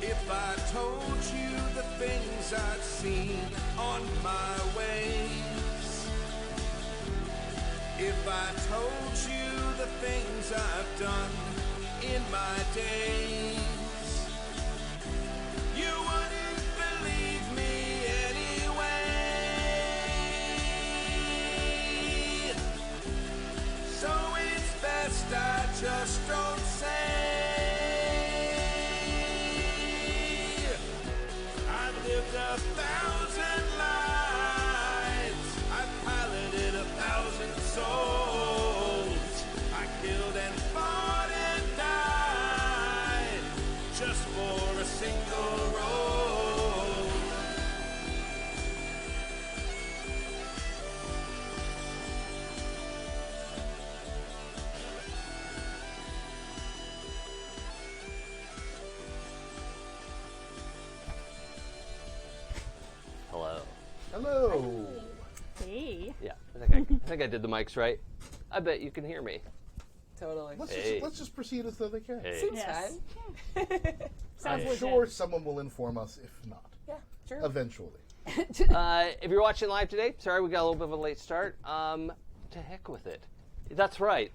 If I told you the things I've seen on my waves, if I told you the things I've done in my days, you wouldn't believe me anyway. So it's best I just don't say. Lived 1,000 lives, I piloted 1,000 souls, I killed and fought and died just for a single role. Hello. Hey. Yeah, I think I did the mics right. I bet you can hear me. Totally. Let's just proceed as though they can. Hey. Seems Yes. fun. Sounds I'm legit. sure someone will inform us if not. Yeah, true. Eventually. If you're watching live today, sorry we got a little bit of a late start. To heck with it. That's right.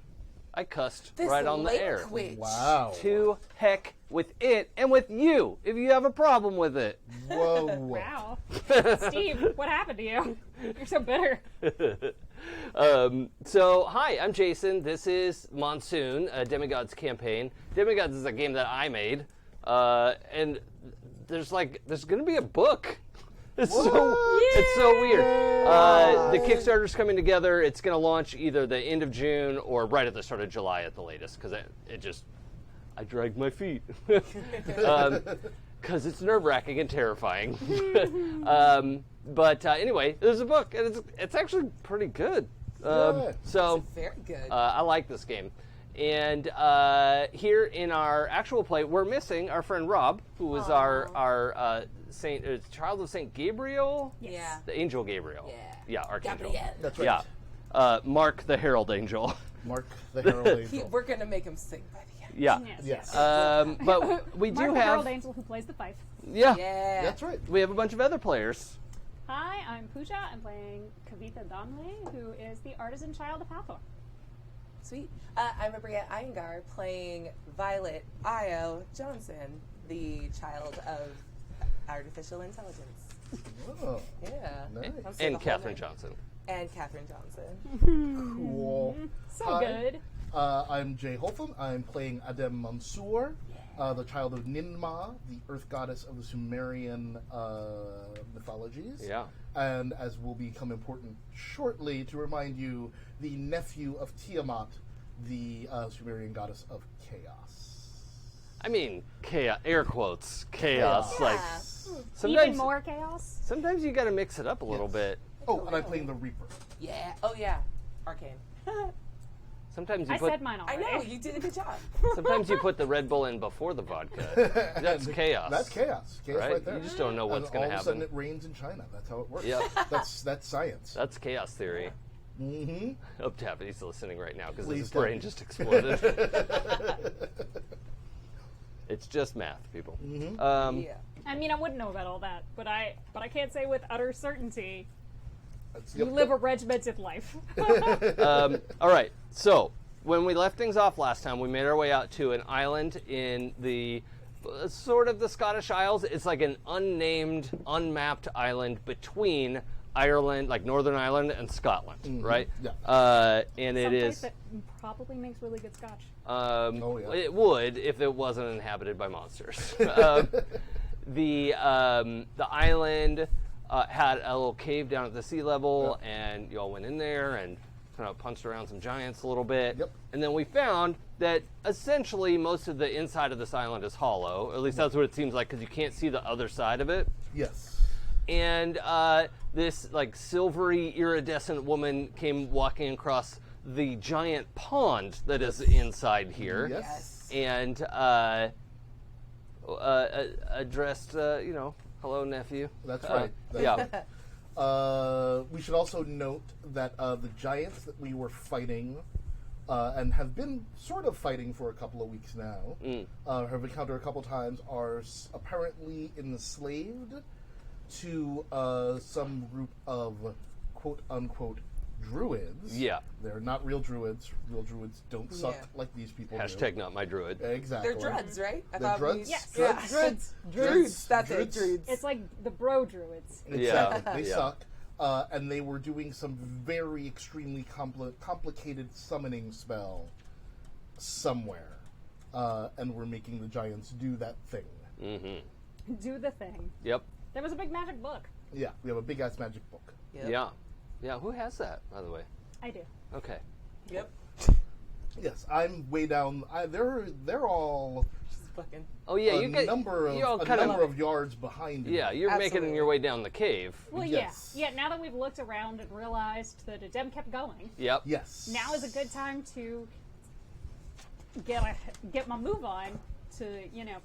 I cussed This right on the late air. Twitch. Wow. To heck with it and with you if you have a problem with it. Whoa. Wow. Steve, what happened to you? You're so bitter. So, hi, I'm Jason. This is Monsoon, a Demigods campaign. Demigods is a game that I made, and there's going to be a book. It's so weird. The Kickstarter's coming together. It's going to launch either the end of June or right at the start of July at the latest, because I dragged my feet. Because it's nerve-wracking and terrifying. But anyway, there's a book, and it's actually pretty good. So Very good. I like this game. And here in our actual play, we're missing our friend Rob, who was our child of Saint Gabriel. Yeah. The angel Gabriel. Yeah. Archangel. Gabriel. That's right. Yeah. Marc the Herald Angel. Mark the Herald Angel. We're going to make him sing by the end. Yeah. Yes. But we Marc do the have. Herald Angel who plays the fife. Yeah. Yeah. That's right. We have a bunch of other players. Hi, I'm Pooja. I'm playing Kavita Donley, who is the artisan child of Hathor. Sweet. I'm Aabria Iyengar playing Violet Io Johnson, the child of artificial intelligence. Oh, Yeah. nice. I'll say And the whole Catherine name. Johnson. And Catherine Johnson. Cool. So Hi. good. I'm Jay Holtham. I'm playing Adem Mansour, the child of Ninmah, the earth goddess of the Sumerian mythologies. Yeah. And as will become important shortly, to remind you, the nephew of Tiamat, the Sumerian goddess of chaos. I mean, chaos, air quotes, chaos. Yeah. Like Even more chaos? Sometimes you got to mix it up a little Yes. bit. Oh, and I'm playing the Reaper. Yeah. Oh, yeah. Arcane. Sometimes you I put said mine I already. know. You did a good job. sometimes you put the Red Bull in before the vodka. That's chaos. That's chaos. Chaos right, there. You just don't know what's going to All of a sudden happen. it rains in China. That's how it works. Yep. That's science. That's chaos theory. Mm-hmm. Hope Taffy's listening right now because Please his don't. brain just exploded. It's just math, people. Mm-hmm. Yeah. I mean, I wouldn't know about all that, but I can't say with utter certainty That's- you yep, live a regimented life. All right. So when we left things off last time, we made our way out to an island in the sort of the Scottish Isles. It's like an unnamed, unmapped island between Ireland, like Northern Ireland, and Scotland, right? Yeah. And it Someplace is. that probably makes really good scotch. Oh, yeah. It would if it wasn't inhabited by monsters. The island had a little cave down at the sea level, and you all went in there and kind of punched around some giants a little bit. Yep. And then we found that essentially most of the inside of this island is hollow. At least that's what it seems like, because you can't see the other side of it. Yes. And this like silvery iridescent woman came walking across the giant pond that is inside here. Yes. And addressed, hello, nephew. That's right. Yeah. We should also note that the giants that we were fighting and have been sort of fighting for a couple of weeks now. Have encountered a couple times, are apparently enslaved to some group of quote-unquote druids. Yeah. They're not real druids. Real druids don't suck Yeah. like these people Hashtag do. not my druid. Exactly. They're druids, right? I They're thought we- druids? Yes. Yeah. Druids. Druids. That's it. Druids. Druids. It's like the bro druids. Exactly. They Yeah. suck. And they were doing some very extremely complicated summoning spell somewhere. And we're making the giants do that thing. Mm-hmm. Do the thing. Yep. There was a big magic book. Yeah, we have a big-ass magic book. Yep. Yeah. Yeah, who has that, by the way? I do. Okay. Yep. Yes, I'm way down. They're all Just fucking. Oh, yeah, a you get... number you all of kind yards behind me. Yeah, you're making Absolutely. your way down the cave. Well, Yes. yeah. Now that we've looked around and realized that Adem kept going, Yep. Yes. now is a good time to get my move on to,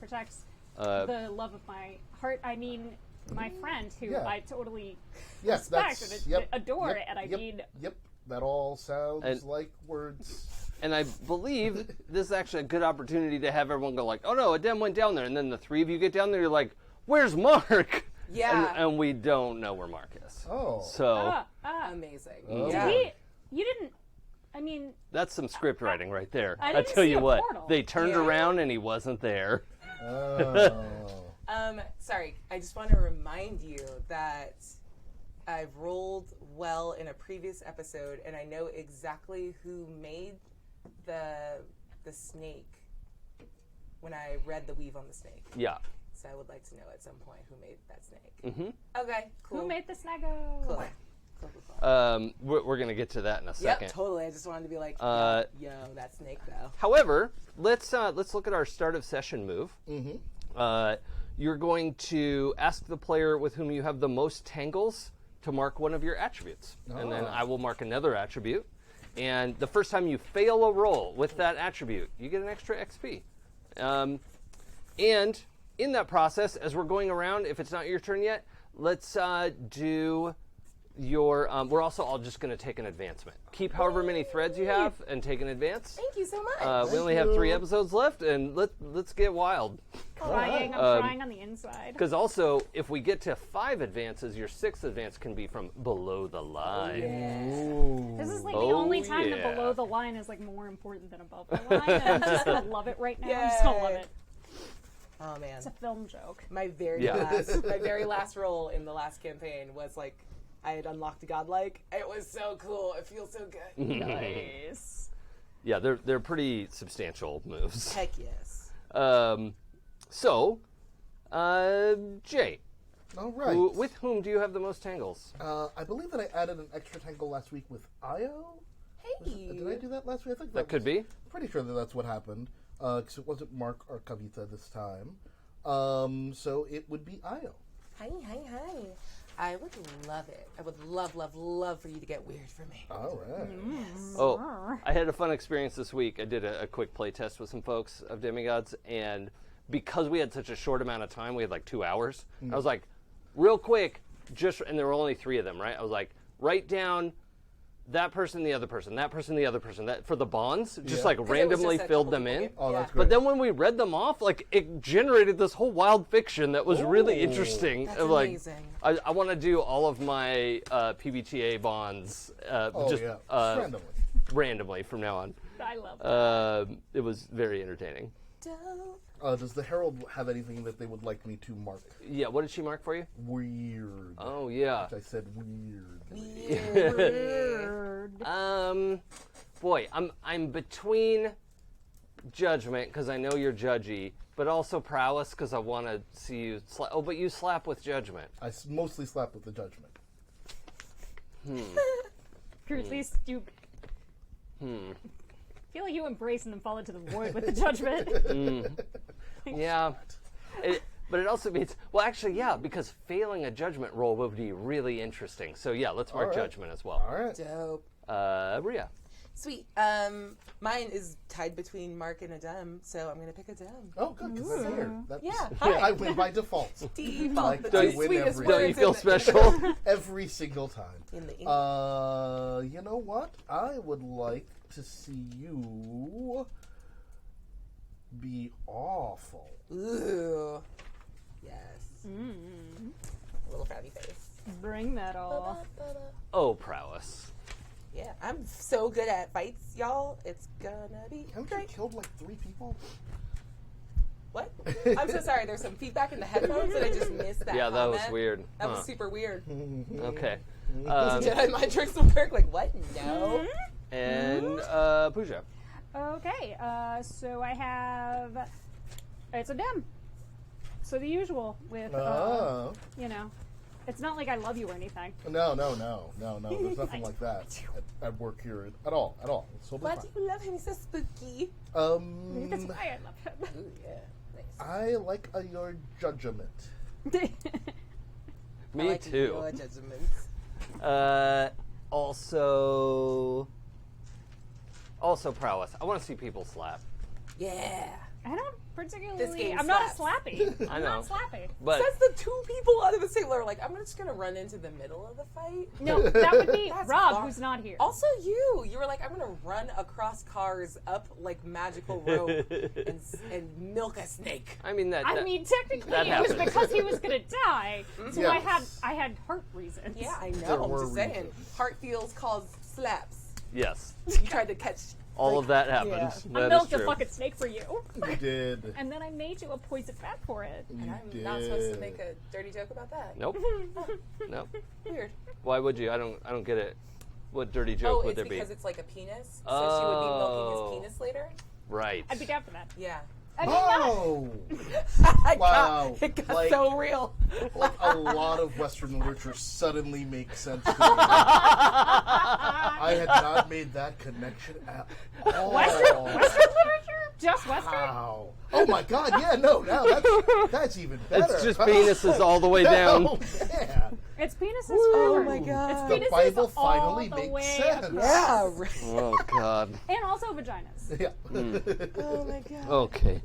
protect the love of my heart. I mean, my friend, who Yeah. I totally Yes, respect that's and adore, and I yep, mean... Yep, that all sounds And- like words. And I believe this is actually a good opportunity to have everyone go like, oh no, Adem went down there. And then the three of you get down there, you're like, where's Mark? Yeah. And we don't know where Mark is. Oh. So Amazing. Oh. Yeah. You didn't... I mean, that's some script writing right there. I I didn't tell see you a what, portal. they turned Yeah. around and he wasn't there. Oh. Sorry, I just want to remind you that I've rolled well in a previous episode, and I know exactly who made the snake when I read the weave on the snake. Yeah. So I would like to know at some point who made that snake. Mm-hmm. Okay, cool. who made the snaggo? Cool. Cool. We're going to get to that in a Yep, second. totally. I just wanted to be like, yo, that snake though. However, let's look at our start of session move. Mm-hmm. You're going to ask the player with whom you have the most tangles to mark one of your attributes. And then I will mark another attribute. And the first time you fail a roll with that attribute, you get an extra XP. And in that process, as we're going around, if it's not your turn yet, let's do your... we're also all just going to take an advancement. Keep however many threads you have and take an advance. Thank you so much. We only have 3 episodes left, and let's get wild. Crying, I'm crying on the inside. Because also, if we get to 5 advances, your 6th advance can be from below the line. Ooh. This is like the Oh, only time yeah. that below the line is like more important than above the line, and I'm just gonna love it right now. I'm just gonna love Yay. it. Oh man, It's a film joke. my very Yeah. last roll in the last campaign was like I had unlocked a godlike. It was so cool. It feels so good. Nice. Yeah, they're pretty substantial moves. Heck yes. So, Jay, All right. with whom do you have the most tangles? I believe that I added an extra tangle last week with Io. Hey. Did I do that last week? I think That could be. Pretty sure that that's what happened. Because it wasn't Marc or Kavita this time. So it would be Io. Hi. I would love it. I would love for you to get weird for me. All right. Oh, I had a fun experience this week. I did a quick play test with some folks of Demigods, and because we had such a short amount of time, we had like 2 hours, I was like, real quick, and there were only 3 of them, right? I was like, write down that person, the other person, that person, the other person, that for the bonds, just Yeah. like 'Cause it was randomly just a filled couple them people in. get- Oh, yeah. that's But great. then when we read them off, like it generated this whole wild fiction that was really Ooh. interesting. That's of, like, amazing. I want to do all of my PBTA bonds Oh, just yeah. Randomly. randomly from now on. I love that. It was very entertaining. Dope. Does the Herald have anything that they would like me to mark? Yeah, what did she mark for you? Weird. Oh yeah. I said weird. Weird. Boy, I'm between judgment because I know you're judgy, but also prowess because I want to see you slap. Oh, but you slap with judgment. I mostly slap with the judgment. Or at least you feel like you embrace and then fall into the void with the judgment. Yeah. But it also means, well, actually, yeah, because failing a judgment roll would be really interesting. So yeah, let's mark All right. judgment as well. All right. Dope. Bria. Sweet. Mine is tied between Marc and a Dem, so I'm gonna pick a Dem. Oh, good, because I'm here. Yeah, hi. I win by default. Default. Like, The I two win sweetest every- words Don't you feel in special? Every single time. In the English. You know what? I would like to see you be awful. Ooh. Yes. A little frowny face. Bring that all. Oh, prowess. Yeah, I'm so good at fights, y'all. It's gonna be Haven't you great. killed like 3 people? What? I'm so sorry. There's some feedback in the headphones, and I just missed that. Yeah, that was comment. weird. That Huh. was super weird. Okay. Jedi mind tricks will work. Like what? No. And Pooja. Okay, so I have. It's a Dem. So the usual with, you know, it's not like I love you or anything. No. There's nothing like that at work here at all. It's totally Why fine. do you love him? He's so spooky. That's why I love him. Ooh, yeah. Nice. I like your judgment. Me I like too. Your judgments. Also prowess. I want to see people slap. Yeah. I don't This particularly. game I'm not a slaps. slappy. I I'm know. not slappy. But Says the 2 people out of the table are like, I'm just gonna run into the middle of the fight. No, that would be That's Rob, far. who's not here. Also, you were like, I'm gonna run across cars up like magical rope and milk a snake. I mean that. I mean, technically, that it was happens. because he was gonna die, so Yes. I had heart reasons. Yeah, I There know. I'm were just saying. reasons. Heart feels cause slaps. yes. You tried to catch. All of that happened. Yeah. I That is milked a true. fucking snake for you, You did. and then I made you a poison bat for it. And You I'm did. not supposed to make a dirty joke about that. Nope. Nope. Weird. Why would you? I don't get it. What dirty joke Oh, would it's there be? because it's like a penis, so she would be milking Oh. his penis later. Right. I'd be down for that. Yeah. I mean, not. Oh! Wow. It got Like- so real. Like a lot of Western literature suddenly makes sense to me. I had not made that connection at all. Western literature? Just Western? Wow. Oh my God! Yeah, no. Now that's even better. It's just penises all the way down. Oh, yeah. It's penises Woo. forever. Oh my God. It's The penises Bible all finally the makes way sense. across. Yeah. Right. Oh God. And also vaginas. Yeah. Oh my God. Okay.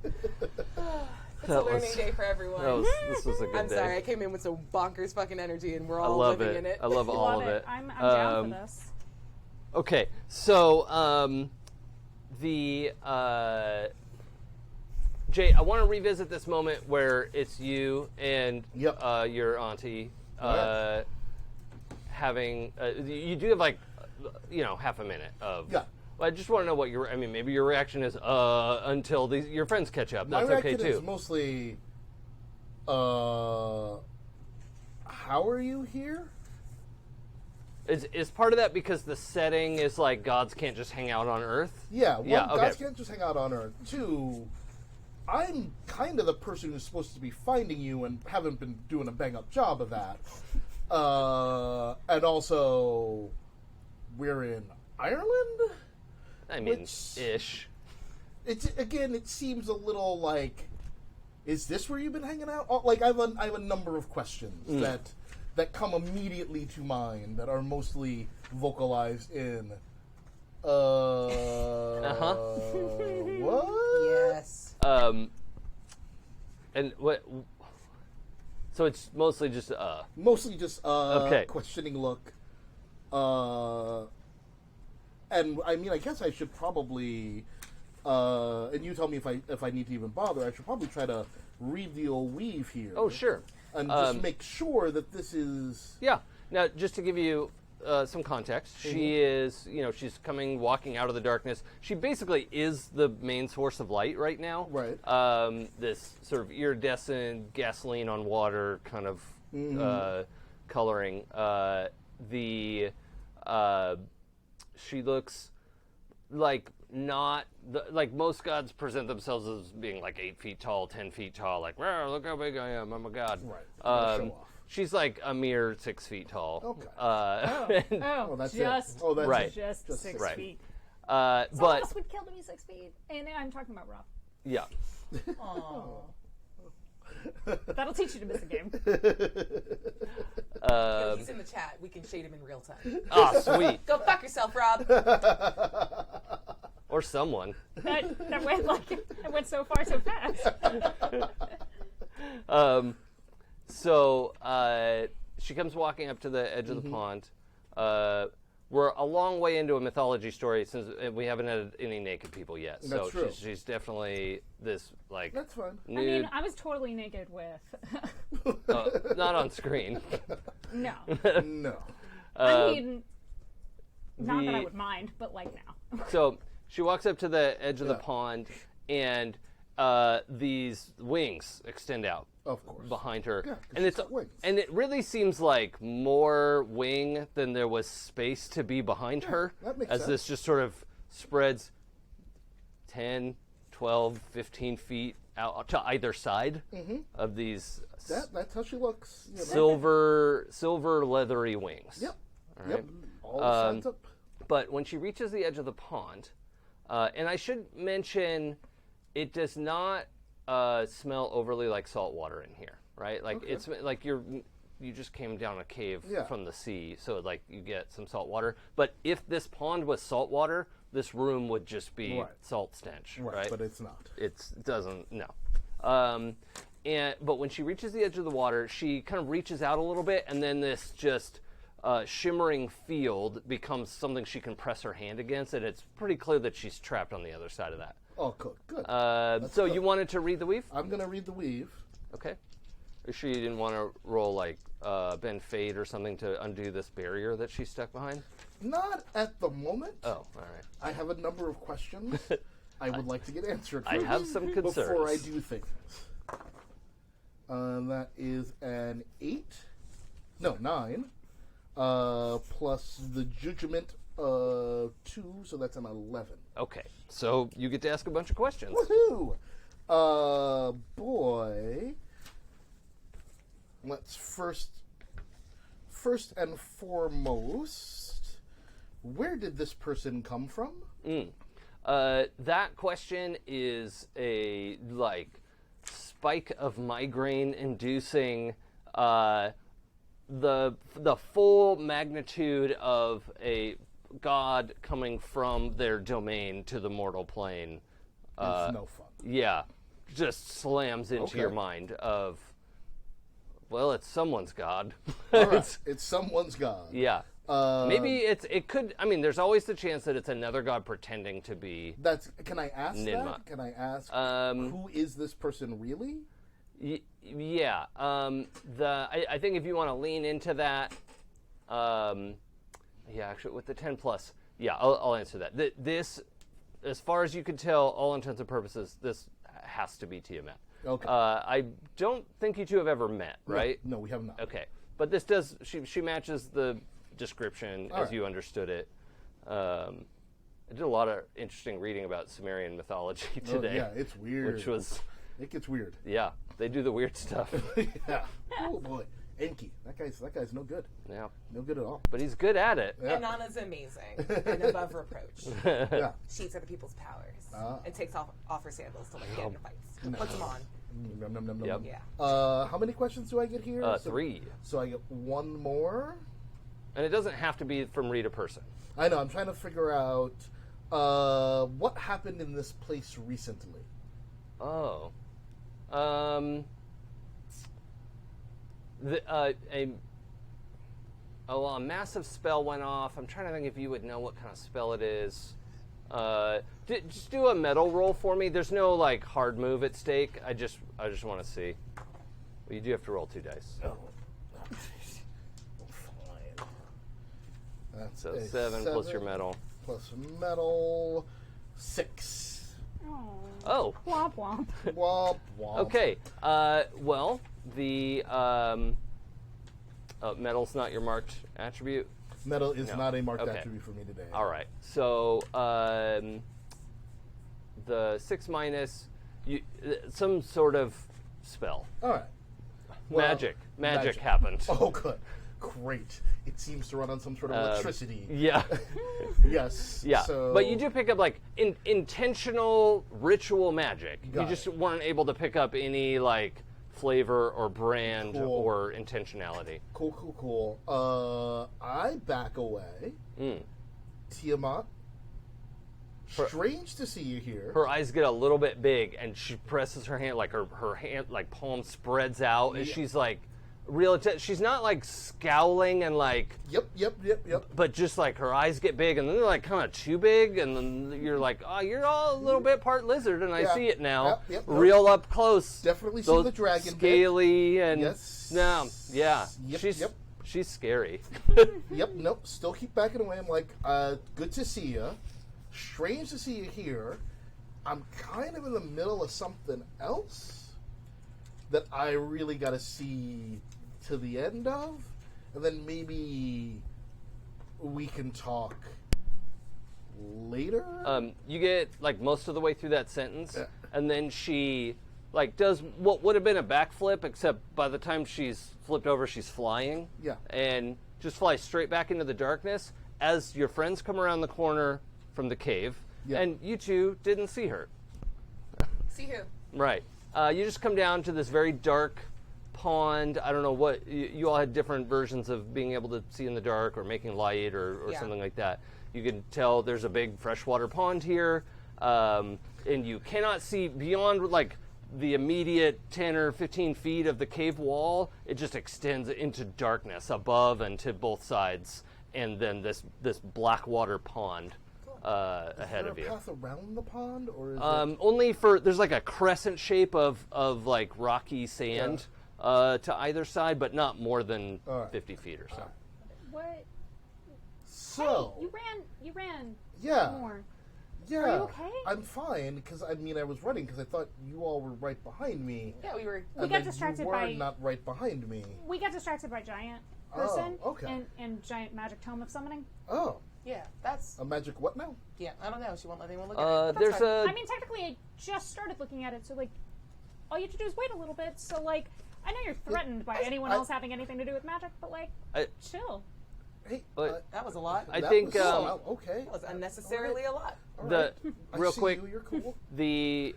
It's a learning day for everyone. This was a good I'm day. sorry, I came in with some bonkers fucking energy, and we're I all love living it. in it. I love all Love of it. I'm down for this. Okay, so Jay, I want to revisit this moment where it's you and Yep. your auntie Right. having. You do have like, half a minute of. Yeah. I just want to know what your. I mean, maybe your reaction is until your friends catch up. My That's okay reaction too. is mostly, how are you here? Is part of that because the setting is like gods can't just hang out on Earth? Yeah, one, Yeah, okay. gods can't just hang out on Earth. 2, I'm kind of the person who's supposed to be finding you and haven't been doing a bang-up job of that. And also, we're in Ireland? I mean, Which- ish. It seems a little like, is this where you've been hanging out? Oh, like, I have a number of questions that come immediately to mind that are mostly vocalized in, what? Yes. And what? So it's mostly just Mostly just Okay. questioning look. And I mean, I guess I should probably, and you tell me if I need to even bother. I should probably try to read the old weave here. Oh, sure. And just make sure that this is. Yeah. Now, just to give you some context, she is, she's walking out of the darkness. She basically is the main source of light right now. Right. This sort of iridescent gasoline on water kind of coloring. She looks like not like most gods present themselves as being like 8 feet tall, 10 feet tall. Like, wow, look how big I am! I'm a god. Right. Show off. She's like a mere 6 feet tall. Okay. Oh, that's just, it. Oh, that's Right. it. just Just 6 right. feet. But Some of us would kill to be 6 feet. And I'm talking about Rob. yeah. Aw. That'll teach you to miss a game. He's in the chat. We can shade him in real time. Oh, sweet. Go fuck yourself, Rob. Or someone. That went it went so far so fast. So she comes walking up to the edge of the pond. We're a long way into a mythology story since we haven't had any naked people yet. That's so true. She's definitely this like. That's fine. I mean, I was totally naked with. Not on screen. No. No. I mean, not that I would mind, but like now. So she walks up to the edge of the pond, and these wings extend out. Of course. Behind her, Yeah, and it's wings. and it really seems like more wing than there was space to be behind her. that makes as sense. this just sort of spreads 10, 12, 15 feet out to either side of these That's how she looks. You know. silver leathery wings. Yep. All Yep. right. All sides up. But when she reaches the edge of the pond, and I should mention, it does not smell overly like salt water in here, right? Like it's like you just came down a cave from the sea, so like you get some salt water. But if this pond was salt water, this room would just be salt stench, right? But it's not. It doesn't. No. But when she reaches the edge of the water, she kind of reaches out a little bit, and then this just shimmering field becomes something she can press her hand against, and it's pretty clear that she's trapped on the other side of that. Oh, good. Good. So you wanted to read the weave? I'm going to read the weave. Okay. Are you sure you didn't want to roll like bend fade or something to undo this barrier that she's stuck behind? Not at the moment. Oh, all right. I have a number of questions I would like to get answered I first have some concerns. before I do things. That is an 9. Plus the judgment 2, so that's an 11. Okay. So you get to ask a bunch of questions. Woohoo! Boy. Let's first and foremost, where did this person come from? That question is a like spike of migraine inducing the full magnitude of a god coming from their domain to the mortal plane. It's no fun. Yeah, just slams into your Okay. mind of, well, it's someone's god. All right. It's someone's god. Yeah. Maybe it could. I mean, there's always the chance that it's another god pretending to be. Can I ask Ninmah. that? Can I ask who is this person really? Yeah. I think if you want to lean into that, yeah, actually, with the 10 plus, yeah, I'll answer that. This, as far as you can tell, all intents and purposes, this has to be Tiamat. Okay. I don't think you two have ever met, right? No, we have not. Okay, but this does. She matches the description as right. you understood it. I did a lot of interesting reading about Sumerian mythology today. Yeah, it's weird. Which was, it gets weird. yeah, they do the weird stuff. Yeah. Oh boy, Enki. That guy's no good. Yeah, No good at all. but he's good at it. Yeah. And Nana's amazing and above reproach. Yeah. She eats other people's powers and takes off her sandals to like get into fights. Puts them on. Nom, nom, nom, nom. Yep. Yeah. How many questions do I get here? 3, So I get one more. and it doesn't have to be from read a person. I know. I'm trying to figure out what happened in this place recently. Oh, a massive spell went off. I'm trying to think if you would know what kind of spell it is. Just do a metal roll for me. There's no like hard move at stake. I just want to see. Well, you do have to roll 2 dice. Oh. Fine. That's So a 7 plus your metal. Plus metal. 6. Oh, Womp womp. Womp womp. okay. Well, the metal's not your marked attribute. Metal is No. not a marked Okay. attribute for me today. All right. So the 6 minus some sort of spell. All right. Well, Magic happened. Oh, good. Great. It seems to run on some sort of electricity. Yeah. Yes. Yeah. So, But you do pick up like intentional ritual magic. Got you just it. weren't able to pick up any like flavor or brand Cool. or intentionality. Cool. I back away. Tiamat. Strange to see you here. Her eyes get a little bit big, and she presses her hand, like her hand, like palm spreads out, and she's like, she's not like scowling and like. Yep. But just like her eyes get big, and then they're like kind of too big, and then you're like, oh, you're all a little bit part lizard, and I see it now, Yep. real up close. Definitely see Those the dragon bit. scaly and Yes. no, yeah, Yep. she's scary. Nope. Still keep backing away. I'm like, good to see you. Strange to see you here. I'm kind of in the middle of something else that I really got to see to the end of, and then maybe we can talk later. You get like most of the way through that sentence, and then she like does what would have been a backflip, except by the time she's flipped over, she's flying. Yeah. And just flies straight back into the darkness as your friends come around the corner from the cave, and you two didn't see her. See who? Right. You just come down to this very dark pond. I don't know what you all had different versions of being able to see in the dark or making light or something like that. You can tell there's a big freshwater pond here, and you cannot see beyond like the immediate 10 or 15 feet of the cave wall. It just extends into darkness above and to both sides, and then this black water pond ahead of you. Is there a path around the pond, or is Only for there's like a crescent shape of like rocky sand to either side, but not more than 50 feet or so. What? So Hey, you ran. Yeah. More. yeah, Are you okay? I'm fine because I was running because I thought you all were right behind me. Yeah, we were. We and got then distracted you were by. not right behind me. We got distracted by giant person. okay. And giant magic tome of summoning. Oh, Yeah, that's. a magic what now? Yeah, I don't know. She won't let anyone look at it. But that's There's fine. a I mean, technically, I just started looking at it, so like, all you have to do is wait a little bit. So like, I know you're threatened by anyone else having anything to do with magic, but like, chill. Hey, But- That was a lot. I that think, was, okay. That was unnecessarily a lot. All the right. I real see quick. you, you're cool. The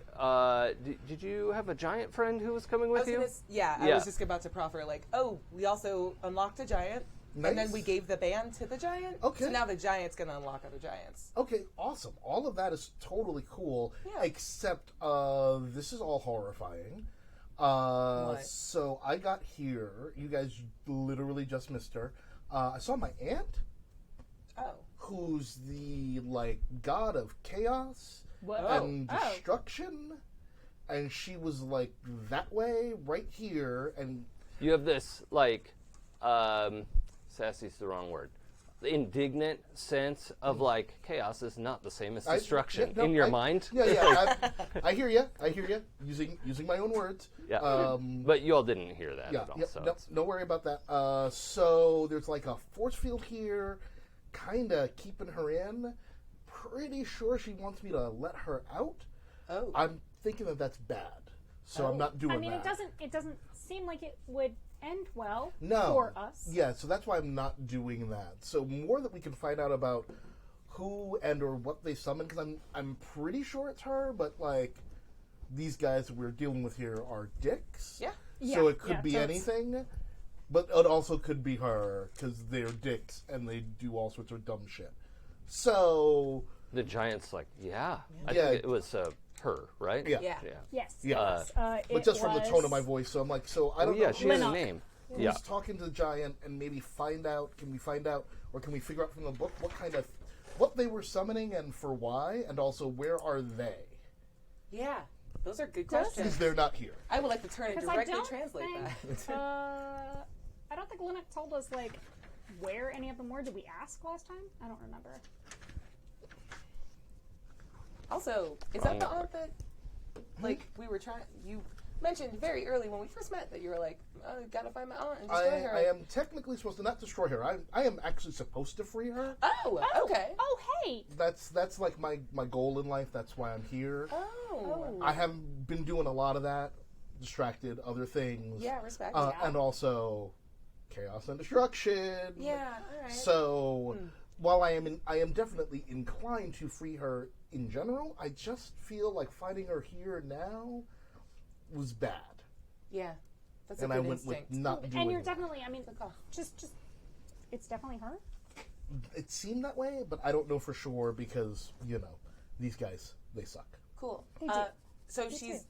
did you have a giant friend who was coming I with was you? gonna, I Yeah. was just about to proffer like, oh, we also unlocked a giant, and then Nice. we gave the band to the giant. Okay. So now the giant's gonna unlock other giants. Okay, awesome. All of that is totally cool, Yeah. except this is all horrifying. What? So I got here. You guys literally just missed her. I saw my aunt, Oh. who's the god of chaos What? and destruction, and she was like that way right here, and You have this sassy's the wrong word. The indignant sense of like chaos is not the same as destruction in your mind. Yeah. I hear you. Using my own words. Yeah. But you all didn't hear that Yeah, at all. yep, So no, don't worry about that. So there's like a force field here, kind of keeping her in. Pretty sure she wants me to let her out. Oh. I'm thinking that's bad, so I'm not doing I mean, that. it doesn't seem like it would end well No. for us. Yeah, so that's why I'm not doing that. So more that we can find out about who and or what they summon, because I'm pretty sure it's her, but like these guys that we're dealing with here are dicks. Yeah. So Yeah, it could yeah, be so it's- anything, but it also could be her because they're dicks and they do all sorts of dumb shit. So the giant's like, I Yeah. think it was her, right? Yeah. Yeah. Yes. Yeah. Yes. but just from the tone of my voice, so I'm like, so I Oh don't yeah, know. she has a Linnock. name. Who's Yeah. talking to the giant and maybe find out? Can we find out, or can we figure out from the book what they were summoning and for why, and also where are they? Yeah. Those are good Close. questions. Because they're not here. I would like to turn and Because I directly don't translate think, that. I don't think Linux told us like where any of them were. Did we ask last time? I don't remember. Also, is that the aunt that, like, we were trying? You mentioned very early when we first met that you were like, oh, gotta find my aunt and destroy her. I am technically supposed to not destroy her. I am actually supposed to free her. Oh, okay. Oh, hey. That's like my goal in life. That's why I'm here. Oh. I haven't been doing a lot of that. Distracted, other things. Yeah, respect. And also chaos and destruction. Yeah, all right. So while I am definitely inclined to free her in general, I just feel like finding her here now was bad. Yeah. That's a and good I went instinct. with not doing And you're it. definitely, I mean, just, it's definitely her. It seemed that way, but I don't know for sure because, these guys, they suck. Cool. They do. So They she's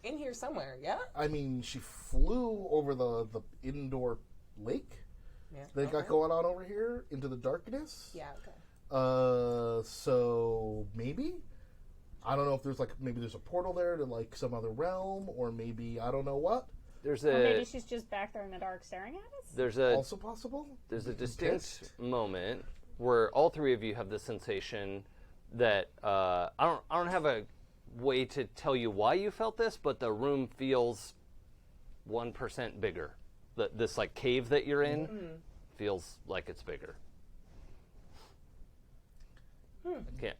in here somewhere, yeah? I mean, she flew over the indoor lake Yeah. they got going on over here into the darkness. Yeah, okay. So maybe? I don't know if there's maybe there's a portal there to some other realm, or maybe I don't know what. There's Or maybe she's just back there in the dark staring at us. there's a Also possible. There's a distinct moment where all three of you have the sensation that I don't have a way to tell you why you felt this, but the room feels 1% bigger. This cave that you're in feels like it's bigger. I can't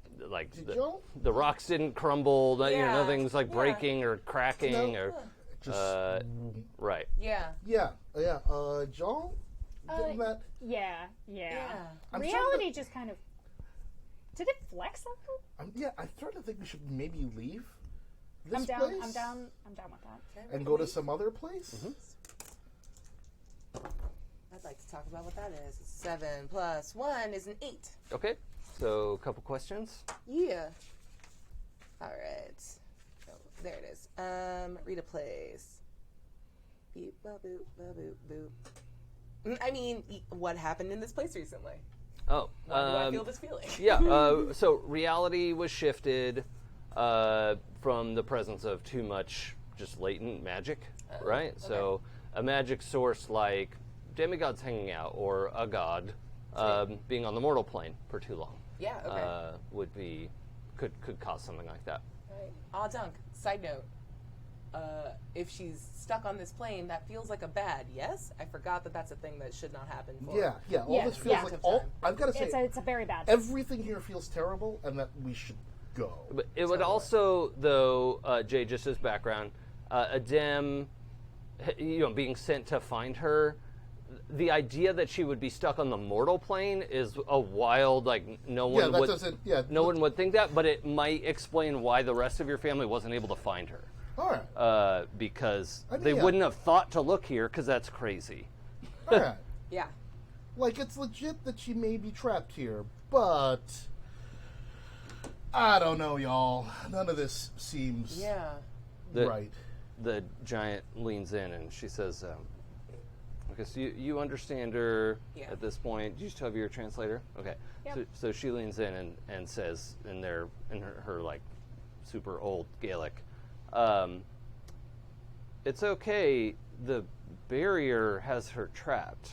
the rocks didn't crumble. Yeah. Nothing's breaking or cracking No. or Just right. Yeah. yeah. John, getting that. Yeah. I'm Reality just kind of. Did it flex a little? I'm starting to think we should maybe leave this I'm down. place I'm down with that. Okay, and go to some other place. I'd like to talk about what that is. 7 + 1 is an 8. Okay. So a couple questions. Yeah. All right. Oh, there it is. Read a place. Beep, ba, boop, ba, boop, boop. I mean, what happened in this place recently? Oh, Why do I feel this feeling? yeah. So reality was shifted from the presence of too much just latent magic, right? okay. So a magic source like demigods hanging out or a god being on the mortal plane for too long. Yeah, okay. Could cause something like that. Right. Ah, dunk. Side note. If she's stuck on this plane, that feels like a bad, yes? I forgot that that's a thing that should not happen for Yeah. All this feels like I've got to say, It's a very bad. everything here feels terrible, and that we should go. But it would also, though, Jay, just as background, a dem, being sent to find her. The idea that she would be stuck on the mortal plane is a wild, no one would think that, but it might explain why the rest of your family wasn't able to find her. All right. Because they wouldn't have thought to look here, because that's crazy. All right. Yeah. It's legit that she may be trapped here, but I don't know, y'all. None of this seems right. The giant leans in and she says, okay, so you understand her at this point. Do you still have your translator? Okay. Yep. So she leans in and says in her super old Gaelic, it's okay, the barrier has her trapped.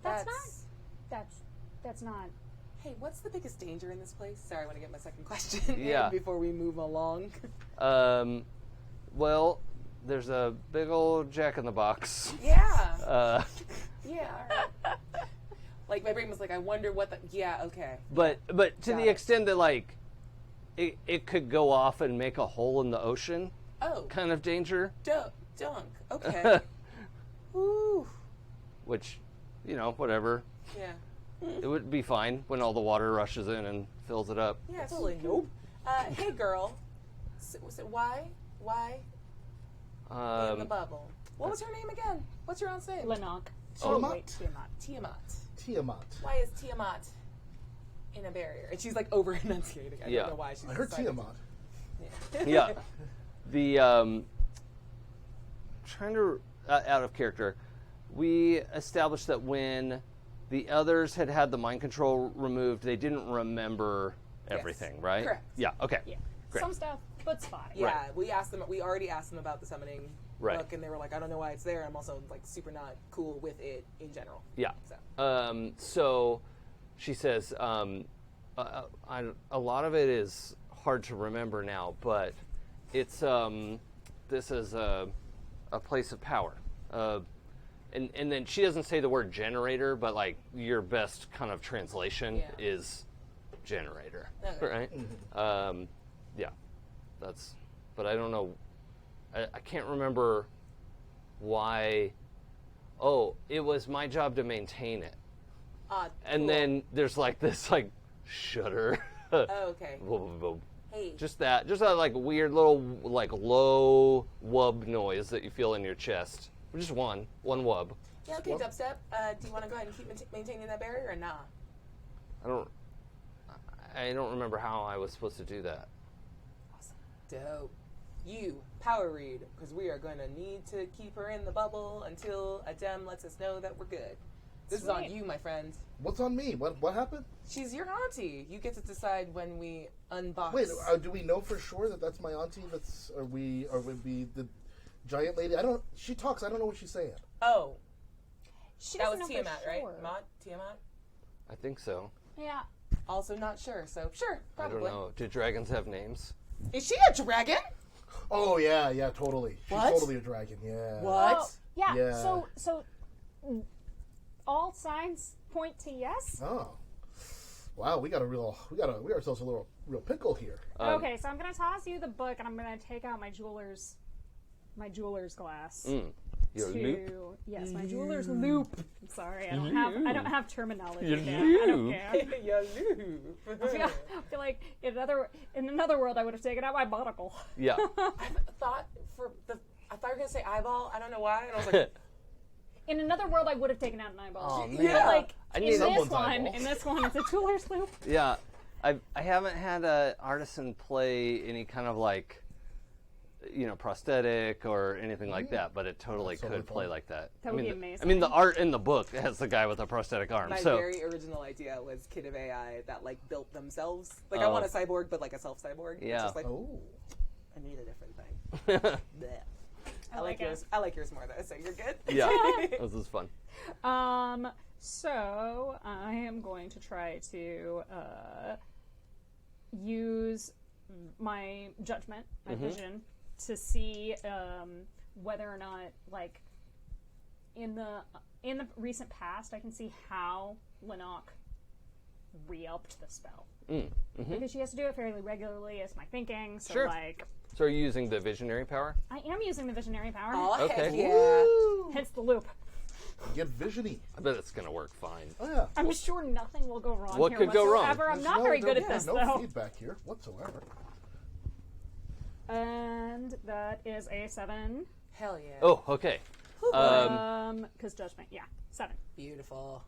That's not. Hey, what's the biggest danger in this place? Sorry, I want to get my second question Yeah. in before we move along. Well, there's a big old jack-in-the-box. Yeah. Yeah, all right. My brain was I wonder what the... Yeah, okay. But to Got the it. extent that, it could go off and make a hole in the ocean Oh, kind of danger, dunk. Okay. Ooh. which, whatever. Yeah. It would be fine when all the water rushes in and fills it up. Yeah, totally. Nope. Hey, girl. Why in the bubble? What was her name again? What's your aunt's name? Lanok. Tiamat? Wait, Tiamat. Tiamat. Why is Tiamat in a barrier? And she's over enunciating. I Yeah. don't know why she's I heard decided- Tiamat. Yeah. The trying to out of character. We established that when the others had the mind control removed, they didn't remember everything, right? Correct. Yeah. Okay. Yeah. Great. Some stuff, but spotty. Yeah, Right. we already asked them about the summoning Right. book, and they were like, I don't know why it's there. I'm also super not cool with it in general. Yeah. So. So she says, a lot of it is hard to remember now, but it's this is a place of power. And then she doesn't say the word generator, but your best kind of translation is generator, Okay. right? Yeah, that's. But I don't know. I can't remember why. Oh, it was my job to maintain it. Cool. And then there's this shudder. Oh, okay. Hey. Just that like weird little like low wub noise that you feel in your chest. Just one wub. Yeah, okay, Dubstep. Do you want to go ahead and keep maintaining that barrier or nah? I don't remember how I was supposed to do that. Awesome. Dope. You, power read, because we are going to need to keep her in the bubble until a Dem lets us know that we're good. This is on you, my friend. What's on me? What happened? She's your auntie. You get to decide when we unbox. Wait, do we know for sure that that's my auntie? Are we the giant lady? She talks. I don't know what she's saying. Oh. She That doesn't was know for Tiamat, right? sure. Tiamat? I think so. Yeah. Also not sure, so sure, probably. I don't know. Do dragons have names? Is she a dragon? Oh yeah, totally. She's What? totally a dragon. Yeah. What? Oh, yeah. Yeah. So all signs point to yes. Oh. Wow, we ourselves a real pickle here. Okay, so I'm gonna toss you the book, and I'm gonna take out my jeweler's glass. Your loop? Yes, my jeweler's loop. I'm sorry, I don't have terminology. Your there. I don't loop. care. Your loop. I feel like in another world I would have taken out my monocle. Yeah. I thought you were gonna say eyeball. I don't know why, and I was like, In another world I would have taken out an eyeball. Oh, man. Yeah. Like I in need this someone's one, eyeball. it's a jeweler's loop. Yeah. I haven't had an artisan play any kind of like, prosthetic or anything like that, but it totally That's totally could play fun. like that. That would be amazing. I mean, the art in the book has the guy with a prosthetic arm. my so very original idea was Kid of AI that like built themselves. Like I want a cyborg, but like a self cyborg. It's Yeah. just like Oh. I need a different thing. Bleh. I like like it. yours. I like yours more though, so you're good. yeah, this is fun. So I am going to try to use my judgment, my vision, to see whether or not, like, in the recent past, I can see how Lennox re-upped the spell. Because she has to do it fairly regularly, is my thinking. So, Sure. like, So are you using the visionary power? I am using the visionary power. Oh, Okay. heck yeah. Hence the loop. Get visiony. I bet it's gonna work fine. Oh yeah. I'm sure nothing will go wrong What here could go wrong? whatsoever. I'm There's not very good at there's this, no though. feedback here whatsoever. And that is a 7. Hell yeah. Oh, okay. Because judgment, yeah, 7. Beautiful.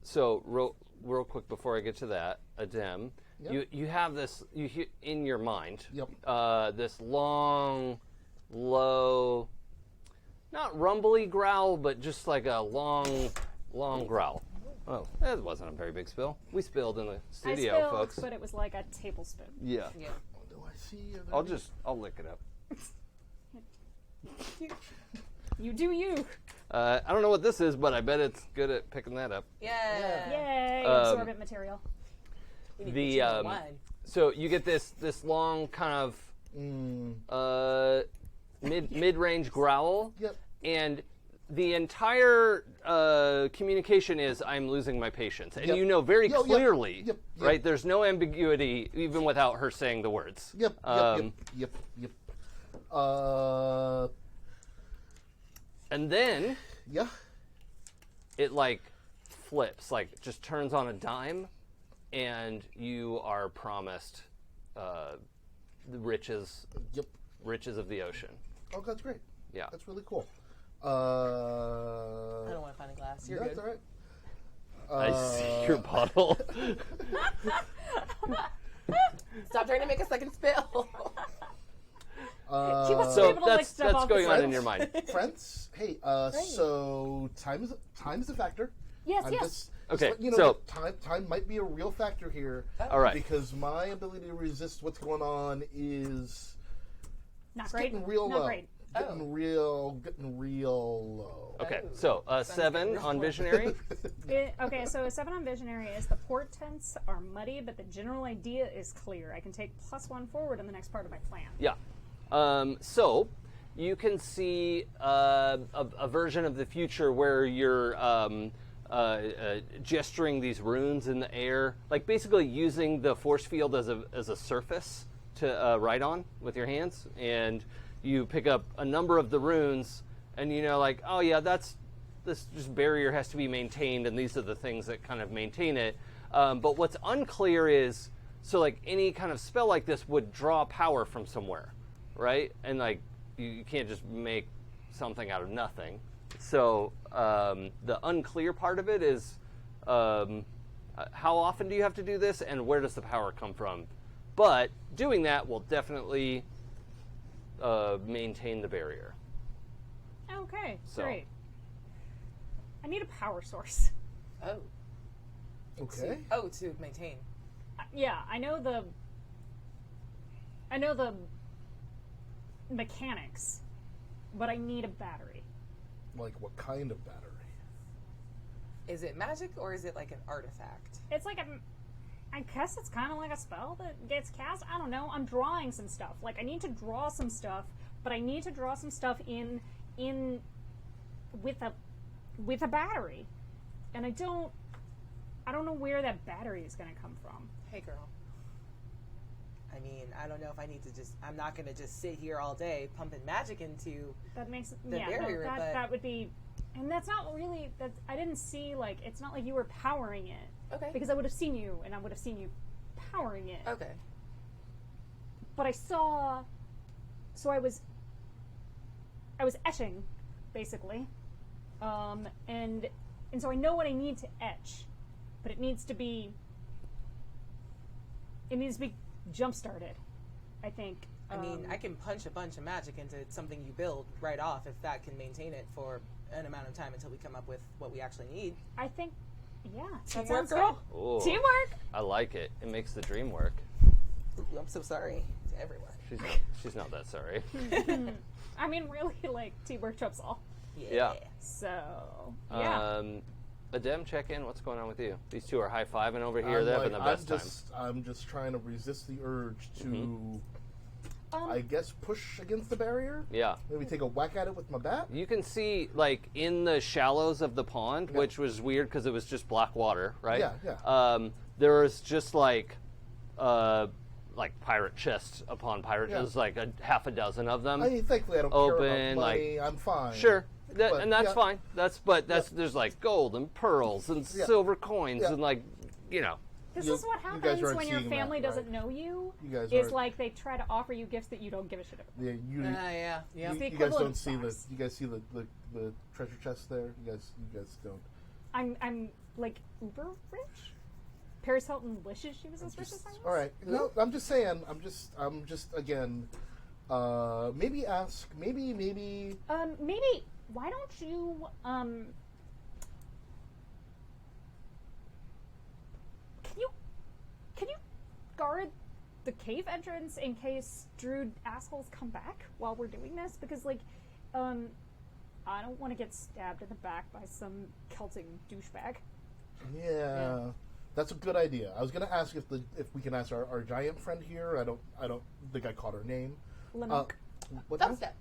So real quick before I get to that, Adem, Yep. you have this in your mind. Yep. This long, low, not rumbly growl, but just like a long growl. Oh, that wasn't a very big spill. We spilled in the studio, I spilled, folks. but it was like a tablespoon. Yeah. Yeah. Do I see? I'll lick it up. You do you. I don't know what this is, but I bet it's good at picking that up. Yeah. Yay, absorbent material. We need The to put you in wine. so you get this long kind of mid-range growl. Yep. And the entire communication is, I'm losing my patience. And Yep. you know very Yep, yep, clearly, yep. right? There's no ambiguity, even without her saying the words. Yep. Yep. And then Yeah. it, like, flips, like, just turns on a dime, and you are promised the riches of the ocean. Oh, that's great. Yeah. That's really cool. I don't want to find a glass. You're That's good. all right. I see your bottle. Stop trying to make a second spill. Keep us So able to lick that's stuff off going the on in your mind. Friends, hey, so time is a factor. Yes, I'm yes. just- Okay, you know, so- time might be a real factor here. All right. Because my ability to resist what's going on is Not great. getting real Not low. great. Getting real low. Okay, so 7 on visionary. Okay, so a 7 on visionary is the portents are muddy, but the general idea is clear. I can take +1 forward in the next part of my plan. Yeah. So you can see a version of the future where you're gesturing these runes in the air, like basically using the force field as a surface to write on with your hands, and you pick up a number of the runes, and like, oh yeah, this just barrier has to be maintained, and these are the things that kind of maintain it. But what's unclear is So like any kind of spell like this would draw power from somewhere, right? And like you can't just make something out of nothing. So the unclear part of it is how often do you have to do this, and where does the power come from? But doing that will definitely maintain the barrier. Okay, So. great. I need a power source. Oh. Okay. To maintain. Yeah, I know the mechanics, but I need a battery. Like what kind of battery? Is it magic or is it like an artifact? It's like I guess it's kind of like a spell that gets cast. I don't know. I'm drawing some stuff. Like I need to draw some stuff, but I need to draw some stuff in with a battery, and I don't know where that battery is going to come from. Hey, girl. I mean, I don't know if I need to just... I'm not going to just sit here all day pumping magic into That makes the barrier, but... that would be, and that's not really that. I didn't see like it's not like you were powering it. Okay. Because I would have seen you, and I would have seen you powering it. Okay. But I saw, so I was etching, basically, and so I know what I need to etch, but it needs to be jump started, I think. I mean, I can punch a bunch of magic into something you build right off if that can maintain it for an amount of time until we come up with what we actually need. I think, yeah. That Teamwork, sounds girl. good. Ooh, Teamwork! I like it. It makes the dream work. Ooh, I'm so sorry to everyone. She's not that sorry. I mean, really, like, teamwork trumps all. Yeah. So, yeah. Adem, check in. What's going on with you? These two are high-fiving over here. They're having the best time. I'm just trying to resist the urge to, I guess, push against the barrier. Yeah. Maybe take a whack at it with my bat. You can see, like, in the shallows of the pond, which was weird because it was just black water, right? Yeah. There was just, like pirate chests upon pirate. Yeah. There's, like, half a dozen of them. I mean, thankfully, I don't care Open, about money. like- I'm fine. Sure. But, And that's yeah. fine. There's, like, gold and pearls and silver coins Yeah. and, like, you know. This You- is what you guys happens aren't when your seeing family that, doesn't right? know you. You guys It's aren't- like they try to offer you gifts that you don't give a shit about. Yeah, Yeah. you, the you guys equivalent don't of see stocks. you guys see the treasure chest there. You guys don't. I'm like uber rich. Paris Hilton wishes she was as rich as I was. All right. No, I'm just saying. I'm just again. Maybe ask. Maybe. Maybe why don't you can you guard the cave entrance in case druid assholes come back while we're doing this? Because like I don't want to get stabbed in the back by some Celtic douchebag. Yeah. That's a good idea. I was going to ask if we can ask our giant friend here. I don't think I caught her name. Lennox. What Dubstep.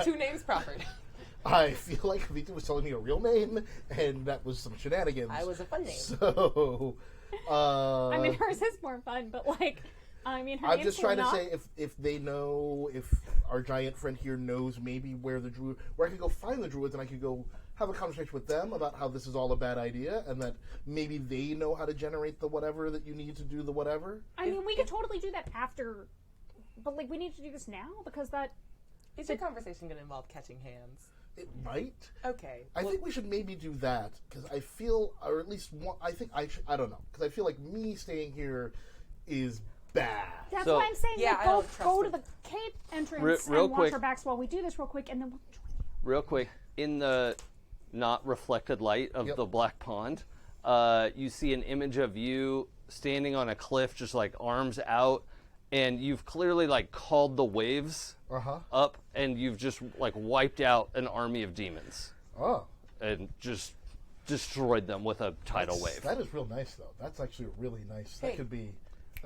2 names proffered. I feel like Kavita was telling me a real name, and that was some shenanigans. I was a fun name. So, I mean, hers is more fun, but like, I mean, her I'm name's just trying Lennox. to say if they know, if our giant friend here knows maybe where I could go find the druids, and I could go have a conversation with them about how this is all a bad idea, and that maybe they know how to generate the whatever that you need to do the whatever. I mean, we could totally do that after, but like, we need to do this now because that. Is your conversation going to involve catching hands? It might. Okay. I think we should maybe do that because I feel, or at least one, I think I should. I don't know because I feel like me staying here is bad. That's So- what I'm saying. Yeah, like, I go don't trust to them. the cave entrance Real and watch quick. our backs while we do this real quick, and then we'll join you. Real quick, in the not reflected light of Yep. the black pond, you see an image of you standing on a cliff, just like arms out, and you've clearly like called the waves up, and you've just like wiped out an army of demons Oh, and just destroyed them with a tidal wave. that is real nice though. That's actually really nice. Hey. That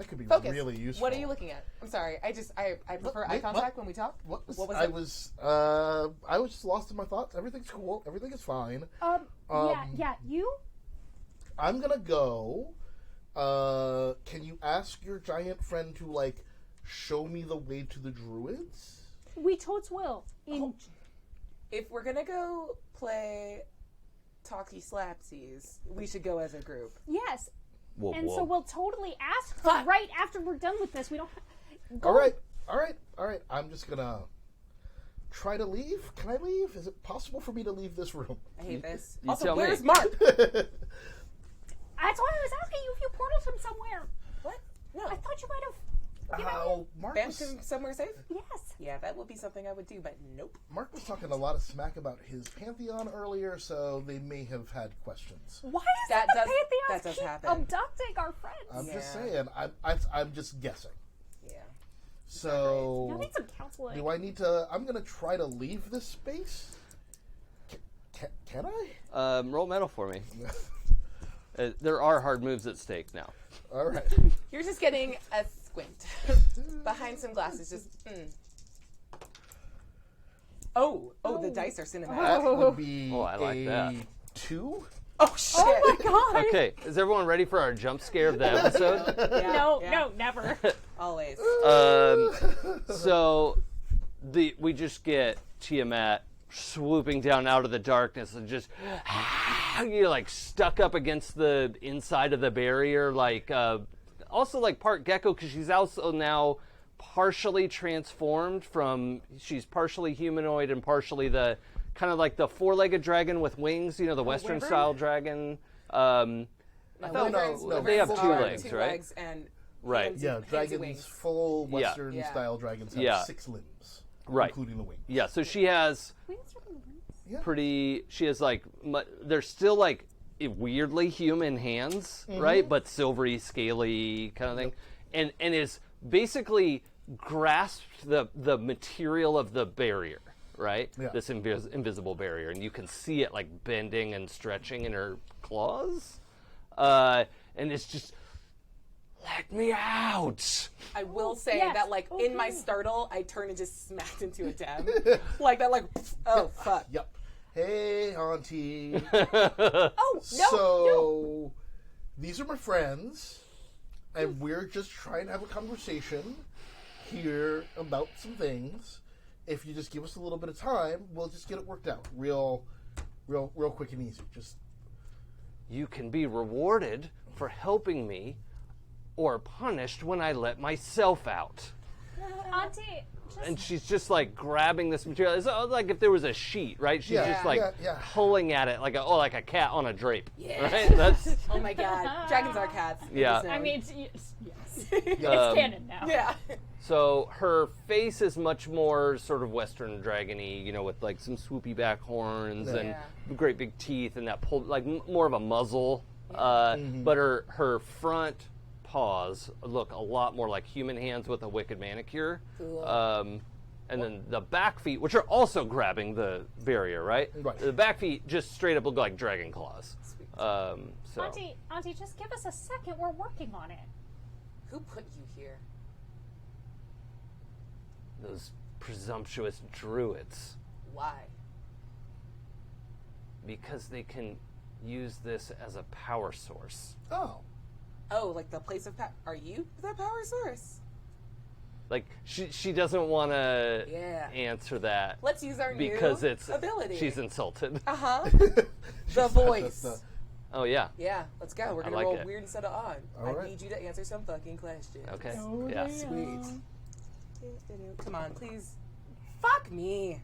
could be Focus. really useful. What are you looking at? I'm sorry. I prefer eye wait, contact when we talk. What was, What was I it? was I was just lost in my thoughts. Everything's cool. Everything is fine. Yeah, you. I'm gonna go. Can you ask your giant friend to like show me the way to the druids? We totes will. If we're gonna go play talky slapsies, we should go as a group. Yes, Whoa, And whoa. so we'll totally ask her right after we're done with this. We don't. Go. All right. I'm just gonna try to leave. Can I leave? Is it possible for me to leave this room? I hate this. You Also, tell me. where's Marc? That's why I was asking you if you portaled him somewhere. What? No. I thought you might have. Mark Banished was, him somewhere safe? Yes. Yeah, that would be something I would do, but nope. Mark was talking a lot of smack about his Pantheon earlier, so they may have had questions. Why is That the does- Pantheons that does keep happen. abducting our friends? I'm just Yeah. saying. I'm just guessing. Yeah. So, I need some counseling. do I need to? I'm gonna try to leave this space. Can I? Roll metal for me. There are hard moves at stake now. All right. You're just getting a squint behind some glasses. Just. Oh, the dice are cinematic. That would be Oh, I like a that. 2. Oh shit! Oh my god! Okay, is everyone ready for our jump scare of the episode? Yeah, No, yeah. no, never. Always. So we just get Tiamat swooping down out of the darkness and just you're like stuck up against the inside of the barrier, like also like part gecko because she's also now partially transformed from she's partially humanoid and partially the kind of like the four-legged dragon with wings, you know, the Western wyvern? style dragon. I thought no, they have full 2 dragon. legs, two right? legs and Right. hands- Yeah, hands and dragons, wings. full Yeah. Western Yeah. style dragons have Yeah. 6 limbs, Right. including the wings. Yeah, so she has she has like they're still like weirdly human hands, right? But silvery, scaly kind of thing, and is basically grasped the material of the barrier, right? Yeah. This invisible barrier, and you can see it like bending and stretching in her claws, and it's just let me out. I will say yes. that, like, in my Okay. startle, I turned and just smacked into a dem. Like that, like, oh, fuck. Yep. Hey, Auntie. Oh, no, So, these are my friends, and we're just trying to have a conversation here about some things. If you just give us a little bit of time, we'll just get it worked out, real quick and easy. Just You can be rewarded for helping me, or punished when I let myself out. Auntie, And she's just like grabbing this material. It's like if there was a sheet, right? She's Yeah, just like yeah. pulling at it like a cat on a drape. Yeah. Right? That's Oh my god. Dragons are cats. It Yeah. is known. I mean, yes. It's Um, canon now. yeah. so her face is much more sort of Western dragony, you know, with like some swoopy back horns and Yeah. great big teeth and that pull like more of a muzzle. But her front paws look a lot more like human hands with a wicked manicure. Cool. And then the back feet, which are also grabbing the barrier, right? Right. The back feet just straight up look like dragon claws. Sweet. So Auntie, just give us a second. We're working on it. Who put you here? those presumptuous druids, Why? because they can use this as a power source. oh, Oh, like the place of power. Are you the power source? Like she doesn't want to Yeah. answer that Let's use our because new it's ability. she's insulted. Uh huh. The voice. Oh yeah. Yeah, let's go. We're gonna like roll it. weird instead of odd. All I right. need you to answer some fucking questions. Okay. Oh, Yeah. damn. Sweet. Come on, please. Fuck me.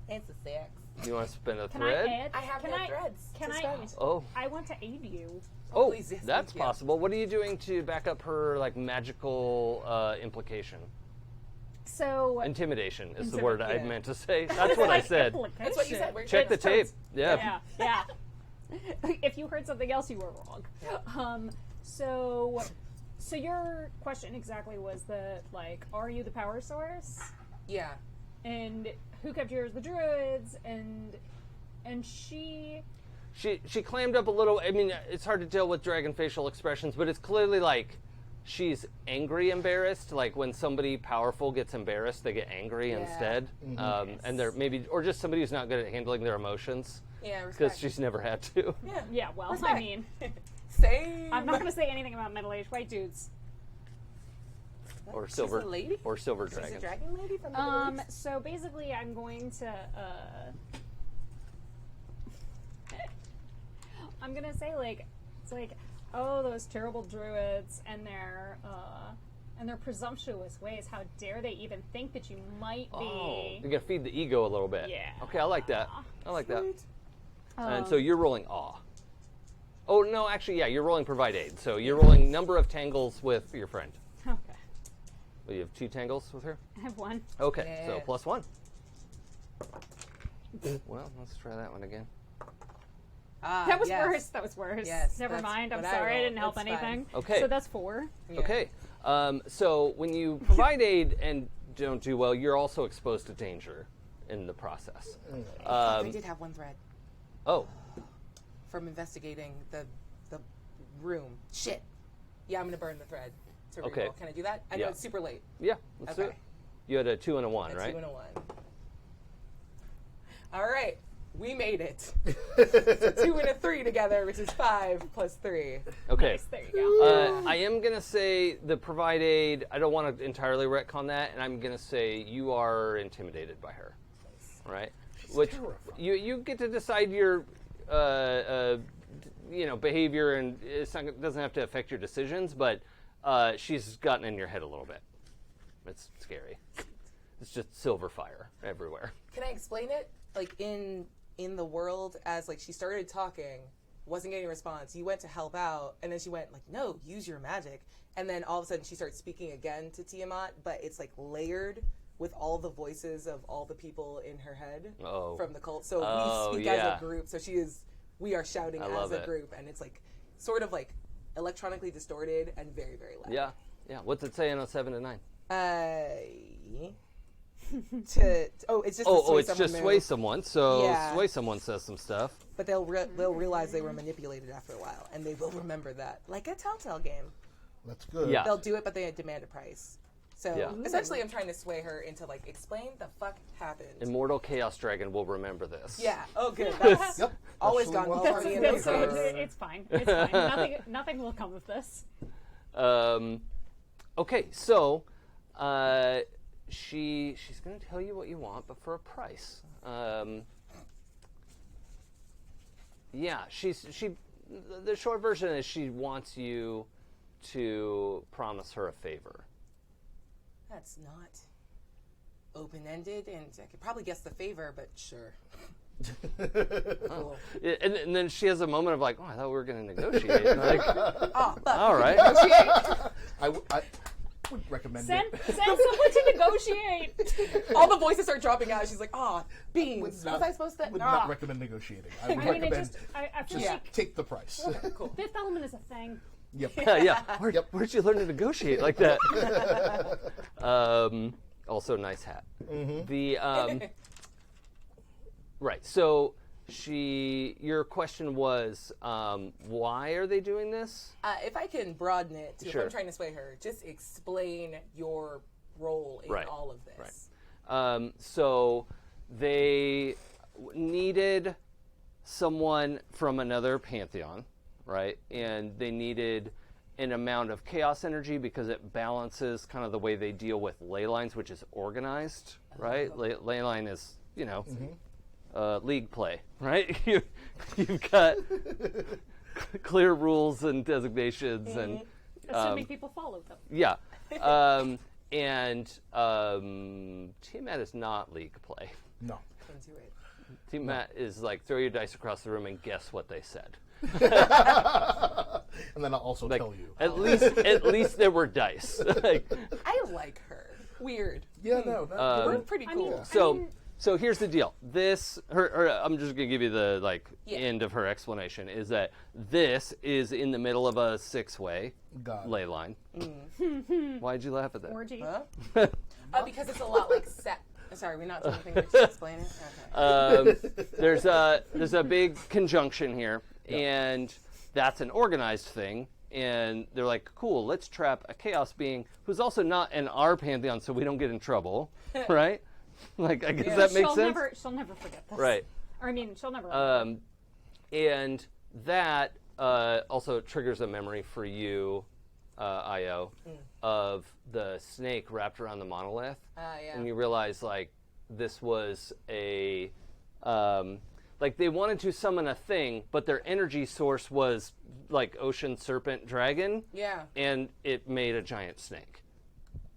Answer sex. You want to spin a Can thread? I add? I have can no I, threads Can to I? spend. Oh. I want to aid you. Oh, please, yes, that's thank you. possible. What are you doing to back up her like magical implication? So Intimidation is the word I Yeah. meant to say. That's what I said. That's what you said. We're Check the good. tape. Yeah. Yeah, yeah. If you heard something else, you were wrong. So your question exactly was are you the power source? Yeah. And who kept yours? The druids, and she. She clammed up a little. I mean, it's hard to tell with dragon facial expressions, but it's clearly like she's angry, embarrassed. Like when somebody powerful gets embarrassed, they get angry Yeah. instead. And they're maybe, or just somebody who's not good at handling their emotions Yeah. because Respect. she's never had to. Yeah. Yeah, well, Respect. I mean, Same. I'm not going to say anything about middle-aged white dudes. Or She's silver, a lady? or silver She's dragon. a dragon lady from the Middle East? So basically, I'm going to. I'm gonna say oh, those terrible druids and their presumptuous ways. How dare they even think that you might Oh, be? you're gonna feed the ego a little bit. Yeah. Okay, I like that. I like that. Sweet. And so you're rolling awe. Oh no, actually, yeah, you're rolling provide aid. So you're rolling number of tangles with your friend. Okay. Well, you have 2 tangles with her. I have 1. Okay, so Yeah. +1. Well, let's try that one again. That was yes. worse. That was worse. Yes, Never that's mind. I'm what I sorry. I rolled. didn't help That's anything. fine. Okay. So that's 4. Yeah. Okay, so when you provide aid and don't do well, you're also exposed to danger in the process. I did have 1 thread Oh, from investigating the room. Shit. Yeah, I'm gonna burn the thread to reroll. Okay. Can I do that? I know Yeah. it's super late. yeah, let's do Okay. it. You had a 2 and a 1, A right? 2 and a 1. All right, we made it. So 2 and a 3 together, which is 5 plus 3. Okay. Nice. There you go. I am going to say the provide aid, I don't want to entirely retcon that, and I'm going to say you are intimidated by her. Right? Which terrifying. you get to decide your behavior, and it doesn't have to affect your decisions, but she's gotten in your head a little bit. It's scary. It's just silver fire everywhere. Can I explain it? Like in the world, as like she started talking, wasn't getting a response. You went to help out, and then she went like, "No, use your magic." And then all of a sudden, she starts speaking again to Tiamat, but it's like layered with all the voices of all the people in her head from the cult. So we speak as a group. So we are shouting as a group, and it's like sort of like electronically distorted and very, very loud. Yeah. Yeah. What's it say on a 7 to 9? It's just It's sway someone. So Yeah. sway someone says some stuff. But they'll realize they were manipulated after a while, and they will remember that, like a Telltale game. That's good. Yeah. They'll do it, but they demand a price. So Yeah. essentially, I'm trying to sway her into like explain the fuck happened. Immortal Chaos Dragon will remember this. Yeah. Oh, good. That's Yep. always Especially gone well well for done. me in It's, those it's, games. it's fine. It's fine. Nothing will come of this. Okay, so she's going to tell you what you want, but for a price. Yeah, the short version is she wants you to promise her a favor. That's not open-ended, and I could probably guess the favor, but sure. Cool. And then she has a moment of like, oh, I thought we were going to negotiate. And like, Oh, fuck. all right. I would recommend Send it. someone to negotiate. All the voices start dropping out. She's like, beans. Would Was not- I supposed to? Would not recommend negotiating. I would I mean, recommend I feel just like take the price. Cool. Fifth Element is a thing. Yep. Yeah. Where'd you learn to negotiate like that? Also, nice hat. The right. So your question was, why are they doing this? If I can broaden it to Sure. if I'm trying to sway her, just explain your role in Right. all of this. So they needed someone from another Pantheon, right? And they needed an amount of chaos energy because it balances kind of the way they deal with ley lines, which is organized, right? Ley line is, league play, right? You've got clear rules and designations and Assuming people follow them. yeah. And Tiamat is not league play. No. Into it. Tiamat is like throw your dice across the room and guess what they said. And then I'll also Like tell you. at least there were dice. Like, I like her. Weird. Yeah, no. We're pretty cool. so here's the deal. I'm just gonna give you the end of her explanation. Is that this is in the middle of a 6-way God. ley line. Why'd you laugh at that? Orgy. Huh? Because it's a lot like set. Sorry, we're not doing anything to explain it. Okay. There's a big conjunction here, and that's an organized thing. And they're like, cool, let's trap a chaos being who's also not in our Pantheon, so we don't get in trouble, right? Like, I guess that makes sense. She'll never forget this. Right. Or I mean, she'll never. And that also triggers a memory for you, Io, of the snake wrapped around the monolith. Yeah. And you realize, like, this was like, they wanted to summon a thing, but their energy source was like ocean serpent dragon, Yeah. and it made a giant snake,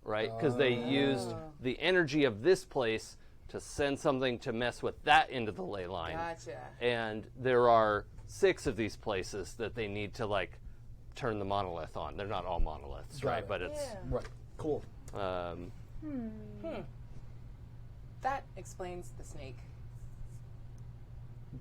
right? Because they used the energy of this place to send something to mess with that into the ley line. Gotcha. And there are 6 of these places that they need to like turn the monolith on. They're not all monoliths, Got right? it. But it's Right. Cool. That explains the snake.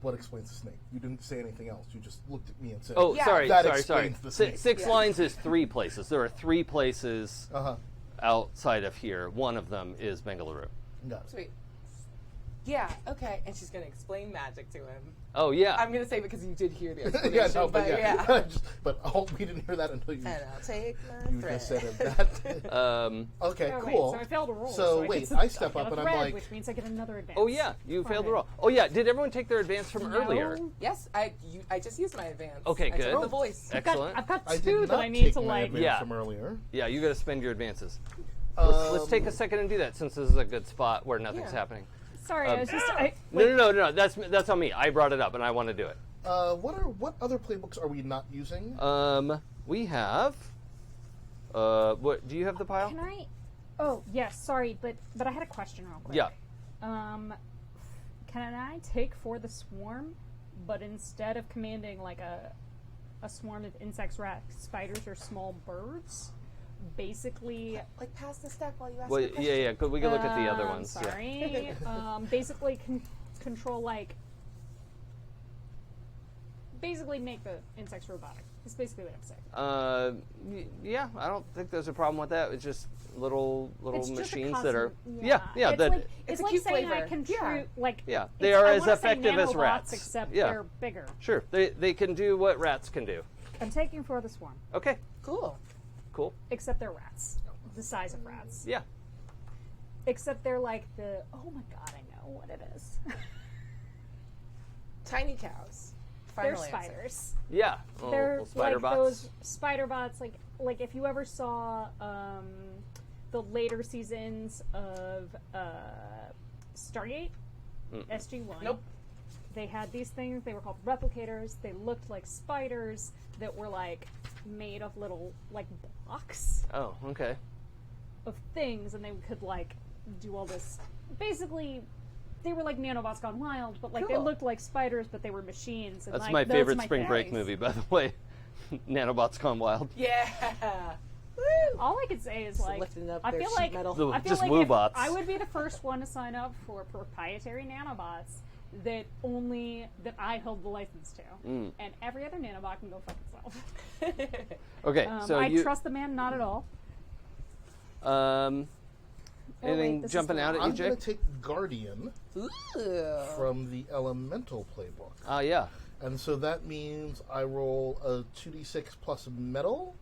What explains the snake? You didn't say anything else. You just looked at me and said, oh, Yeah. sorry, That sorry. explains the snake. 6 Yeah. lines is 3 places. There are 3 places "Uh huh." outside of here. One of them is Bengaluru. Got it. Sweet. Yeah, okay. And she's going to explain magic to him. Oh yeah. I'm going to say because you did hear the Yeah, explanation, no, but yeah. we didn't hear that until you And I'll take my you thread. just said it. That. Okay, Oh, cool. Wait, so I failed a roll. So I wait, get I step get up a and I'm thread, like, which means I get another advance. Oh yeah, you Fine. failed the roll. Oh yeah, did everyone take their advance from earlier? No. Yes, I just used my advance. Okay, I took good. the voice. Excellent. I've got I did two not that I need take to my like. advance Yeah. from earlier. Yeah, you got to spend your advances. Um, Let's take a second and do that since this is a good spot where nothing's Yeah. happening. Sorry, I was just. No. That's on me. I brought it up and I want to do it. What other playbooks are we not using? We have. What do you have the pile? Can I? Oh yes, sorry, but I had a question real quick. Yeah. Can I take for the swarm, but instead of commanding like a swarm of insects, rats, spiders, or small birds, basically. Like, pass the stack while you ask Well, the question. yeah. Good. We can look at the other ones. Yeah. Sorry. Basically control like. Basically, make the insects robotic. That's basically what I'm saying. Yeah. I don't think there's a problem with that. It's just little It's just a machines that are. custom- Yeah. It's that, like, It's it's a like cute saying I flavor. can Yeah. like. Yeah, they it's- are I as wanna say effective as nanobots, rats. Except Yeah. they're bigger. Sure. They can do what rats can do. I'm taking for the swarm, Okay. Cool. Cool. except they're rats, the size of rats. Yeah. Except they're like the. Oh my god, I know what it is. Tiny cows. They're Final answer. spiders. Yeah. They're Little spider like bots. those spider bots. Like if you ever saw the later seasons of Stargate, SG-1. Nope. They had these things. They were called replicators. They looked like spiders that were like made of little like blocks Oh, okay. of things, and they could like do all this. Basically, they were like nanobots gone wild, but like they Cool. looked like spiders, but they were machines. And, That's like, my those favorite are my Spring Break favorites. movie, by the way. Nanobots Gone Wild. Yeah. Woo. All I could say is like lifting up I their feel sheet like metal. I feel Just like woo if bots. I would be the first one to sign up for proprietary nanobots that I held the license to, and every other nanobot can go fuck itself. Okay, so I you. trust the man not at all. Anything this is jumping the out at you, I'm going Jake? to take Guardian Ooh. from the Elemental playbook. Ah, yeah. And so that means I roll a 2d6 plus metal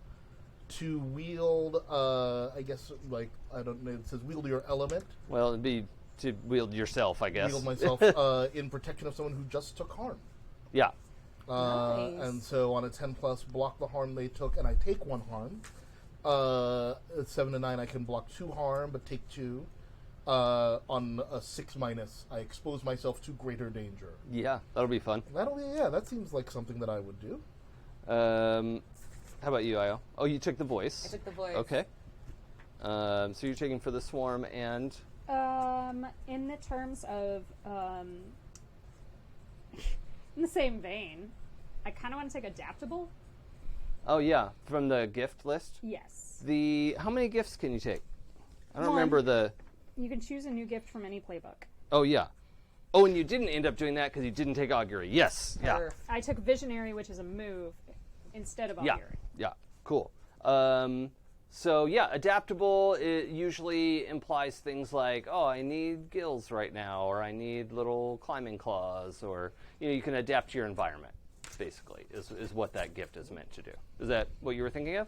to wield, I guess, like, I don't know, it says wield your element. Well, it'd be to wield yourself, I guess. Wield myself in protection of someone who just took harm. Yeah. Nice. And so on a 10 plus, block the harm they took, and I take 1 harm. At 7 to 9, I can block 2 harm, but take 2. On a 6 minus, I expose myself to greater danger. Yeah, that'll be fun. That seems like something that I would do. How about you, Io? Oh, you took the voice. I took the voice. Okay. So you're taking for the swarm and. In the terms of in the same vein, I kind of want to take adaptable. Oh yeah, from the gift list. Yes, How many gifts can you take? I don't One. remember the. you can choose a new gift from any playbook. Oh yeah. Oh, and you didn't end up doing that because you didn't take augury. Yes. Yeah. Perf. I took visionary, which is a move, instead of Yeah. augury. Yeah. Cool. So yeah, adaptable. It usually implies things like, oh, I need gills right now, or I need little climbing claws, or you can adapt to your environment. Basically, is what that gift is meant to do. Is that what you were thinking of?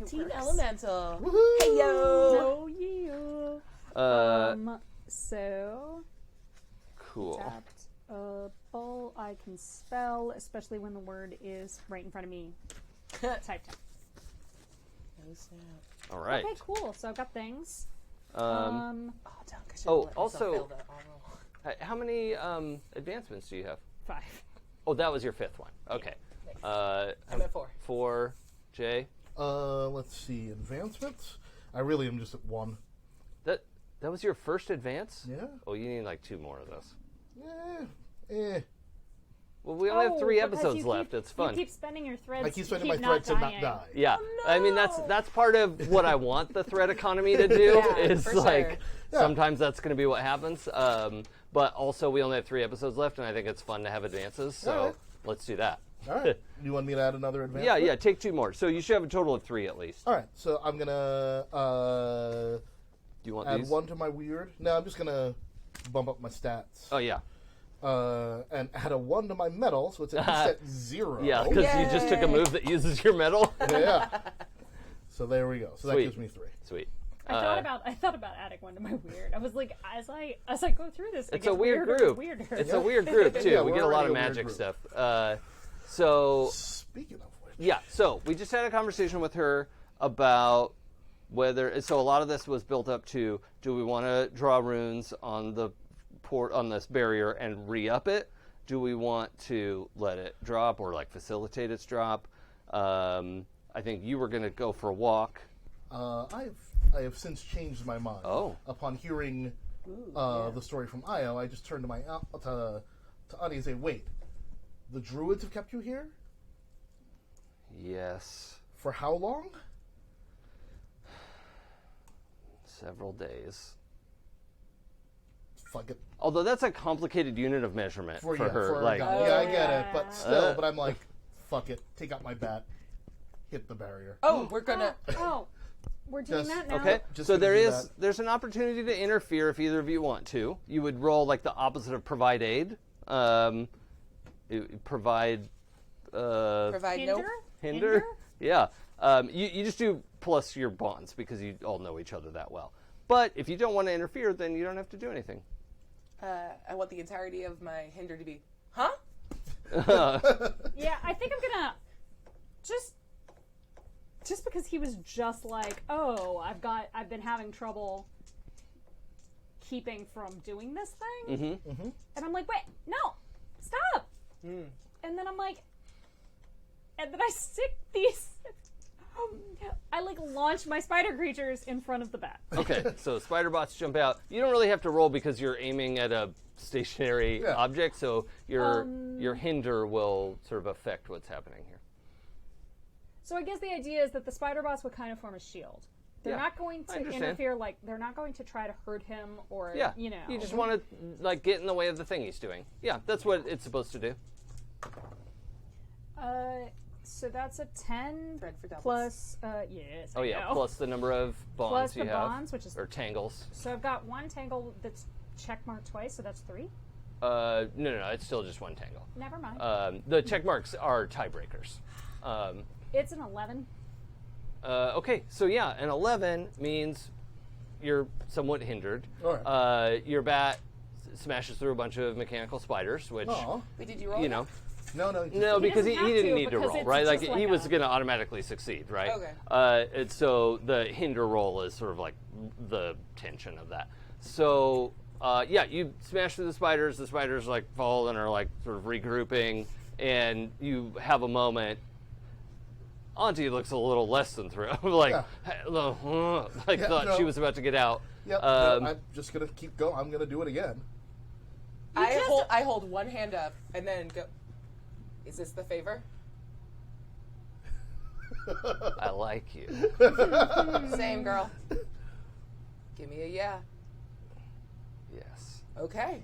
It Team works. Elemental. Woohoo! Hey yo. Oh yeah. So Cool. adaptable, I can spell, especially when the word is right in front of me. Type down. Oh, snap. All right. Okay, cool. So I've got things. Oh, dunk. I should've Oh, let myself also- fail that roll. How many advancements do you have? 5. Oh, that was your 5th one. Okay. I'm at 4. 4. Jay? Let's see. Advancements? I really am just at 1. That was your first advance? Yeah. Oh, you need like 2 more of those. Well, we only have 3 episodes left. It's fun. You keep spending your threads. I keep spending to my not thread to not dying. die. Yeah, Oh, I mean no. that's part of what I want the thread economy to do. Yeah, is for like sure. Yeah. sometimes that's going to be what happens. But also we only have 3 episodes left, and I think it's fun to have advances. So Alright. let's do that. All right. You want me to add another advance? Yeah, take 2 more. So you should have a total of 3 at least. All right. So I'm gonna Do you want add these? 1 to my weird. No, I'm just gonna bump up my stats. Oh yeah, And add a 1 to my metal, so it's at least at 0. yeah, because you just took a move that uses your metal. Yeah. So there we go. So that Sweet. gives me 3. Sweet. I thought about adding 1 to my weird. I was like, as I go through this, It's a weird group. It's a weird group too. Yeah, we we're get a lot already of a weird magic group. stuff. So Speaking of which. yeah, so we just had a conversation with her about whether. So a lot of this was built up to: do we want to draw runes on the port on this barrier and re-up it? Do we want to let it drop or like facilitate its drop? I think you were going to go for a walk. I have since changed my mind. Oh. Upon hearing the story from Io, I just turned to my to Ani and say, "Wait, the druids have kept you here Yes, for how long?" several days. Fuck it. Although that's a complicated unit of measurement for her. For a Like, guy. Yeah, I get it, but still. Uh. But I'm like, fuck it. Take out my bat. Hit the barrier. Oh, we're gonna. Oh, we're doing Just- that now. okay, Just so gonna do that. there's an opportunity to interfere if either of you want to. You would roll like the opposite of provide aid. Provide Provide no. hinder. Yeah. You just do plus your bonds because you all know each other that well. But if you don't want to interfere, then you don't have to do anything. I want the entirety of my hinder to be. Huh? Yeah, I think I'm gonna just because he was just like, oh, I've been having trouble keeping from doing this thing, and I'm like, wait, no, stop, and then I'm like, and then I stick these. I like launch my spider creatures in front of the bat. Okay, so spider bots jump out. You don't really have to roll because you're aiming at a stationary Yeah. object, so your hinder will sort of affect what's happening here. So I guess the idea is that the spider bots would kind of form a shield. They're Yeah, not going I to understand. interfere, like they're not going to try to hurt him or Yeah, you know. you just want to like get in the way of the thing he's doing. Yeah, that's what it's supposed to do. So that's a 10 Thread for doubles. plus yes. Oh I yeah, know. plus the number of bonds Plus you the have, bonds, which is or tangles. so I've got 1 tangle that's checkmarked twice, so that's 3. No, it's still just 1 tangle. Never mind. The check marks are tiebreakers. It's an 11. Okay, so yeah, an 11 means you're somewhat hindered. All right. Your bat smashes through a bunch of mechanical spiders, which, Aw. Wait, did you roll? you know, No. no, because he doesn't have didn't to, need to because roll, it's right? Like, just he like was a- going to automatically succeed, right? Okay. And so the hinder roll is sort of like the tension of that. So, yeah, you smash through the spiders like fall and are like sort of regrouping, and you have a moment. Auntie looks a little less than thrilled, like, Yeah. like Yeah, thought no. she was about to get out. Yep. No, I'm just gonna keep going. I'm gonna do it again. I hold one hand up and then go. Is this the favor? I like you. Same, girl. Give me a yeah. Yes. Okay.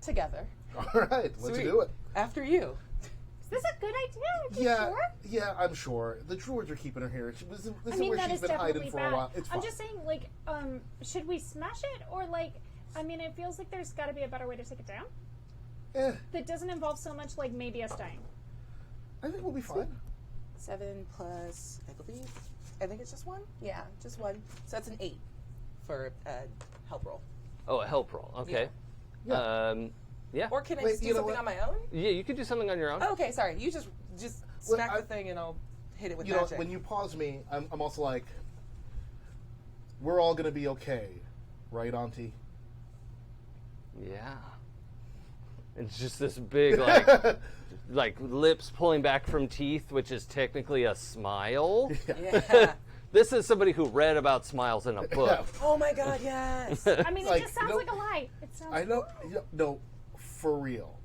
Together. All right, let's Sweet. do it. After you. Is this a good idea? Are you Yeah, sure? yeah, I'm sure. The druids are keeping her here. This I is mean, where that she's is been definitely hiding for bad. a while. It's fine. I'm just saying, like, should we smash it or like? I mean, it feels like there's got to be a better way to take it down that doesn't involve so much like maybe us dying. I think we'll be fine. 7 plus, I think it's just 1? Yeah, just 1. So that's an 8 for help roll. Oh, a help roll. Okay. Yeah. Yeah. Or can I Wait, just do you know something what? on my own? Yeah, you could do something on your own. Oh, okay, sorry. You just Well, smack the thing and I'll hit it with You know, magic. when you pause me, I'm also like, we're all gonna be okay, right, Auntie? Yeah. And it's just this big, like lips pulling back from teeth, which is technically a smile. Yeah. This is somebody who read about smiles in a book. Oh my god, yes. I mean, Like, it just sounds no- like a lie. It sounds. I know. No, for real.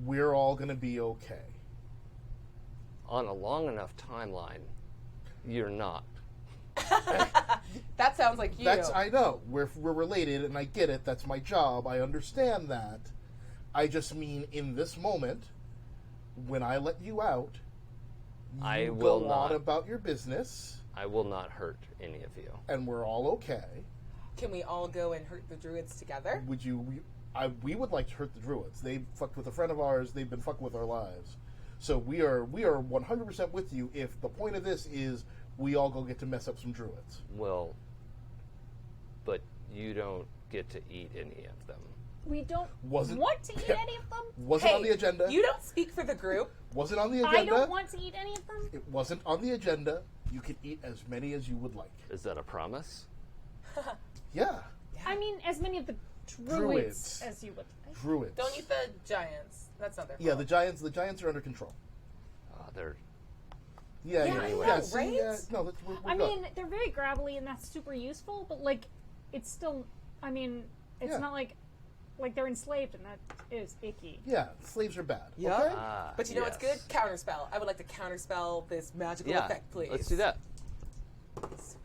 We're all gonna be okay. On a long enough timeline, you're not. That sounds like you. I know. We're related, and I get it. That's my job. I understand that. I just mean in this moment, when I let you out, you I will go not. on about your business, I will not hurt any of you. and we're all okay. Can we all go and hurt the druids together? Would you? We would like to hurt the druids. They fucked with a friend of ours. They've been fucking with our lives. So we are 100% with you. If the point of this is we all go get to mess up some druids. Well, but you don't get to eat any of them. We don't Wasn't- want to eat yeah. any of them. Wasn't on the agenda. You don't speak for the group. Wasn't on the agenda. I don't want to eat any of them. It wasn't on the agenda. You can eat as many as you would like. Is that a promise? Yeah. I mean, as many of the druids Druids. as you would. Druids. Don't eat the giants. That's not their fault. Yeah, the giants are under control. They're Yeah, Yeah, yeah, I know, yeah. See, right? no, that's, we're I good. mean, they're very gravelly, and that's super useful. But like, it's still. I mean, it's Yeah. not like they're enslaved, and that is icky. Yeah, slaves are bad. Yeah. Okay? But you know what's good? yes. Counterspell. I would like to counterspell this magical Yeah, effect, please. let's do that. Sweet.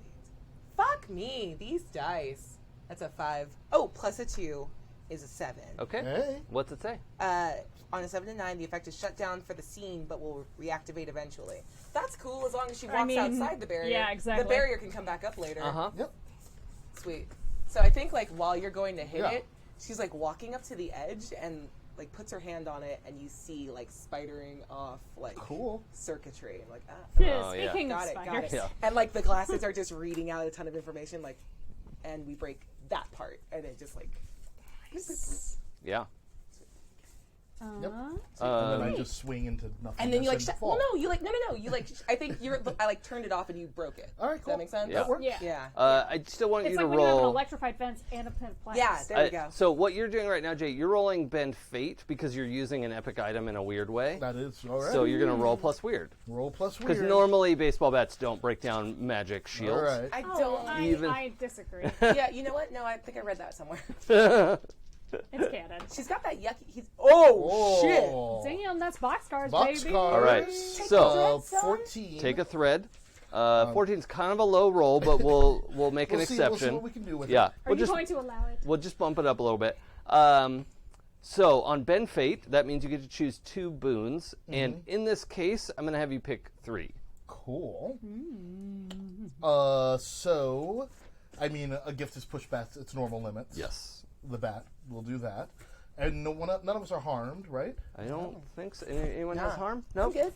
Fuck me. These dice. That's a 5. Oh, plus a 2 is a 7. Okay. Hey. What's it say? On a 7 to 9, the effect is shut down for the scene, but will reactivate eventually. That's cool as long as she walks mean, outside the barrier. yeah, exactly. The barrier can come back up later. Uh-huh. Yep. Sweet. So I think like while you're going to hit Yeah. it, she's like walking up to the edge and like puts her hand on it, and you see like spidering off like Cool. circuitry. And like Oh, yeah. Speaking of got it, got spiders, it. Yeah. And like the glasses are just reading out a ton of information, like, and we break that part, and it just like. Yeah. Yep. Uh, And then I just swing into nothing. And then you like, fall. well, no, you like, no, you like, I think I like turned it off and you broke it. All right, Does cool. that make sense? Yeah. That works. yeah. Yeah. I still want It's you like to when you have an roll. electrified fence and a pin of planks. Yeah, there we go. So what you're doing right now, Jay, you're rolling Bend Fate because you're using an epic item in a weird way. That is all right. So you're going to roll plus weird. roll plus Because weird. normally baseball bats don't break down magic All shields. right. I Oh, don't. I disagree. Yeah, you know what? No, I think I read that somewhere. It's canon. She's got that yucky. Oh, shit! Oh. Damn, that's boxcars, Box baby. card. All right, so 14. take a thread. 14's kind of a low roll, but we'll make an We'll see exception. what we can do with Yeah, it. Are you going to allow it? we'll just bump it up a little bit. So on Bend Fate, that means you get to choose 2 boons, and in this case, I'm going to have you pick 3. Cool. So, I mean, a gift is pushed back its normal limits. Yes. The bat will do that. And none of us are harmed, right? I don't think so. Anyone has Nah. harm? No, good.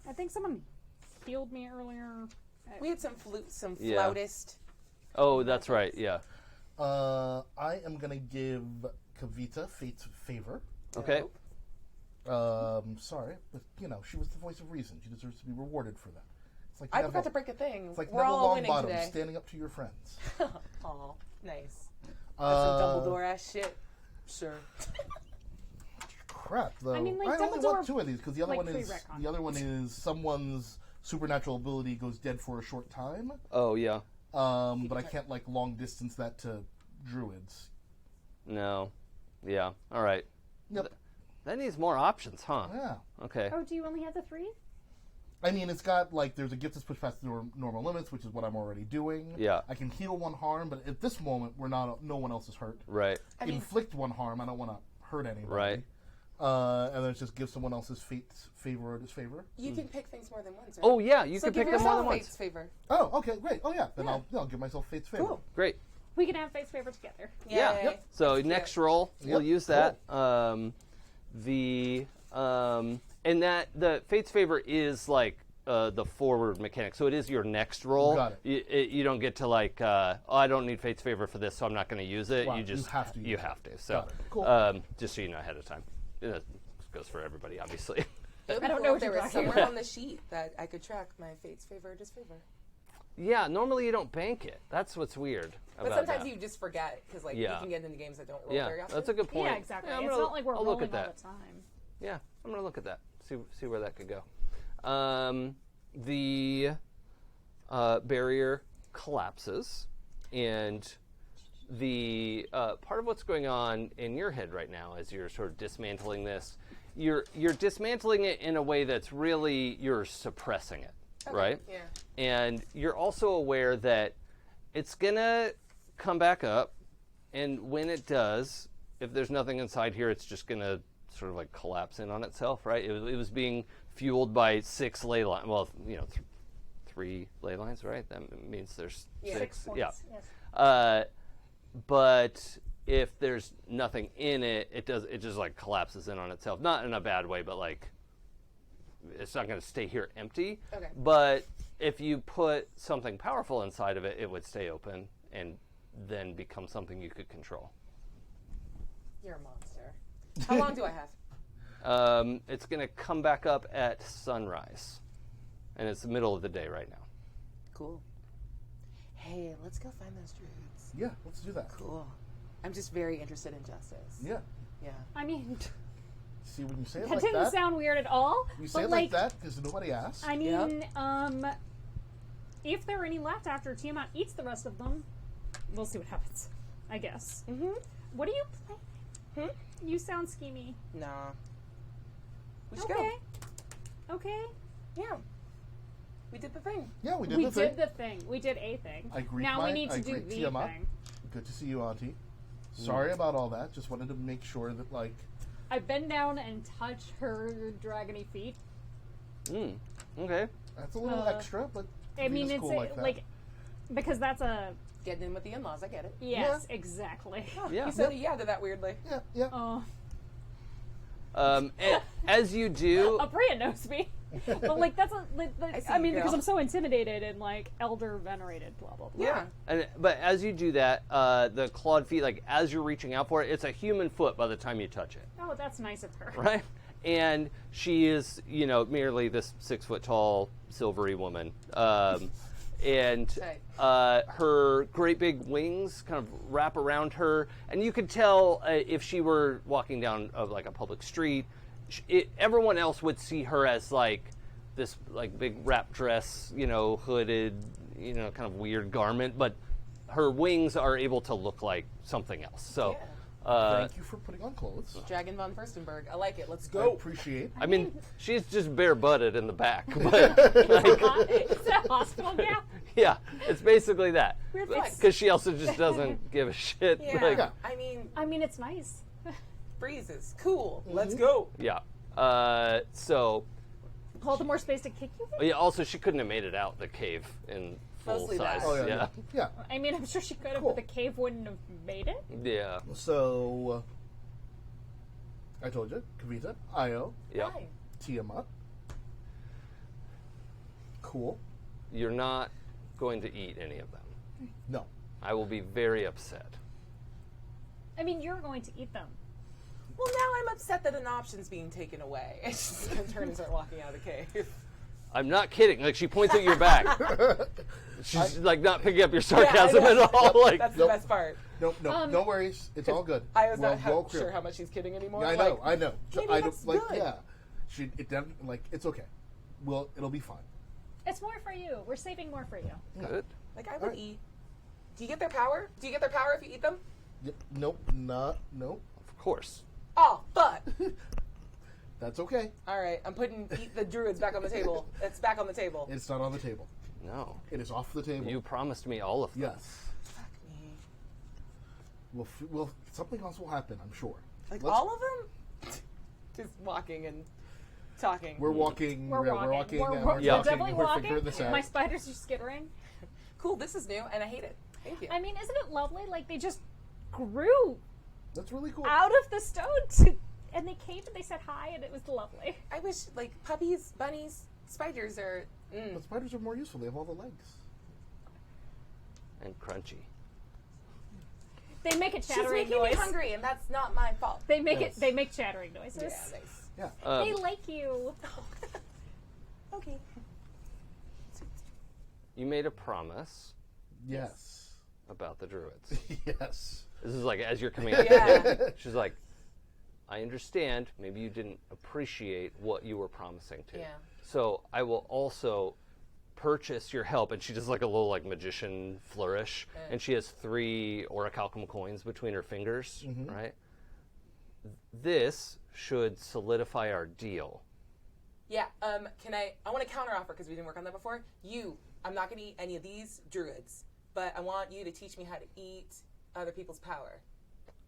I think someone healed me earlier. We had some Yeah. flautist. Oh, that's right. Yeah. I am going to give Kavita Fate's favor. Okay. Sorry, but, she was the voice of reason. She deserves to be rewarded for that. It's like I Neville, forgot to break a thing. It's like We're Neville all winning Longbottom today. standing up to your friends. Aw, nice. That's some Dumbledore ass shit. Sure. Crap, though. I mean, like, only Dumbledore, want 2 of these because the other like, one is pre-retcon. the other one is someone's supernatural ability goes dead for a short time. Oh, yeah. But I can't like long distance that to druids. No. Yeah. All right. Yep. That needs more options, huh? Yeah. Okay. Oh, do you only have the 3? I mean, it's got like there's a gift that's pushed past the normal limits, which is what I'm already doing. Yeah. I can heal 1 harm, but at this moment, no one else is hurt. Right. Inflict 1 harm. I don't want to hurt anybody. Right. And then it's just give someone else's favor or disfavor. You can pick things more than once, right? Oh, yeah. You so can give pick them more yourself than Fate's once. favor. Oh, okay, great. Oh yeah, then I'll give myself Fate's favor. Cool. Great. We can have face favor together. Yeah. Yay. Yep. So That's next cute. roll, we'll Yep, use that. And that the Fate's favor is like the forward mechanic, so it is your next roll. Got it. You don't get to like, I don't need Fate's favor for this, so I'm not going to use it. Wow, You just you have to use You it. have to. So, Got it. Cool. just so you know ahead of time. It goes for everybody, obviously. It would I be don't cool know if what there you're was talking somewhere on the sheet that I could track my Fate's favor or disfavor. Yeah, normally you don't bank it. That's what's weird But about sometimes that. you just forget because like Yeah. you can get into games that don't roll Yeah, very often. that's a good point. Yeah, exactly. Yeah, It's not like we're I'll rolling look at all that. the time. Yeah, I'm gonna look at that. See where that could go. The barrier collapses, and the part of what's going on in your head right now, as you're sort of dismantling this, you're dismantling it in a way that's really you're suppressing it, right? Yeah. And you're also aware that it's gonna come back up, and when it does, if there's nothing inside here, it's just gonna sort of like collapse in on itself, right? It was being fueled by 6 ley lines. Well, 3 ley lines, right? That means there's 6. 6 points. Yeah. Yes. But if there's nothing in it, it just like collapses in on itself. Not in a bad way, but like it's not going to stay here empty. Okay. But if you put something powerful inside of it, it would stay open and then become something you could control. You're a monster. How long do I have? It's going to come back up at sunrise, and it's the middle of the day right now. Cool. Hey, let's go find those druids. Yeah, let's do that. Cool. I'm just very interested in justice. Yeah. Yeah. I mean, See, when you say it that like didn't that, sound weird at all. you say but it like that because nobody asked. I mean, if there are any left after Tiamat eats the rest of them, we'll see what happens. I guess. Mm-hmm. What are you playing? You sound schemy. Nah. We should Okay. go. Okay. Yeah. We did the thing. Yeah, we did We the thing. did the thing. We did a thing. I greet now we need I to do greet the Tiamat. thing. Good to see you, Auntie. Sorry about all that. Just wanted to make sure that, like, I bend down and touch her dragony feet. Okay. that's a little extra, but I mean, Kavita's it's cool like that. like because that's a Getting in with the in-laws, I get it. yes, exactly. Yeah. You said yeah to that weirdly. Yeah, yeah. Oh, And as you do, Aabria knows me, but like that's a. I see I mean, you, because girl. I'm so intimidated and like elder venerated, blah blah blah. Yeah. but as you do that, the clawed feet, like as you're reaching out for it, it's a human foot by the time you touch it, Oh, that's nice of her. right? And she is, merely this 6 foot tall, silvery woman. And her great big wings kind of wrap around her, and you could tell if she were walking down like a public street, everyone else would see her as like this like big wrap dress, hooded, kind of weird garment, but her wings are able to look like something else. So. Thank you for putting on clothes. Dragon von Furstenberg. I like it. Let's I go. appreciate. I mean, she's just bare-butted in the back, but Is that hospital gown? yeah, it's basically that. Weird flex. Because she also just doesn't give a shit. Yeah. Like, Yeah. I mean, It's nice. breezes. Cool. Let's go. yeah. So, All the more space to kick you in? yeah, also, she couldn't have made it out the cave in full Mostly size. that. Oh, yeah. Yeah. Yeah. I mean, I'm sure she could have, Cool. but the cave wouldn't have made it. Yeah. So, I told you, Kavita, Io, Yeah. Hi. Tiamat. Cool. You're not going to eat any of them. No. I will be very upset. I mean, you're going to eat them. Well, now I'm upset that an option's being taken away. It's just gonna turn and start walking out of the cave. I'm not kidding. Like, she points at your back. She's, like, not picking up your Yeah, I sarcasm know. at all. Like, That's Nope. the best part. No, no worries. It's all good. I was Well, not well clear. sure how much she's kidding anymore. Yeah, I know. I know. maybe I that's like, good. yeah. It's okay. It'll be fine. It's more for you. We're saving more for you. good. Like I would Alright. eat. Do you get their power? Do you get their power if you eat them? Yep. Nope. Nope. Of course. Oh, but That's okay. all right. I'm putting eat the druids back on the table. It's back on the table. It's not on the table. No. It is off the table. You promised me all of them. Yes. Fuck me. Well, something else will happen, I'm sure. Like Let's- all of them? Just walking and talking. We're walking. We're yeah, walking. We're walking. We're, and we're, we're Yeah. we're definitely We're walking. figuring this out. My spiders are skittering. Cool. This is new, and I hate it. Thank you. I mean, isn't it lovely? Like, they just grew That's really cool. out of the stone and they came and they said hi, and it was lovely. I wish like puppies, bunnies, spiders are. But spiders are more useful. They have all the legs. And crunchy. They make a She's chattering making noise. me hungry, and that's not my fault. They make Yes. They make chattering noises. Yeah, nice. Yeah. They like you. Okay. you made a promise Yes. about the druids. Yes. This is like as you're coming out. Yeah. She's like, I understand. Maybe you didn't appreciate what you were promising to. Yeah. So I will also purchase your help. And she does like a little like magician flourish. And she has 3 orichalcum coins between her fingers, right? This should solidify our deal. Yeah. I want to counteroffer because we didn't work on that before. I'm not going to eat any of these druids, but I want you to teach me how to eat other people's power.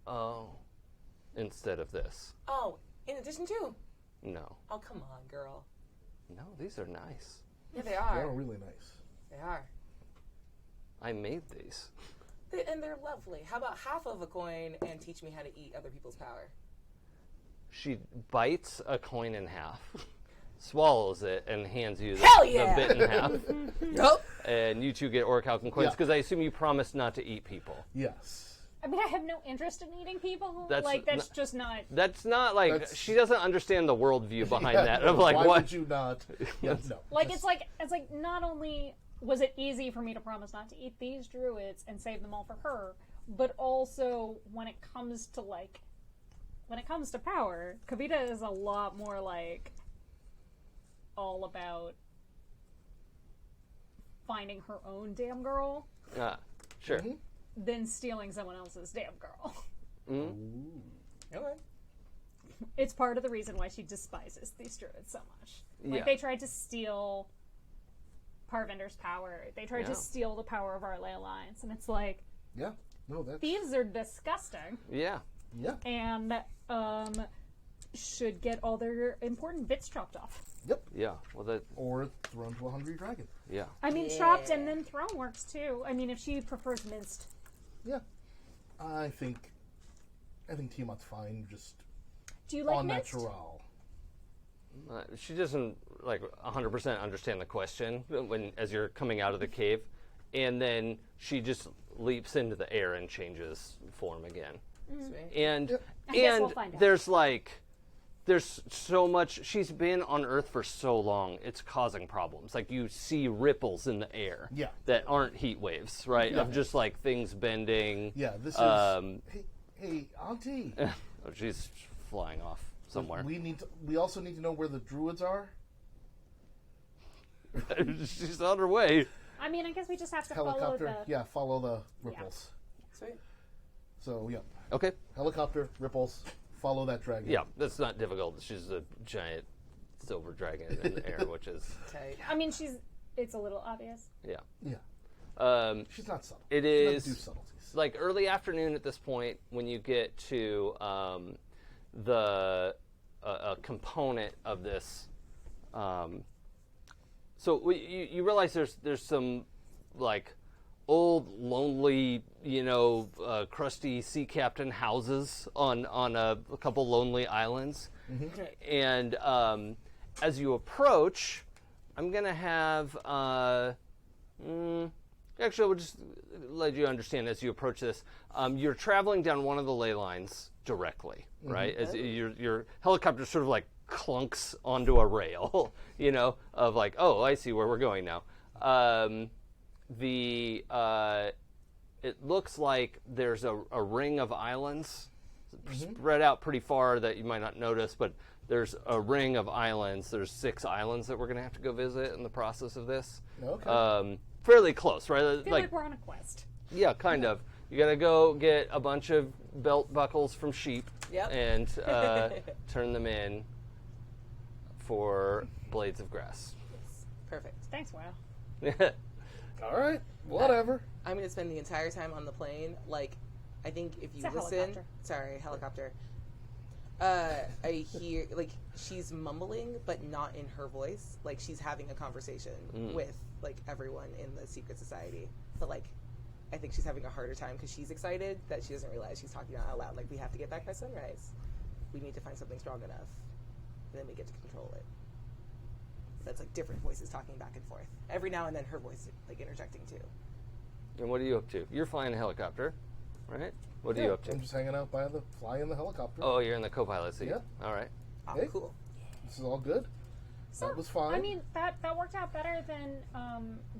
Oh. Instead of this. Oh, in addition to? No. Oh, come on, girl. No, these are nice. Yeah, they are. They're really nice. They are. I made these. And they're lovely. How about half of a coin and teach me how to eat other people's power? She bites a coin in half, swallows it, and hands you Hell the yeah! bit in half. Nope. And you two get orichalcum coins Yeah. because I assume you promised not to eat people. Yes. I mean, I have no interest in eating people. That's That's just not. That's not like That's- she doesn't understand the worldview behind Yeah, that. no, Of like why what? would you not? Yeah, no. Like it's like not only was it easy for me to promise not to eat these druids and save them all for her, but also when it comes to power, Kavita is a lot more like all about finding her own damn girl Sure. than stealing someone else's damn girl. Okay. It's part of the reason why she despises these druids so much. Like Yeah. they tried to steal Parvinder's power. They tried Yeah. to steal the power of our ley lines, and it's like Yeah. No, that's... thieves are disgusting Yeah. Yeah. and should get all their important bits chopped off. Yep. Yeah. Well, that. Or thrown to a hungry dragon. Yeah. I mean, chopped and then thrown works too. I mean, if she prefers minced. Yeah. I think Tiamat's fine, just Do you like en minced? natural. She doesn't like 100% understand the question as you're coming out of the cave, and then she just leaps into the air and changes form again. Sweet. And I guess we'll find out. there's so much. She's been on Earth for so long; it's causing problems. Like you see ripples in the air, Yeah. that aren't heat waves, right? Yeah. Of just like things bending. Yeah, this is... hey, Auntie. She's flying off somewhere. We also need to know where the druids are. She's on her way. I mean, I guess we just have to follow Helicopter. the. Yeah, follow the ripples. Sweet. So, yeah. Okay. Helicopter, ripples, follow that dragon. Yeah, that's not difficult. She's a giant silver dragon in the air, which is Tight. I mean, it's a little obvious. yeah. Yeah. She's not subtle. It She doesn't is do subtleties. like early afternoon at this point when you get to the component of this. So you realize there's some like old lonely crusty sea captain houses on a couple lonely islands, and as you approach, I'm gonna have actually, we'll just let you understand as you approach this. You're traveling down one of the ley lines directly, right? As your helicopter sort of like clunks onto a rail, of like, oh, I see where we're going now. It looks like there's a ring of islands spread out pretty far that you might not notice, but there's a ring of islands. There's 6 islands that we're going to have to go visit in the process of this. Okay. Fairly close, right? I feel like we're on a quest. Yeah, kind of. You got to go get a bunch of belt buckles from sheep Yep. and turn them in for blades of grass. Perfect. Thanks, wow. All right. Whatever. I'm going to spend the entire time on the plane. Like, I think if you It's a listen... helicopter. Sorry, helicopter. I hear, like, she's mumbling, but not in her voice. Like, she's having a conversation with, like, everyone in the secret society. But, like, I think she's having a harder time because she's excited that she doesn't realize she's talking out loud. Like, we have to get back by sunrise. We need to find something strong enough. And then we get to control it. That's, like, different voices talking back and forth. Every now and then her voice, like, interjecting, too. And what are you up to? You're flying a helicopter, right? What are you up to? I'm just hanging out flying the helicopter. Oh, you're in the co-pilot seat. Yeah. All right. Oh, Hey. cool. This is all good. So, that was fine. I mean, that worked out better than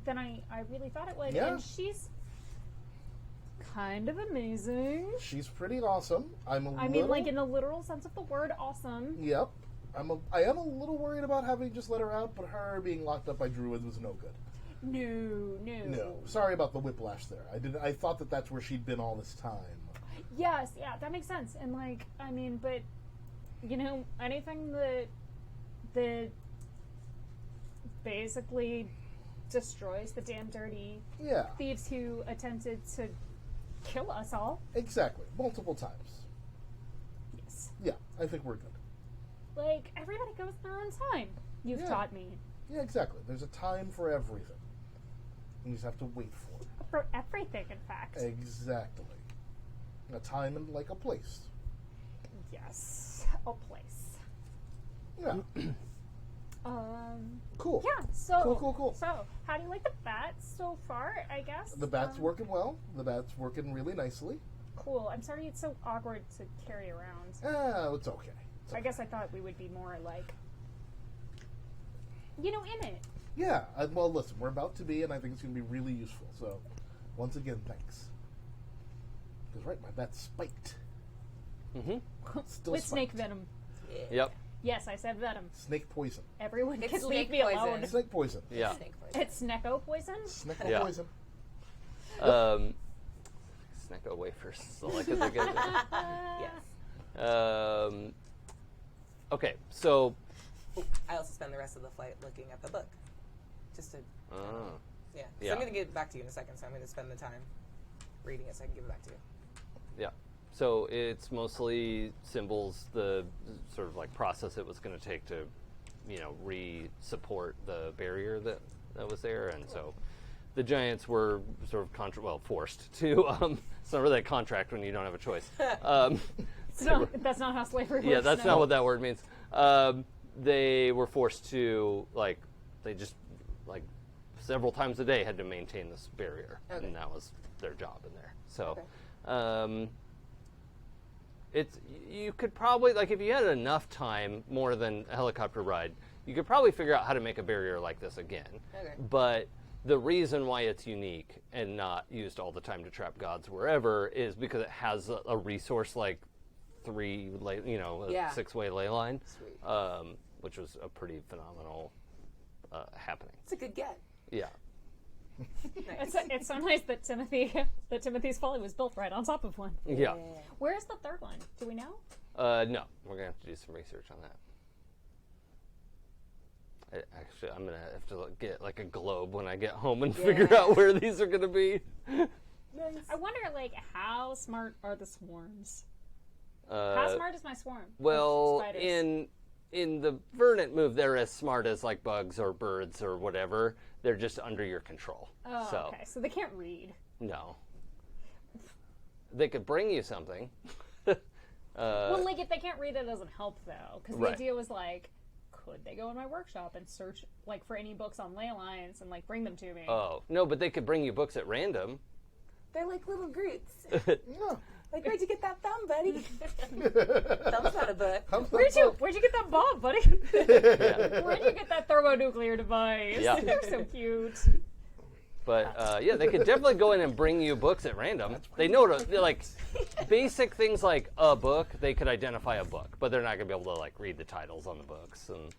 I really thought it would. Yeah. And she's kind of amazing. She's pretty awesome. I mean, like in the literal sense of the word, awesome. Yep. I am a little worried about having just let her out, but her being locked up by druids was no good. No. Sorry about the whiplash there. I thought that's where she'd been all this time. Yes, yeah, that makes sense. And like, I mean, but you know, anything that basically destroys the damn dirty thieves who attempted to kill us all. Exactly. Multiple times. Yes. Yeah, I think we're good. Like, everybody goes their own time. You've taught me. Yeah, exactly. There's a time for everything. You just have to wait for it. For everything, in fact. Exactly. A time and like a place. Yes. A place. Yeah. Cool. Yeah, so... Cool. So, how do you like the bats so far, I guess? The bat's working well. The bat's working really nicely. Cool. I'm sorry it's so awkward to carry around. It's okay. I guess I thought we would be more like, in it. Yeah. Well, listen, we're about to be, and I think it's going to be really useful. So, once again, thanks. Because, right, my bat's spiked. Mm-hmm. Still With spiked. snake venom. Yep. Yes, I said venom. Snake poison. Everyone It's can snake leave me poison. alone. Snake poison. Yeah. Snake poison. It's snecko poison? Snake Yeah. poison. Snecko wafers. So like they get. Yes. Okay, so. I also spend the rest of the flight looking at the book. Just to. Yeah. So Yeah. I'm going to get back to you in a second, so I'm going to spend the time reading it so I can give it back to you. Yeah. So it's mostly symbols, the sort of like process it was going to take to, re-support the barrier that was there. And so the giants were sort of forced to, it's not really a contract when you don't have a choice. That's not how slavery works. Yeah, that's no. not what that word means. They were forced to, they just, several times a day had to maintain this barrier. Okay. And that was their job in there. So, Okay. you could probably, if you had enough time, more than a helicopter ride, you could probably figure out how to make a barrier like this again. Okay. But the reason why it's unique and not used all the time to trap gods wherever is because it has a resource like a 6-way ley line, Sweet. which was a pretty phenomenal happening. It's a good get. Yeah. Nice. It's so nice that Timothy's Folly was built right on top of one. Yeah. Where's the third one? Do we know? No, we're gonna have to do some research on that. I'm gonna have to get a globe when I get home and figure out where these are gonna be. Nice. I wonder, how smart are the swarms? How smart is my swarm? Well, of spiders? in the Verdant move, they're as smart as bugs or birds or whatever. They're just under your control. Oh, so, okay. So they can't read. No. They could bring you something. Well, if they can't read, that doesn't help, though. Because the Right. idea was, could they go in my workshop and search, for any books on ley lines and, bring them to me? Oh, no, but they could bring you books at random. They're like little Groots. Yeah. Where'd you get that thumb, buddy? Thumb's not a book. Where'd you get that bob, buddy? Where'd you get that thermonuclear device? Yeah. They're so cute. But, they could definitely go in and bring you books at random. They know basic things like a book, they could identify a book, but they're not going to be able to, read the titles on the books and,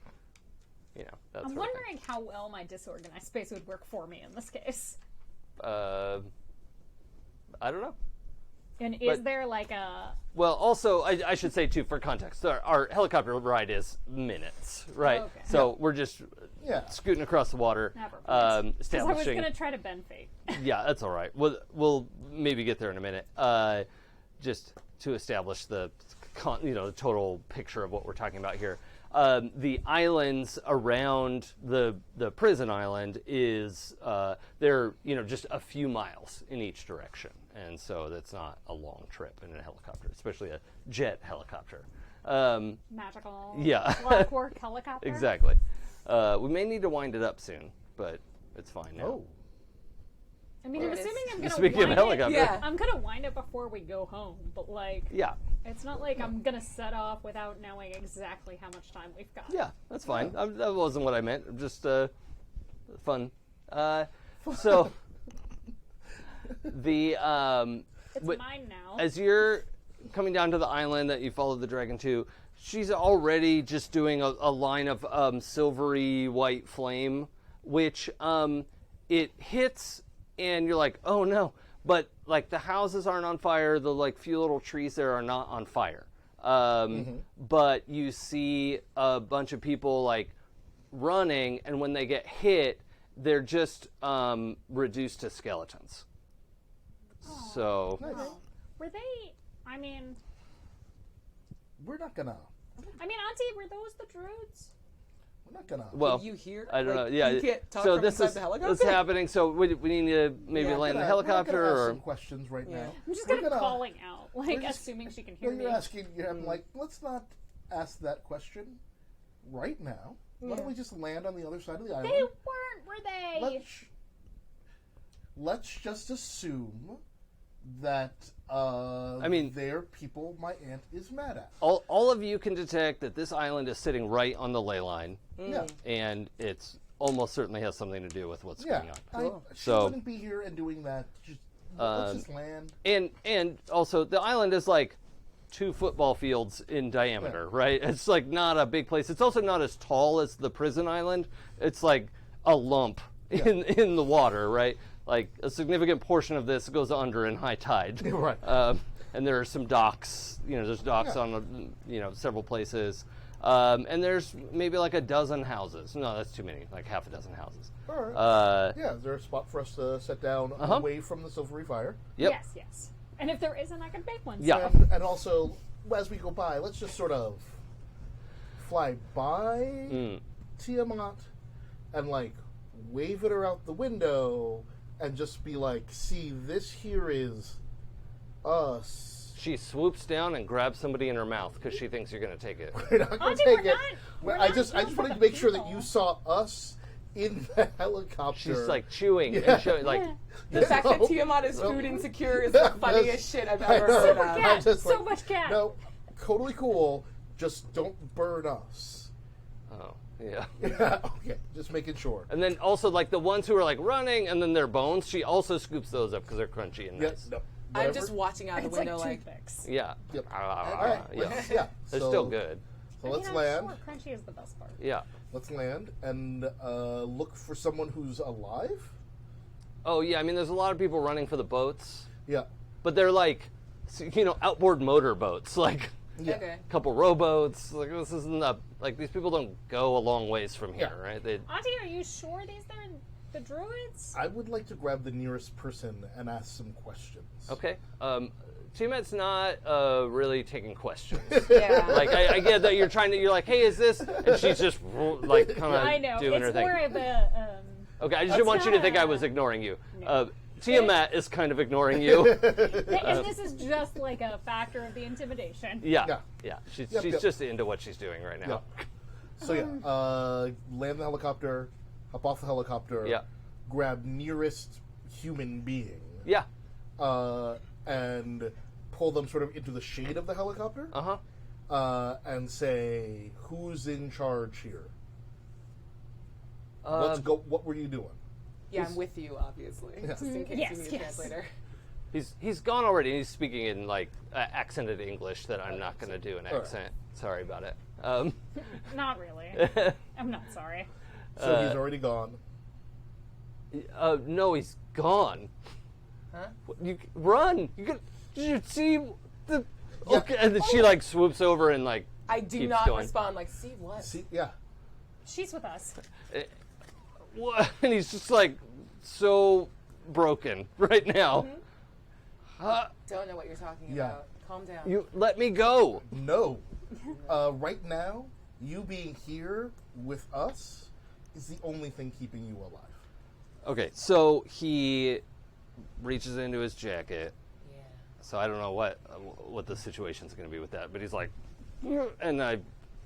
that I'm sort of thing. wondering how well my disorganized space would work for me in this case. I don't know. And is there a... Well, also, I should say, too, for context, our helicopter ride is minutes, right? Okay. So we're just scooting across the water, Never mind. 'Cause I was establishing... going to try to bend fate. Yeah, that's all right. We'll maybe get there in a minute. Just to establish the total picture of what we're talking about here. The islands around the prison island is they're just a few miles in each direction, and so that's not a long trip in a helicopter, especially a jet helicopter. Magical. Yeah. Clockwork helicopter. Exactly. We may need to wind it up soon, but it's fine now. Oh. I mean, There I'm it is. assuming I'm going to Speaking of wind helicopter. Yeah. I'm going to wind it before we go home, but Yeah. It's not like I'm gonna set off without knowing exactly how much time we've got. Yeah, that's fine. That wasn't what I meant. Just fun. So the It's mine now. as you're coming down to the island that you followed the dragon to, she's already just doing a line of silvery white flame, which it hits, and you're like, oh no. But like the houses aren't on fire, the like few little trees there are not on fire. But you see a bunch of people like running, and when they get hit, they're just reduced to skeletons. So Were they? I mean, We're not gonna. Auntie, were those the druids? We're not gonna. well, Can you hear? I don't like, know. Yeah. You can't talk so from this inside is the helicopter? what's happening. So we need to maybe Yeah, land the We're helicopter, gonna ask or some questions right now. I'm just We're gonna gonna- calling out, like just- assuming she can No, hear me. you're asking. I'm like, let's not ask that question right now. Why don't we just land on the other side of the island? They weren't, were they? Let's just assume that they're people my aunt is mad at. all of you can detect that this island is sitting right on the ley line, Yeah. and it's almost certainly has something to do with what's Yeah. going on. She So- wouldn't be here and doing that. Let's just land. And also the island is like 2 football fields in diameter, right? It's like not a big place. It's also not as tall as the prison island. It's like a lump in the water, right? Like a significant portion of this goes under in high tide. Right. And there are some docks. There's docks on several places. And there's maybe like a dozen houses. No, that's too many. Like half a dozen houses. All right. Is there a spot for us to sit down Uh-huh. away from the silvery fire? Yep. Yes. And if there isn't, I can make one. Yeah. And also, as we go by, let's just sort of fly by Tiamat and like wave at her out the window and just be like, see, this here is us. She swoops down and grabs somebody in her mouth because she thinks you're going to take it. We're not gonna Auntie, take we're it. not- we're I not just people. wanted to make sure that you saw us in the helicopter. She's like chewing and showing, like, The fact that Tiamat is food insecure is the funniest shit I've ever heard of. cat. I'm just So like, much cat. No, totally cool. Just don't burn us. oh, yeah. Yeah, okay, just making sure. And then also, like, the ones who are, like, running and then their bones, she also scoops those up because they're crunchy and nice. Yes, no. I'm whatever. just watching out the It's window like like, toothpicks. Yeah. Yep. Ah, All right. yeah. Yeah. They're so, still good. So let's I'm land. sure crunchy is the best part. Yeah. Let's land and look for someone who's alive. Oh, yeah, I mean, there's a lot of people running for the boats, Yeah. but they're, like, outboard motor boats, like, Yeah. okay. a couple rowboats. Like, this isn't like, these people don't go a long ways from here, Yeah. right? They, Auntie, are you sure these are the druids? I would like to grab the nearest person and ask some questions. okay. Tiamat's not really taking questions. Yeah. Like, I get that you're like, hey, is this? And she's just, like, kind I of know. doing her It's thing. more of a. Okay, I just didn't want you to think I was ignoring you. Tiamat is kind of ignoring you. And this is just like a factor of the intimidation. Yeah. Yeah. She's Yep, yep. just into what she's doing right now. So land the helicopter, hop off the helicopter, Yeah. grab nearest human being, Yeah. and pull them sort of into the shade of the helicopter, and say, "Who's in charge here? Let's go. What were you doing?" Yeah, I'm with you, obviously. Just in case Yes, you need yes. a translator. He's gone already. He's speaking in like accented English that I'm not going to do an right. accent. Sorry about it. Not really. I'm not sorry. So he's already gone. No, he's gone. Huh? You run. Did you see the? Okay, and then she like swoops over and like I do keeps not going. respond like, see what? See, yeah. She's with us. What? And he's just like so broken right now. Don't know what you're talking Yeah. about. Calm down. You let me go. No. Right now, you being here with us is the only thing keeping you alive. Okay, so he reaches into his jacket. Yeah. So I don't know what the situation's going to be with that, but he's like, and I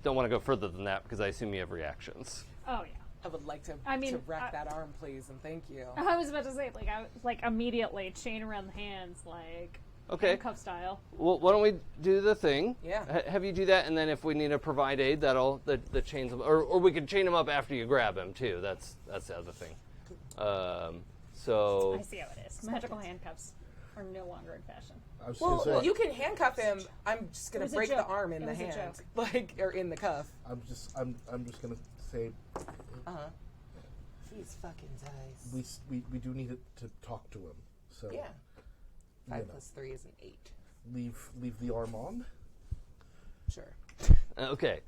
don't want to go further than that because I assume you have reactions. Oh yeah. I would like to, to wreck that arm, please, and thank you. I was about to say, like, I like immediately chain around the hands, like, Okay. handcuff style. Well, why don't we do the thing? Yeah. Have you do that, and then if we need to provide aid, that'll the chains, or we could chain him up after you grab him too. That's the other thing. So I see how it is. Magical handcuffs are no longer in fashion. I was Well, gonna say, you can handcuff him. I'm just It gonna was a break the joke. arm in It the was a hand, joke. or in the cuff. I'm just gonna say He's fucking dice. we do need to talk to him. So Yeah. 5 know. plus 3 is an 8. leave the arm on. Sure. okay.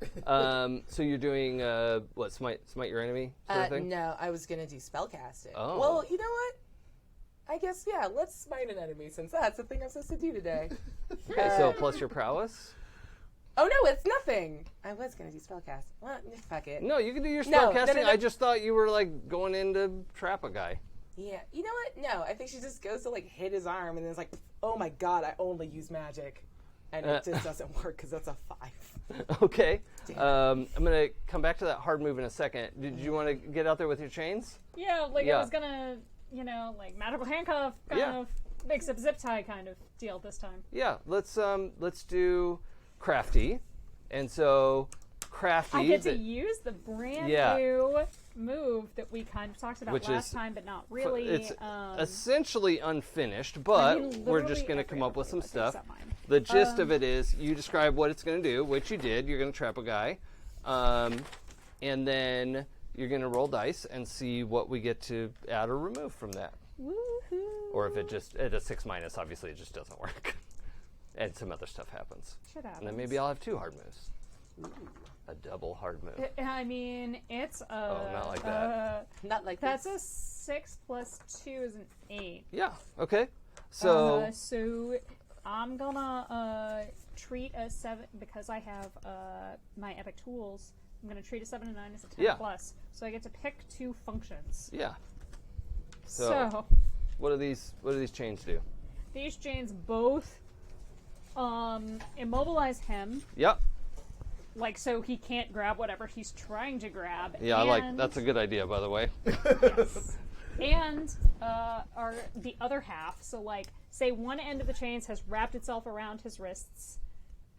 So you're doing what? Smite your enemy sort of thing? No, I was gonna do spellcasting. Oh. Well, you know what? I guess let's smite an enemy since that's the thing I'm supposed to do today. Okay, so plus your prowess. Oh no, it's nothing. I was gonna do spellcast. Well, fuck it. No, you can do your No, spellcasting. no. I just thought you were like going in to trap a guy. Yeah. You know what? No, I think she just goes to like hit his arm and then it's like, oh my god, I only use magic, and it just doesn't work because that's a 5. Okay. I'm gonna come back to that hard move in a second. Did you want to get out there with your chains? Yeah, like Yeah. I was gonna, like magical handcuff kind Yeah. of mix up zip tie kind of deal this time. Yeah. Let's do crafty, and so crafty. I get to use the brand Yeah. new move that we kind of talked about Which last is- time, but not really. It's essentially unfinished, but I mean, we're just literally going to come up with some every stuff. except mine. The gist of it is you describe what it's going to do, which you did. You're going to trap a guy, and then you're going to roll dice and see what we get to add or remove from that. Woohoo! Or if it just at a 6-, obviously it just doesn't work, and some other stuff happens. Shit happens. And then maybe I'll have 2 hard moves. A double hard move. I mean, it's a. not like that. Not like That's this. a 6 plus 2 is an 8. Yeah. Okay. So So I'm gonna treat a 7 because I have my epic tools. I'm gonna treat a 7 and 9 as a 10 Yeah. plus. So I get to pick 2 functions. yeah. So What do these chains do? these chains both immobilize him, Yep. like so he can't grab whatever he's trying to grab. Yeah, and, that's a good idea, by the way. yes. And are the other half. So like, say one end of the chains has wrapped itself around his wrists,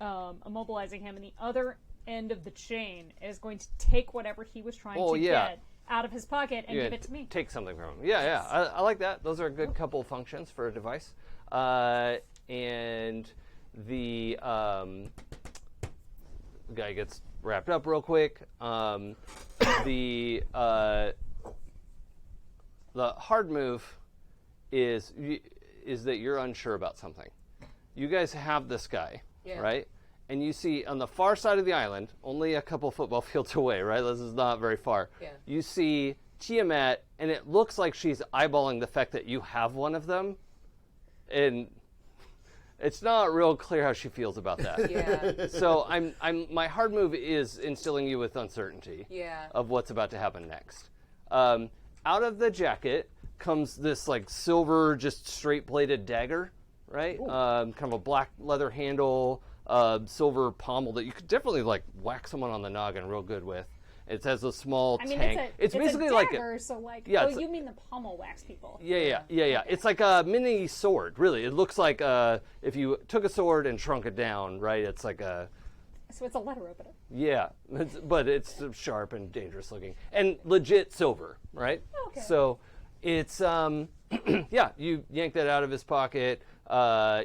immobilizing him, and the other end of the chain is going to take whatever he was trying to get out of his pocket and You're give gonna it to me. Take something from him. Yeah. I like that. Those are a good couple functions for a device. And the guy gets wrapped up real quick. The hard move is that you're unsure about something. You guys have this guy, right? And you see on the far side of the island, only a couple football fields away, right? This is not very far. Yeah. You see Tiamat, and it looks like she's eyeballing the fact that you have one of them. And it's not real clear how she feels about that. Yeah. So my hard move is instilling you with uncertainty Yeah. of what's about to happen next. Out of the jacket comes this like silver, just straight bladed dagger, right? Kind of a black leather handle, silver pommel that you could definitely like whack someone on the noggin real good with. It has a small I mean, tank. it's basically a like dagger, so like, yeah, oh, it's you mean the pommel wax people? Yeah. It's like a mini sword, really. It looks like if you took a sword and shrunk it down, right? It's like a So it's a letter opener. yeah, but it's sharp and dangerous looking and legit silver, right? Okay. So it's yeah, you yank that out of his pocket.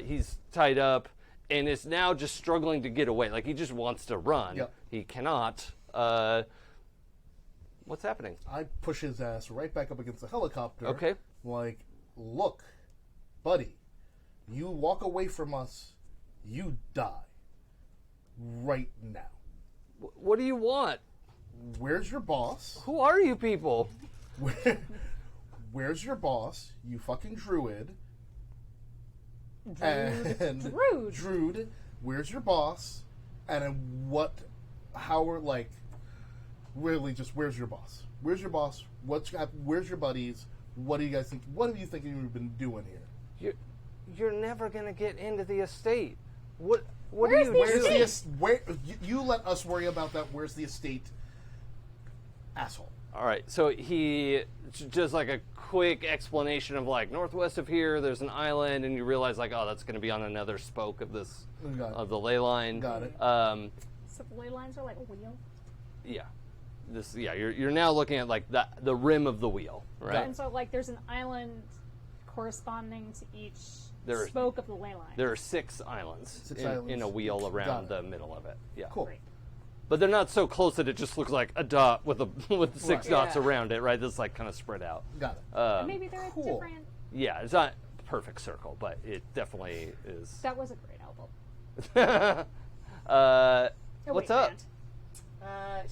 He's tied up and is now just struggling to get away. Like he just wants to run. Yep. He cannot. What's happening? I push his ass right back up against the helicopter. Okay. Like, look, buddy, you walk away from us, you die. Right now. What do you want? Where's your boss? Who are you people? Where's your boss, you fucking druid? And Druid, where's your boss? And how are, like, really just, where's your boss? Where's your boss? Where's your buddies? What do you guys think? What are you thinking you've been doing here? You're never gonna get into the estate. What Where's are the you estate? doing? Where you let us worry about that? Where's the estate, asshole? All right, so he just like a quick explanation of like northwest of here, there's an island, and you realize like, oh, that's going to be on another spoke of this of the ley line. Got it. So the ley lines are like a wheel. Yeah, you're now looking at like the rim of the wheel, right? And so like there's an island corresponding to each spoke of the ley line. There are 6 islands, in a wheel around the middle of it. Yeah. Cool. Great. But they're not so close that it just looks like a dot with 6 dots around it, right? That's like kind of spread out. Got it. And maybe they're cool. different. Yeah, it's not a perfect circle, but it definitely is. That was a great album. What's up?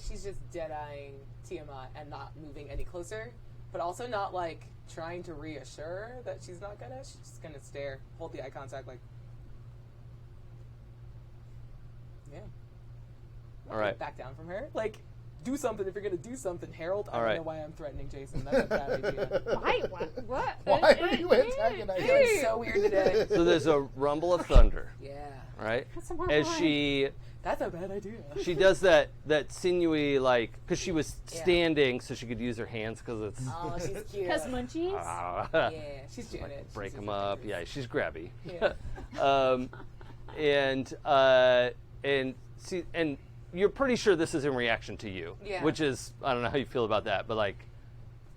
She's just dead-eyeing Tiamat and not moving any closer, but also not like trying to reassure her that she's not gonna. She's just gonna stare, hold the eye contact, like, yeah. All right. Back down from her. Like, do something if you're gonna do something, Harold. I All don't right. know why I'm threatening Jason. That's a bad idea. Why? What? Why are you antagonizing? Feeling so weird today. So there's a rumble of thunder, Yeah. right? That's a more As fun. That's a bad idea. she does that sinewy, like, because she was standing, so she could use her hands because it's Oh, she's cute. Because munchies? Yeah, she's doing it. break She's them using up. fingers. Yeah, she's grabby. Yeah. And you're pretty sure this is in reaction to you, Yeah. which is, I don't know how you feel about that, but like,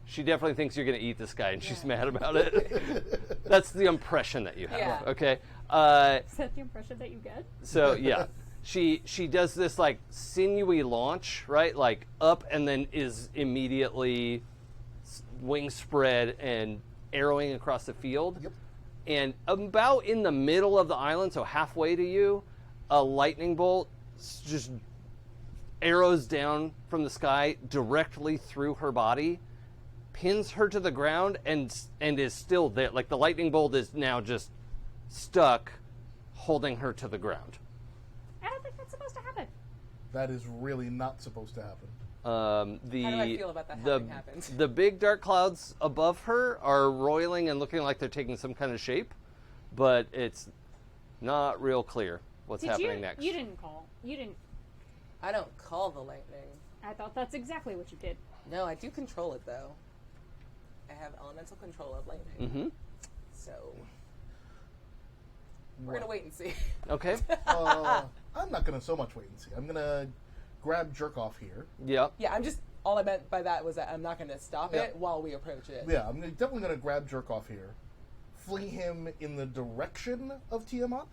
she definitely thinks you're going to eat this guy, and she's mad about it. That's the impression that you have. Yeah. Okay. Is that the impression that you get? So yeah, she does this like sinewy launch, right? Like up, and then is immediately wings spread and arrowing across the field. Yep. And about in the middle of the island, so halfway to you, a lightning bolt just arrows down from the sky directly through her body, pins her to the ground, and is still there. Like the lightning bolt is now just stuck, holding her to the ground. I don't think that's supposed to happen. That is really not supposed to happen. How do I feel about that having happened? The big dark clouds above her are roiling and looking like they're taking some kind of shape, but it's not real clear what's happening next. You didn't call. You didn't. I don't call the lightning. I thought that's exactly what you did. No, I do control it though. I have elemental control of lightning. Mm-hmm. So we're gonna wait and see. Okay. I'm not going to so much wait and see. I'm going to grab jerk off here. Yep. Yeah, I'm just. All I meant by that was that I'm not gonna stop Yeah. it while we approach it. Yeah, I'm definitely going to grab jerk off here, fling him in the direction of Tiamat,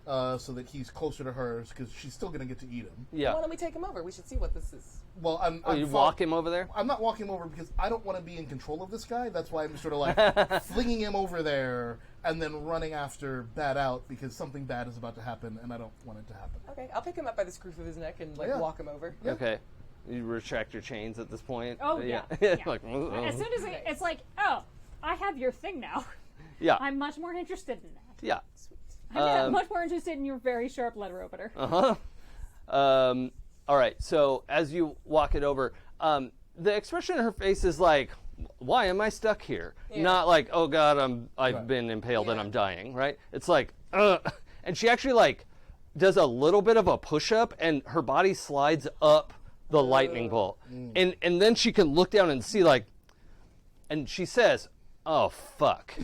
so that he's closer to hers, because she's still going to get to eat him. Yeah. Why don't we take him over? We should see what this is. Well, You walk him over there? I'm not walking him over because I don't want to be in control of this guy. That's why I'm sort of like flinging him over there and then running after Bad out because something bad is about to happen and I don't want it to happen. Okay, I'll pick him up by the scruff of his neck and like Yeah. walk him over. Yeah. Okay. You retract your chains at this point? Oh, yeah. Like, As soon as it's like, oh, I have your thing now. yeah. I'm much more interested in that. Yeah. I'm much more interested in your very sharp letter opener. All right. So as you walk it over, the expression in her face is like, "Why am I stuck here?" Yeah. Not like, "Oh God, I've been impaled and Yeah. I'm dying." Right? It's like, and she actually like does a little bit of a push up, and her body slides up the lightning bolt, and then she can look down and see like, and she says, "Oh fuck."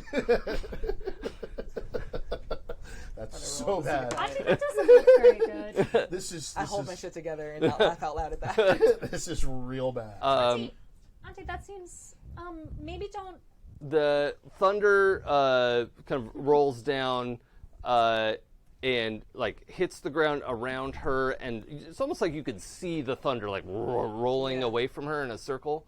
That's so bad. Actually, that doesn't look very good. This I hold is my shit together and not laugh out loud at that. this is real bad. Auntie, that seems. Maybe don't. The thunder kind of rolls down and like hits the ground around her, and it's almost like you could see the thunder like rolling away from her in a circle.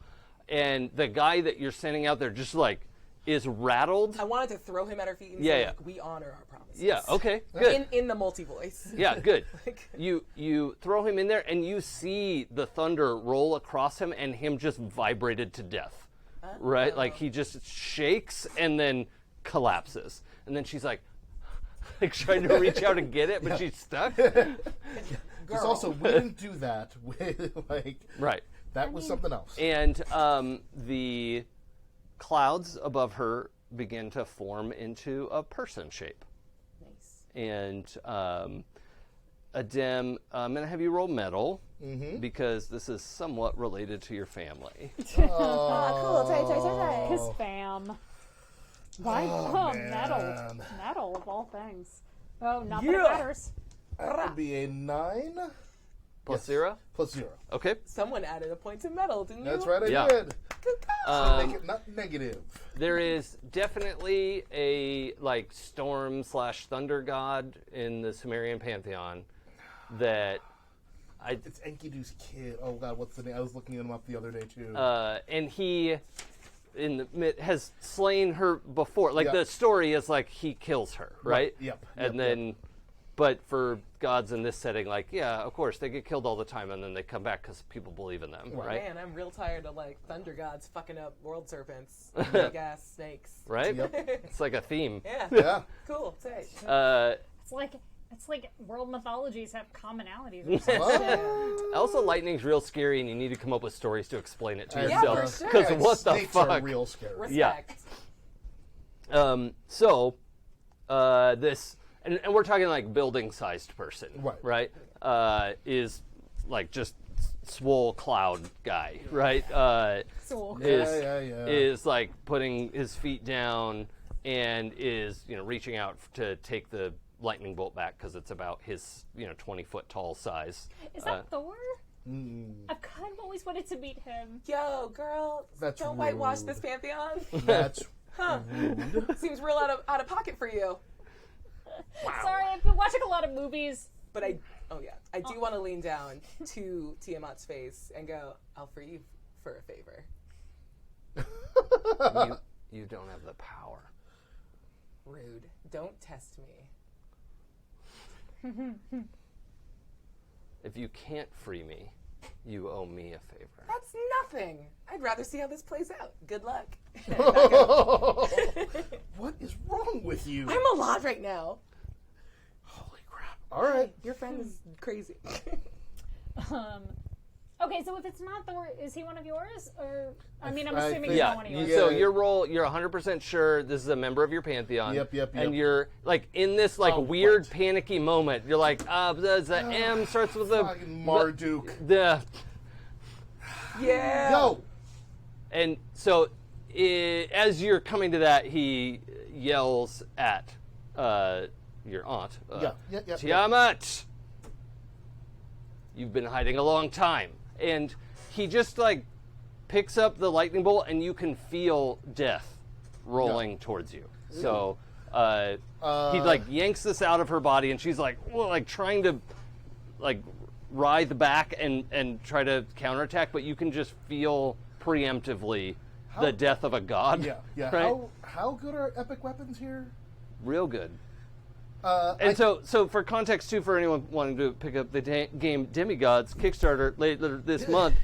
And the guy that you're sending out there just like is rattled. I wanted to throw him at her feet and Yeah, say, yeah. like, we honor our promises. Yeah. Okay. Good. In the multi-voice. Yeah. Good. Like- You throw him in there, and you see the thunder roll across him, and him just vibrated to death. Right? Like he just shakes and then collapses, and then she's like trying to reach out and get it, but she's stuck. Just also, we didn't do that with like Right. that was something else. And the clouds above her begin to form into a person shape. Nice. And Dem, I'm going to have you roll metal because this is somewhat related to your family. Cool. Tay. His fam. Why? Oh, metal. man. Metal of all things. Oh, not that it matters. That would be a 9. Plus 0? Plus 0. Okay. Someone added a point to metal, didn't you? That's right, I Yeah. did. Good call. Make it not negative. There is definitely a like storm / thunder god in the Sumerian Pantheon that It's Enkidu's kid. Oh god, what's the name? I was looking him up the other day too. and he has slain her before. Like Yep. the story is like he kills her, right? Yep. And then, but for gods in this setting, like yeah, of course they get killed all the time, and then they come back because people believe in them, right? Man, I'm real tired of like thunder gods fucking up world serpents, big ass snakes. Right? Yep. It's like a theme. Yeah. Yeah. Cool. Tay. It's like world mythologies have commonalities. Or something. Well, Also, lightning's real scary, and you need to come up with stories to explain it to Yeah, yourself. for sure. Because what the snakes are fuck? real scary. Yeah. Respect. This, and we're talking like building-sized person, Right. is like just swole cloud guy, right? So, Is like putting his feet down and is reaching out to take the lightning bolt back because it's about his 20-foot tall size. is that Thor? I've kind of always wanted to meet him. Yo, girl, That's don't whitewash rude. this Pantheon. That's Seems real out of pocket for you. Sorry, I've been watching a lot of movies. But I do want to lean down to Tiamat's face and go, I'll free you for a favor. You don't have the power. Rude. Don't test me. If you can't free me, you owe me a favor. That's nothing. I'd rather see how this plays out. Good luck. what is wrong with you? I'm a lot right now. Holy crap! All right. Your friend is crazy. Okay, so if it's not Thor, is he one of yours? Or I'm I assuming think- he's Yeah. not one of yours. So your role, you're 100% sure this is a member of your pantheon. Yep. And you're like in this like Oh, weird what? panicky moment. You're like, the M starts with a Fucking Marduk. the Yeah. Yo. and so as you're coming to that, he yells at your aunt. Yeah. Tiamat, you've been hiding a long time. And he just like picks up the lightning bolt, and you can feel death rolling towards you. So he like yanks this out of her body, and she's like, trying to like writhe back and try to counterattack, but you can just feel preemptively the death of a god. Yeah. Right? How good are epic weapons here? Real good. So for context too, for anyone wanting to pick up the game Demigods Kickstarter later this month,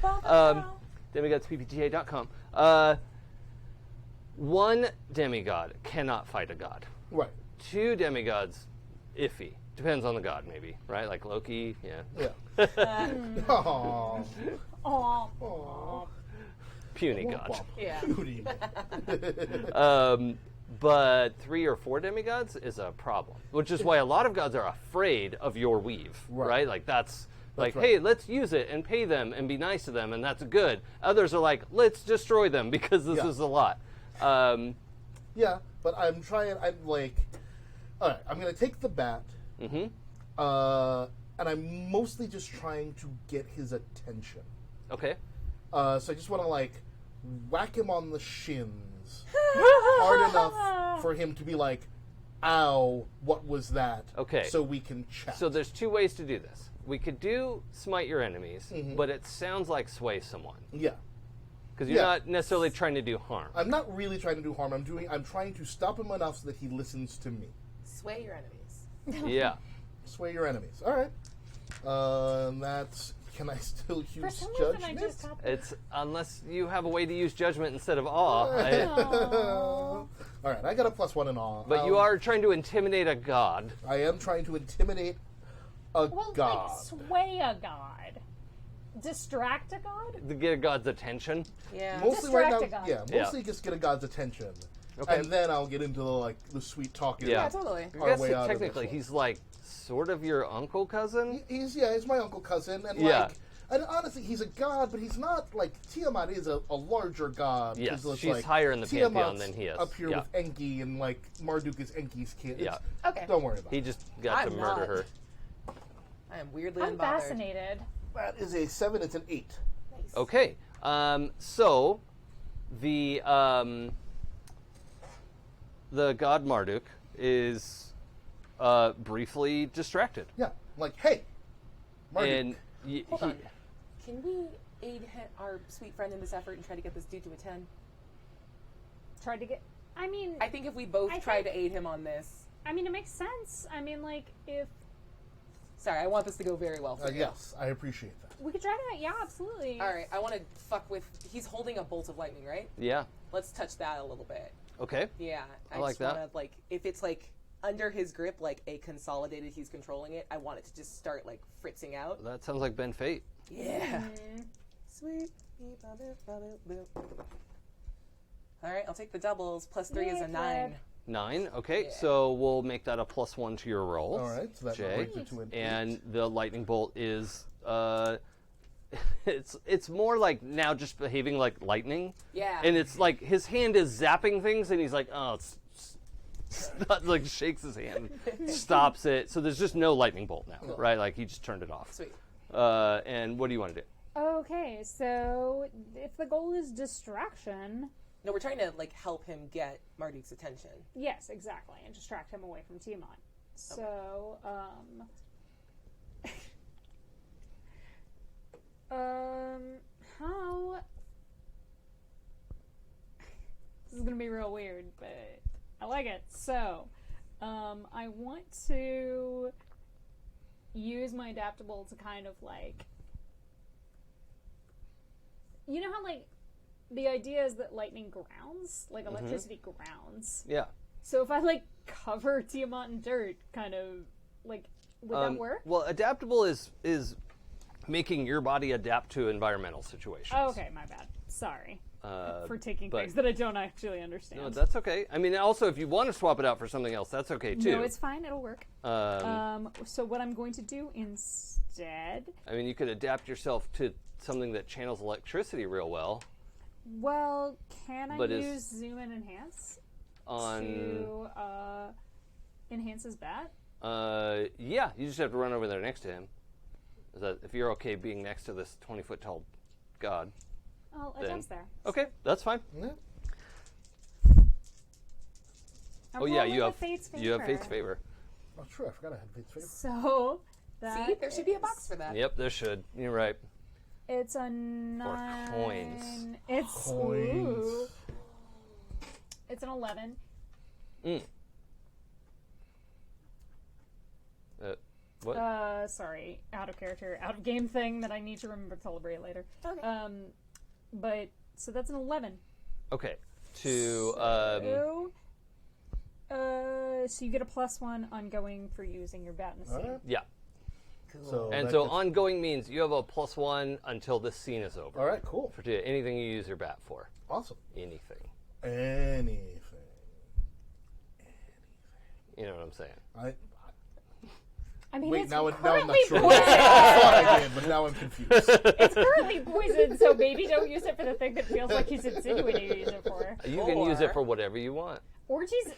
demigodspbta.com. One demigod cannot fight a god. Right. 2 demigods, iffy. Depends on the god, maybe, right? Like Loki, yeah. Yeah. Aww. Aw. Puny god. Yeah. Beauty. But 3 or 4 demigods is a problem, which is why a lot of gods are afraid of your weave, right? Like that's like, right. hey, let's use it and pay them and be nice to them, and that's good. Others are like, let's destroy them because this is a lot. Yeah, but I'm like, all right, I'm going to take the bat, and I'm mostly just trying to get his attention. Okay. So I just want to, like, whack him on the shins hard enough for him to be like, ow, what was that? Okay. So we can chat. So there's 2 ways to do this. We could do smite your enemies, but it sounds like sway someone. Yeah. Because you're not necessarily trying to do harm. I'm not really trying to do harm. I'm trying to stop him enough so that he listens to me. Sway your enemies. Yeah. Sway your enemies. All right. That's... Can I still For use some reason, judgment? I just got this. It's unless you have a way to use judgment instead of awe. All right, I got a +1 in awe. But you are trying to intimidate a god. I am trying to intimidate a Well, god. like sway a god, distract a god. To get a god's attention. Yeah. Mostly right now, distract a god. yeah. Mostly just get a god's attention. Okay. And then I'll get into the sweet talking. Yeah. Yeah, totally. I Our guess way out of this technically one. he's like sort of your uncle cousin. He's my uncle cousin, and Yeah. and honestly, he's a god, but he's not like Tiamat is a larger god. 'Cause Yes, it's she's like, higher in the Pantheon Tiamat's than he is. Up here Yeah. with Enki, and like Marduk is Enki's kid. Yeah. Okay. Don't worry about He it. just got to I'm murder not. her. I am weirdly I'm unbothered. fascinated. That is a 7. It's an 8. Nice. Okay. So the god Marduk is briefly distracted, Yeah. Like, hey, Marduk. and Hold on. Can we aid our sweet friend in this effort and try to get this dude to a 10? Tried to get. I mean, I think if we both I try think- to aid him on this. I mean, it makes sense. I mean, like if Sorry, I want this to go very well for you. Yes, I appreciate that. we could try that, yeah, absolutely. All right, I want to fuck with. He's holding a bolt of lightning, right? Yeah. Let's touch that a little bit. Okay. Yeah, I like just that. Wanna, like, if it's like under his grip, like a consolidated, he's controlling it. I want it to just start like fritzing out. That sounds like Ben Fate. Yeah. Sweet. All right, I'll take the doubles. Plus 3 is a Yeah, 9. 9. Okay, Yeah. so we'll make that a +1 to your roll. All right, so that Jay. brings it to an 8. And the lightning bolt is it's more like now just behaving like lightning. Yeah. And it's like his hand is zapping things, and he's like, oh, it's like shakes his hand, stops it. So there's just no lightning bolt now, Cool. right? Like he just turned it off. Sweet. And what do you want to do? Okay, so if the goal is distraction, No, we're trying to like help him get Marduk's attention. yes, exactly, and distract him away from Tiamat. So, how? This is gonna be real weird, but I like it. So, I want to use my adaptable to kind of like, you know how like the idea is that lightning grounds, like electricity grounds. Yeah. So if I like cover Tiamat in dirt, kind of like, would that work? Well, adaptable is making your body adapt to environmental situations. Oh, okay, my bad. Sorry for taking but- things that I don't actually understand. No, that's okay. I mean, also, if you want to swap it out for something else, that's okay too. No, it's fine. It'll work. So what I'm going to do instead, I mean, you could adapt yourself to something that channels electricity real well. well, can I But is- use zoom and enhance On to enhance his bat? yeah, you just have to run over there next to him. Is that if you're okay being next to this 20-foot tall god? I'll Then- adjust there. Okay, that's fine. Yeah. I'm Oh yeah, rolling you with have Fate's favor. you have Fate's favor. Oh, true. I forgot I had Fate's favor. So that See, there should be a box for that. Yep, there should. You're right. It's a 9. coins. It's Coins. ooh. It's an 11. What? Sorry, out of character, out of game thing that I need to remember to celebrate later. Okay. But so that's an 11. Okay. To So you get a +1 ongoing for using your bat in the scene. All right. yeah. Cool. So And that so gets- ongoing means you have a +1 until this scene is over. All right, cool. For anything you use your bat for. Awesome. Anything. Anything. You know what I'm saying? I mean, Wait, it's now I'm currently not sure. poisoned. I thought I did, but now I'm confused. It's currently poisoned, so maybe don't use it for the thing that feels like he's insinuating you use it for. You can use it Or- for whatever you want. Orgies,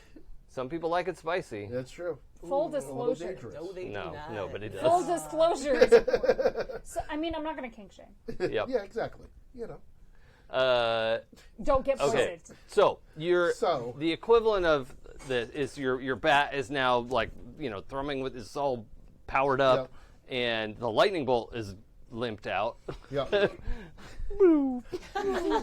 Some people like it spicy. That's true. full A little disclosure. dangerous. No, they do No, not. nobody does. Full disclosure is important. So, I mean, I'm not going to kink shame. Yep. Yeah, exactly. You know. Don't get poisoned. Okay, so So- the equivalent of this is your bat is now like thrumming with is all powered up, and the lightning bolt is limped out. Yeah.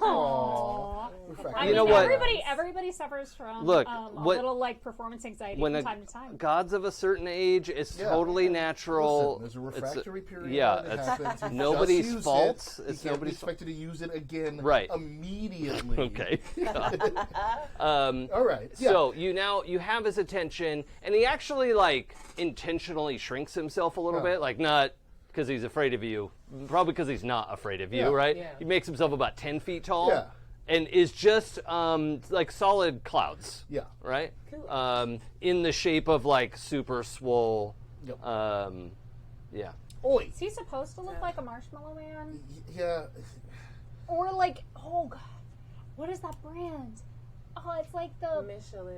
Aww. I You mean, know what? Everybody suffers from Look, a what- little like performance anxiety When from time to time. gods of a certain age, it's Yeah. totally natural. Listen, there's a refractory period. Yeah, when it it's happens. You nobody's just used fault. It. It's you can't nobody's be expected to use it again Right. immediately. Okay. All right. Yeah. So you have his attention, and he actually like intentionally shrinks himself a little Yeah. bit, like not because he's afraid of you, probably because he's not afraid of you, Yeah. right? Yeah. He makes himself about 10 feet tall, Yeah. and is just like solid clouds. Yeah. Right. Cool. In the shape of like super swole. Yep. Yeah. Oi. Is he supposed to look like a marshmallow man? Yeah. Or like, oh god, what is that brand? Oh, it's like the. Michelin.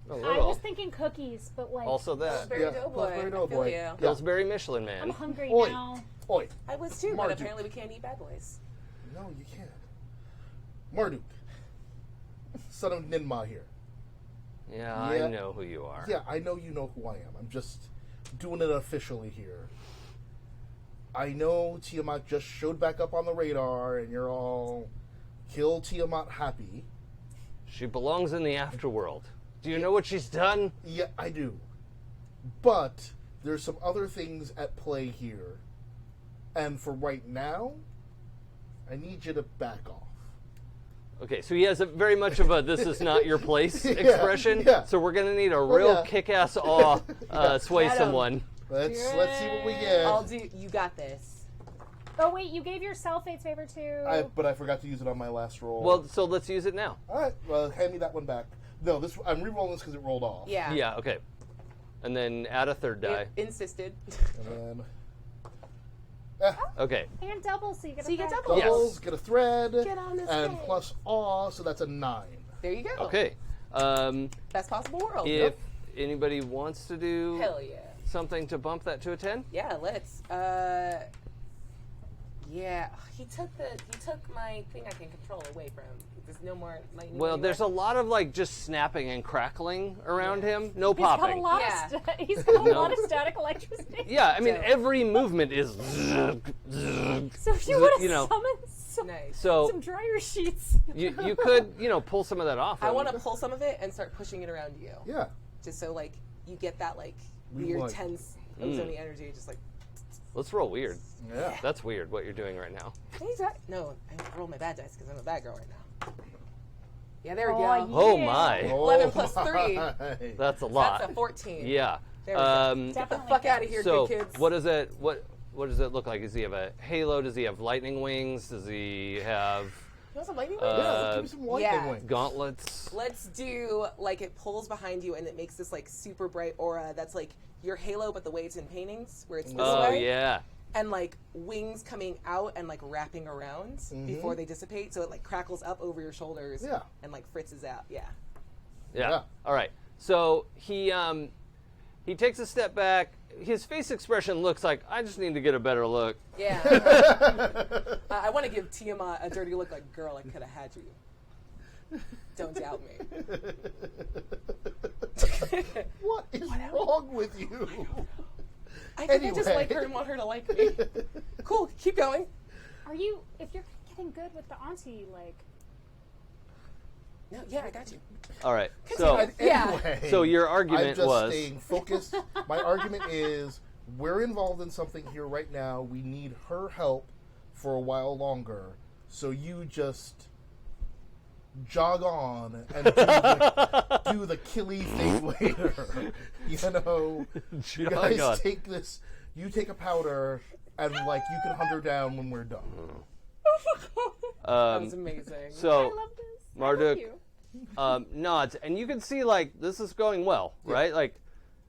A I little. was thinking cookies, but like. Also that. Pillsbury Yeah, Doughboy. Pillsbury I Doughboy. feel you. Pillsbury Michelin I'm Man. hungry Oi. now. Oi. I was too, Marduk. but apparently we can't eat bad boys. No, you can't. Marduk. Son of Ninmah here. Yeah, Yeah. I know who you are. Yeah, I know you know who I am. I'm just doing it officially here. I know Tiamat just showed back up on the radar, and you're all kill Tiamat happy. She belongs in the afterworld. Do you know what she's done? Yeah, I do. But there's some other things at play here. And for right now, I need you to back off. Okay, so he has a very much of a "this is not your place" expression. yeah. So we're gonna need a real yeah. kick-ass awe sway Get 'em. someone. Let's see what we get. I'll do. You got this. Oh wait, you gave yourself Fate's Favor too. But I forgot to use it on my last roll. Well, so let's use it now. all right. Well, hand me that one back. No, I'm re-rolling this because it rolled off. Yeah. Yeah. Okay. And then add a third die. Insisted. And then Okay. And double, so you get So you get thread. double. doubles, Yes. get a thread, Get on this and thing. plus awe, so that's a 9. There you go. Okay. Best possible world. If anybody wants to do Hell yeah. something to bump that to a 10, Yeah, let's. Yeah, he took my thing I can control away from. There's no more lightning. well, anywhere. there's a lot of like just snapping and crackling around him. No He's got a popping. lot Yeah. of he's got a No. lot of static electricity. Yeah, I mean So- every movement is. So if you want to You know. summon some, Nice. So some dryer sheets. you could pull some of that off. I him. want to pull some of it and start pushing it around you, Yeah. just so like you get that like We weird want- tense ozony energy, just like. Let's roll weird. Yeah. That's weird what you're doing right now. No, I have to roll my bad dice because I'm a bad girl right now. Yeah, there we Oh, go. Oh Yeah. my, 11 plus 3. my. that's a lot. That's a 14. Yeah. There we go. Definitely. Get the fuck out of here, So good kids. what does it what does it look like? Does he have a halo? Does he have lightning wings? Does he have You want some lightning Yeah, give me some lightning yeah. wings. gauntlets? Let's do like it pulls behind you and it makes this like super bright aura that's like your halo, but the way it's in paintings, where it's this Oh way, yeah. and like wings coming out and like wrapping around before they dissipate, so it like crackles up over your shoulders, Yeah. and like fritzes out. Yeah. Yeah. All right. So he takes a step back. His face expression looks like I just need to get a better look. Yeah. I want to give Tiamat a dirty look, like, girl, I could have had you. Don't doubt me. What is wrong with you? I think I just Anyway. like her and want her to like me. Cool, keep going. Are you? If you're getting good with the auntie, like. No, yeah, I got you. All right. So Anyway, so your I'm argument just was staying focused. My argument is we're involved in something here right now. We need her help for a while longer. So you just jog on and do the killy thing later. You know, you Jog guys on. take this. You take a powder and like you can hunt her down when we're done. That was amazing. so I love this. Marduk I love you. nods, and you can see like this is going well, right? Like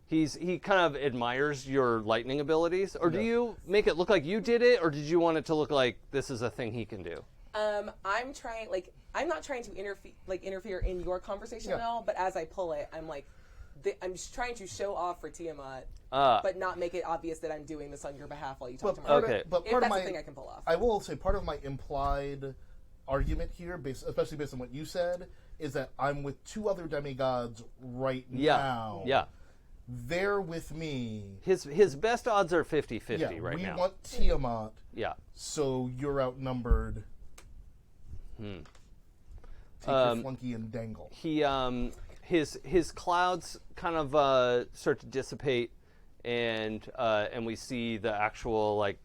he kind of admires your lightning abilities, or do you make it look like you did it, or did you want it to look like this is a thing he can do? I'm trying, like, I'm not trying to interfere in your conversation at all, but as I pull it, I'm like, I'm just trying to show off for Tiamat, but not make it obvious that I'm doing this on your behalf while you talk to Marc. Okay. But If part of that's my the thing I can pull off. I will say part of my implied argument here, especially based on what you said, is that I'm with two other demigods right now. Yeah. They're with me. His best odds are 50-50 Yeah, right we now. want Tiamat, Yeah. so you're outnumbered. Take your flunky and dangle. He his clouds kind of start to dissipate, and we see the actual like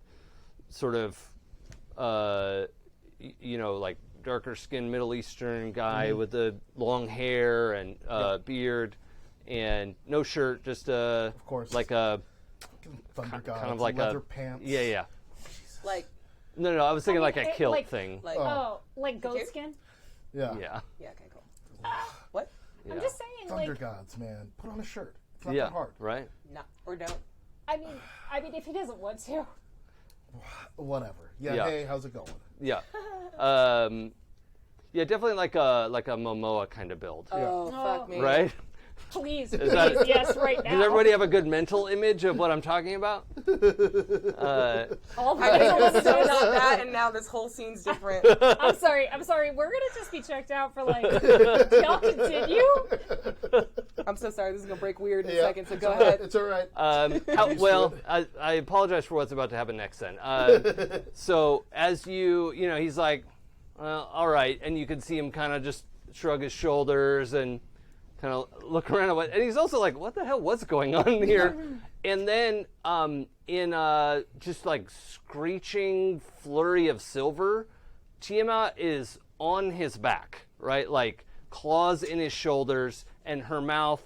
sort of like darker skinned Middle Eastern guy with the long hair and beard and no shirt, just Of course. like a Thunder gods, kind of like leather a pants. Yeah. Like, No, I was thinking like a it- kilt like- thing. like, Oh, like goat Here? skin? Yeah. Yeah. Yeah. Okay. Cool. What? I'm Yeah. just saying, Thunder like, gods, man. Put on a shirt. It's not Yeah. that hard. Right. No. Or don't. I mean, if he doesn't want to, Whatever. Yeah, Yeah. hey, how's it going? Yeah. Yeah, definitely like a Momoa kind of build. Oh, Oh. fuck me. Right? please, that- please, yes, right now. Does everybody have a good mental image of what I'm talking about? All I mean, it was so the not that, and now this whole scene's different. I'm sorry. We're gonna just be checked out for like. Y'all continue. I'm so sorry. This is gonna break weird in a Yeah, second. So it's go all right, ahead. It's all right. Well, I apologize for what's about to happen next then. So as he's like, all right, and you can see him kind of just shrug his shoulders and kind of look around at what, and he's also like, what the hell was going on here? And then in just like screeching flurry of silver, Tiamat is on his back, right? Like claws in his shoulders, and her mouth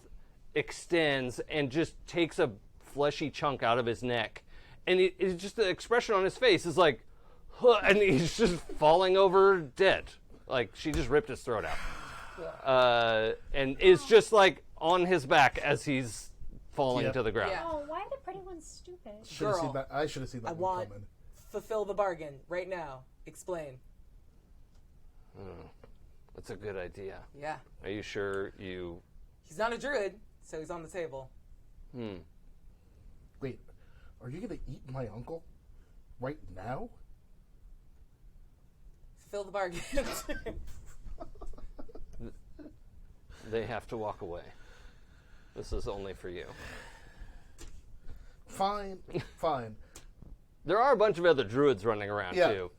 extends and just takes a fleshy chunk out of his neck. And it's just the expression on his face is like, huh, and he's just falling over dead. Like she just ripped his throat out. And is just like on his back as he's falling Yep. to the ground. Yeah. Oh, why are the pretty ones stupid? Should've seen Girl, that. I should have seen that I one want coming. fulfill the bargain right now. Explain. That's a good idea. Yeah. Are you sure you... He's not a druid, so he's on the table. Wait, are you gonna eat my uncle right now? Fulfill the bargain. They have to walk away. This is only for you. Fine, fine. There are a bunch of other druids running around Yeah. too.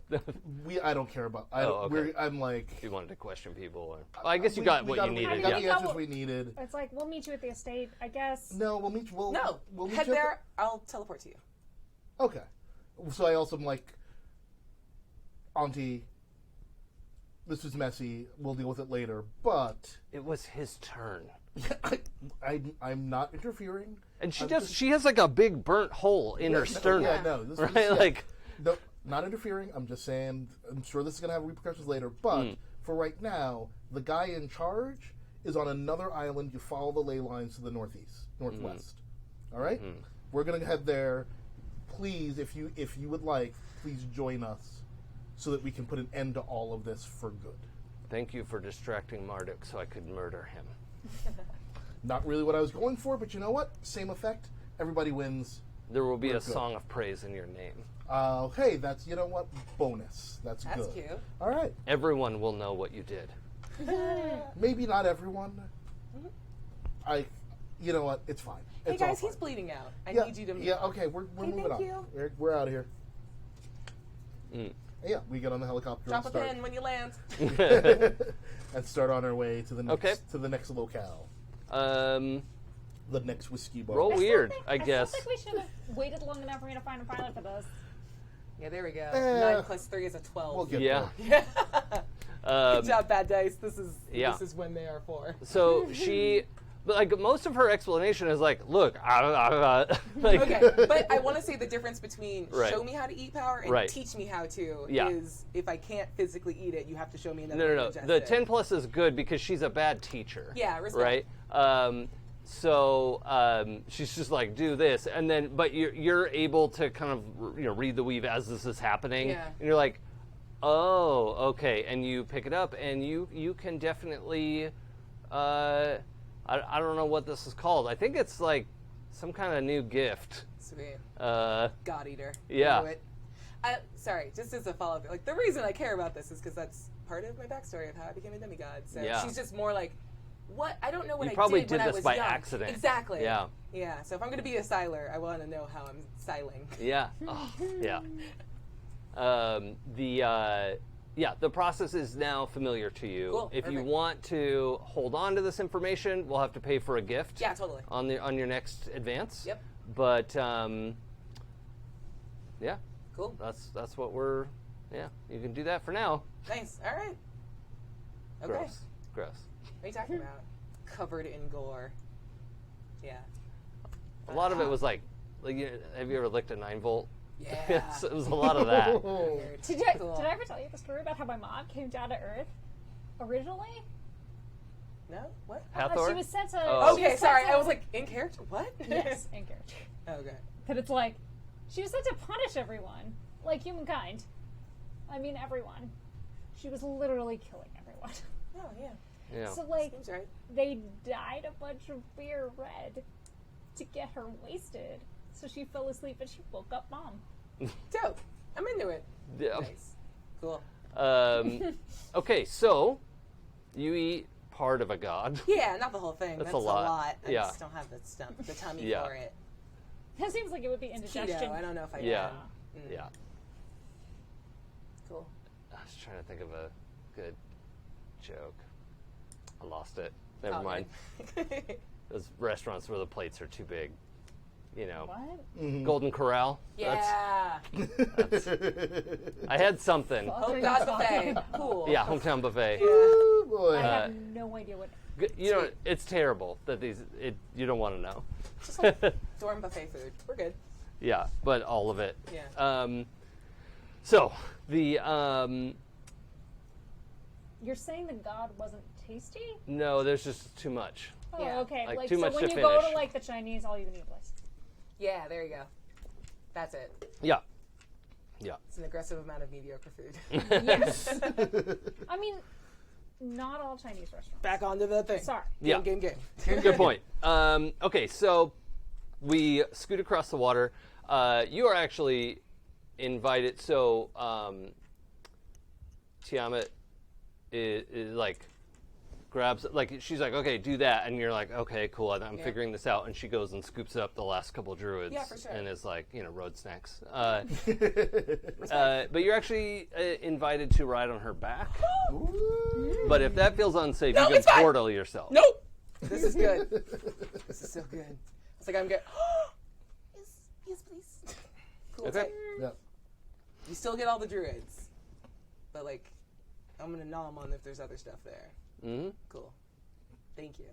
I don't care about. okay. I'm like. If you wanted to question people, or well, I guess you we got got what you we needed. got Yeah. the answers we needed. It's like we'll meet you at the estate, I guess. No, we'll meet. We'll No. We'll meet Head you at there. I'll teleport to you. Okay. So I also am like, Auntie, this is messy. We'll deal with it later. But It was his turn, I'm not interfering. and she I'm does. just- She has like a big burnt hole in her sternum. Yeah, no. This Right, is, yeah. like No, not interfering. I'm just saying. I'm sure this is gonna have repercussions later. But for right now, the guy in charge is on another island. You follow the ley lines to the northwest. All right. We're gonna head there. Please, if you would like, please join us so that we can put an end to all of this for good. thank you for distracting Marduk so I could murder him. Not really what I was going for, but you know what? Same effect. Everybody wins. There will be We're a good. song of praise in your name. Hey, that's, you know what? Bonus. That's That's good. cute. All right. Everyone will know what you did. Maybe not everyone. You know what? It's fine. Hey It's all guys, he's fine. bleeding out. I Yeah, need you to move. yeah, okay, we're Hey, moving thank on. you. We're out of here. Yeah, we get on the helicopter Drop a and start, pin when you land. and start on our way to the next Okay. locale, Um, the next whiskey bar. roll weird, I I guess. still think we should have waited long enough for me to find a pilot for this. Yeah, there we go. Eh. 9 plus 3 is a 12. We'll get Yeah. there. Good job, bad dice. This is Yeah. when they are for. So but like most of her explanation is like, look, like, Okay, but I want to say the difference between Right. show me how to eat power and Right. teach me how to Yeah. is if I can't physically eat it, you have to show me another no. way to digest The it. 10 plus is good because she's a bad teacher. Yeah, respect. Right. So she's just like, do this, and then, but you're able to kind of read the weave as this is happening, Yeah. and you're like, oh, okay, and you pick it up, and you can definitely, I don't know what this is called. I think it's like some kind of new gift. Sweet. God Eater. Yeah. Knew it. Sorry, just as a follow-up, like the reason I care about this is because that's part of my backstory of how I became a demigod. So Yeah. she's just more like, what? I don't know what You I probably did did when I this was by young. accident. Exactly. Yeah. Yeah. So if I'm going to be a siler, I want to know how I'm siling. Yeah. Oh, yeah. The process is now familiar to you. Cool, If you perfect. want to hold on to this information, we'll have to pay for a gift. Yeah, totally. On your next advance. Yep. But yeah, Cool. that's what we're. Yeah, you can do that for now. Nice. All right. Okay. Gross. What are you talking about? Covered in gore. Yeah. A lot of it was like have you ever licked a 9-volt? Yeah. It was a lot of that. Weird. Did I ever tell you the story about how my mom came down to Earth? originally. No? What? Hathor? She was set to. Oh. she Okay, was set sorry. to- I was like, in character? What? Yes, in character. Okay. But it's like, she was set to punish everyone, like humankind. I mean, everyone. She was literally killing everyone. Oh, yeah. Yeah. So, like, Seems right. they dyed a bunch of beer red to get her wasted. So she fell asleep and she woke up mom. Dope. I'm into it. Yeah. Nice. Cool. Okay, so you eat part of a god. Yeah, not the whole thing. That's That's a lot. I Yeah. just don't have the tummy Yeah. for it. That seems like it would be indigestion. Keto. I don't know if I Yeah. can. Yeah. Cool. I was trying to think of a good joke. I lost it. Never Oh, mind. okay. Those restaurants where the plates are too big. You know. What? Golden Corral. Yeah. I had something. Home God buffet. Cool. Yeah, hometown buffet. Oh, boy. I have no idea what. You know, it's terrible that you don't want to know. Just like dorm buffet food. We're good. Yeah, but all of it. Yeah. So the You're saying the god wasn't tasty? no, there's just too much. Oh, Yeah. okay. Like, Like, too so much when to you go finish. to like the Chinese all-you-can-eat place. Yeah, there you go. That's it. Yeah, yeah. It's an aggressive amount of mediocre food. Yes. I mean, not all Chinese restaurants. Back onto the thing. Sorry. Yeah. Game. Good point. Okay, so we scoot across the water. You are actually invited. So Tiamat is like grabs like she's like, okay, do that, and you're like, okay, cool. I'm Yeah. figuring this out, and she goes and scoops up the last couple druids, Yeah, for sure. and is like, road snacks. But you're actually invited to ride on her back. But if that feels unsafe, No, you can it's fine. portal yourself. Nope. This is good. This is so good. It's like I'm good. Yes, please. Cool. Okay. tight. Yeah. You still get all the druids, but like, I'm gonna nom on if there's other stuff there. Mm-hmm. Cool. Thank you.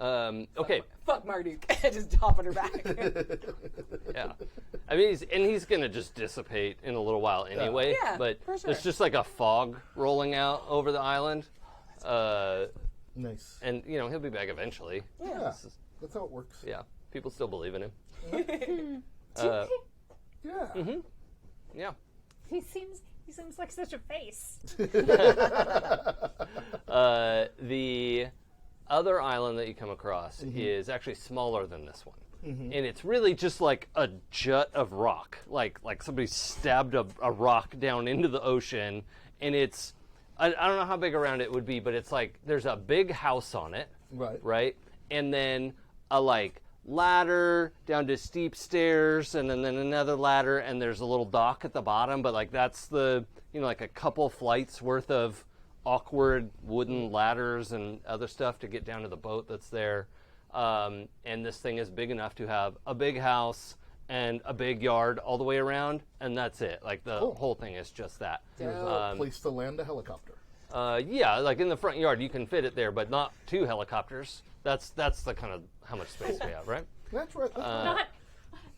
Okay. Fuck Marduk. Just hop on her back. Yeah. I mean, he's gonna just dissipate in a little while anyway. Yeah, but for sure. there's just like a fog rolling out over the island, Nice. and he'll be back eventually. Yeah. This is- That's how it works. yeah. People still believe in him. Yeah. Yeah. He seems like such a face. The other island that you come across is actually smaller than this one. And it's really just like a jut of rock. Like somebody stabbed a rock down into the ocean. And it's, I don't know how big around it would be, but it's like there's a big house on it. Right. Right? And then a like ladder down to steep stairs, and then another ladder, and there's a little dock at the bottom, but like that's the, like a couple flights worth of awkward wooden ladders and other stuff to get down to the boat that's there. And this thing is big enough to have a big house and a big yard all the way around, and that's it. Like the Cool. whole thing is just that. There's a place to land a helicopter. Yeah, like in the front yard, you can fit it there, but not 2 helicopters. That's the kind of how much space we have, right? That's right. That's right.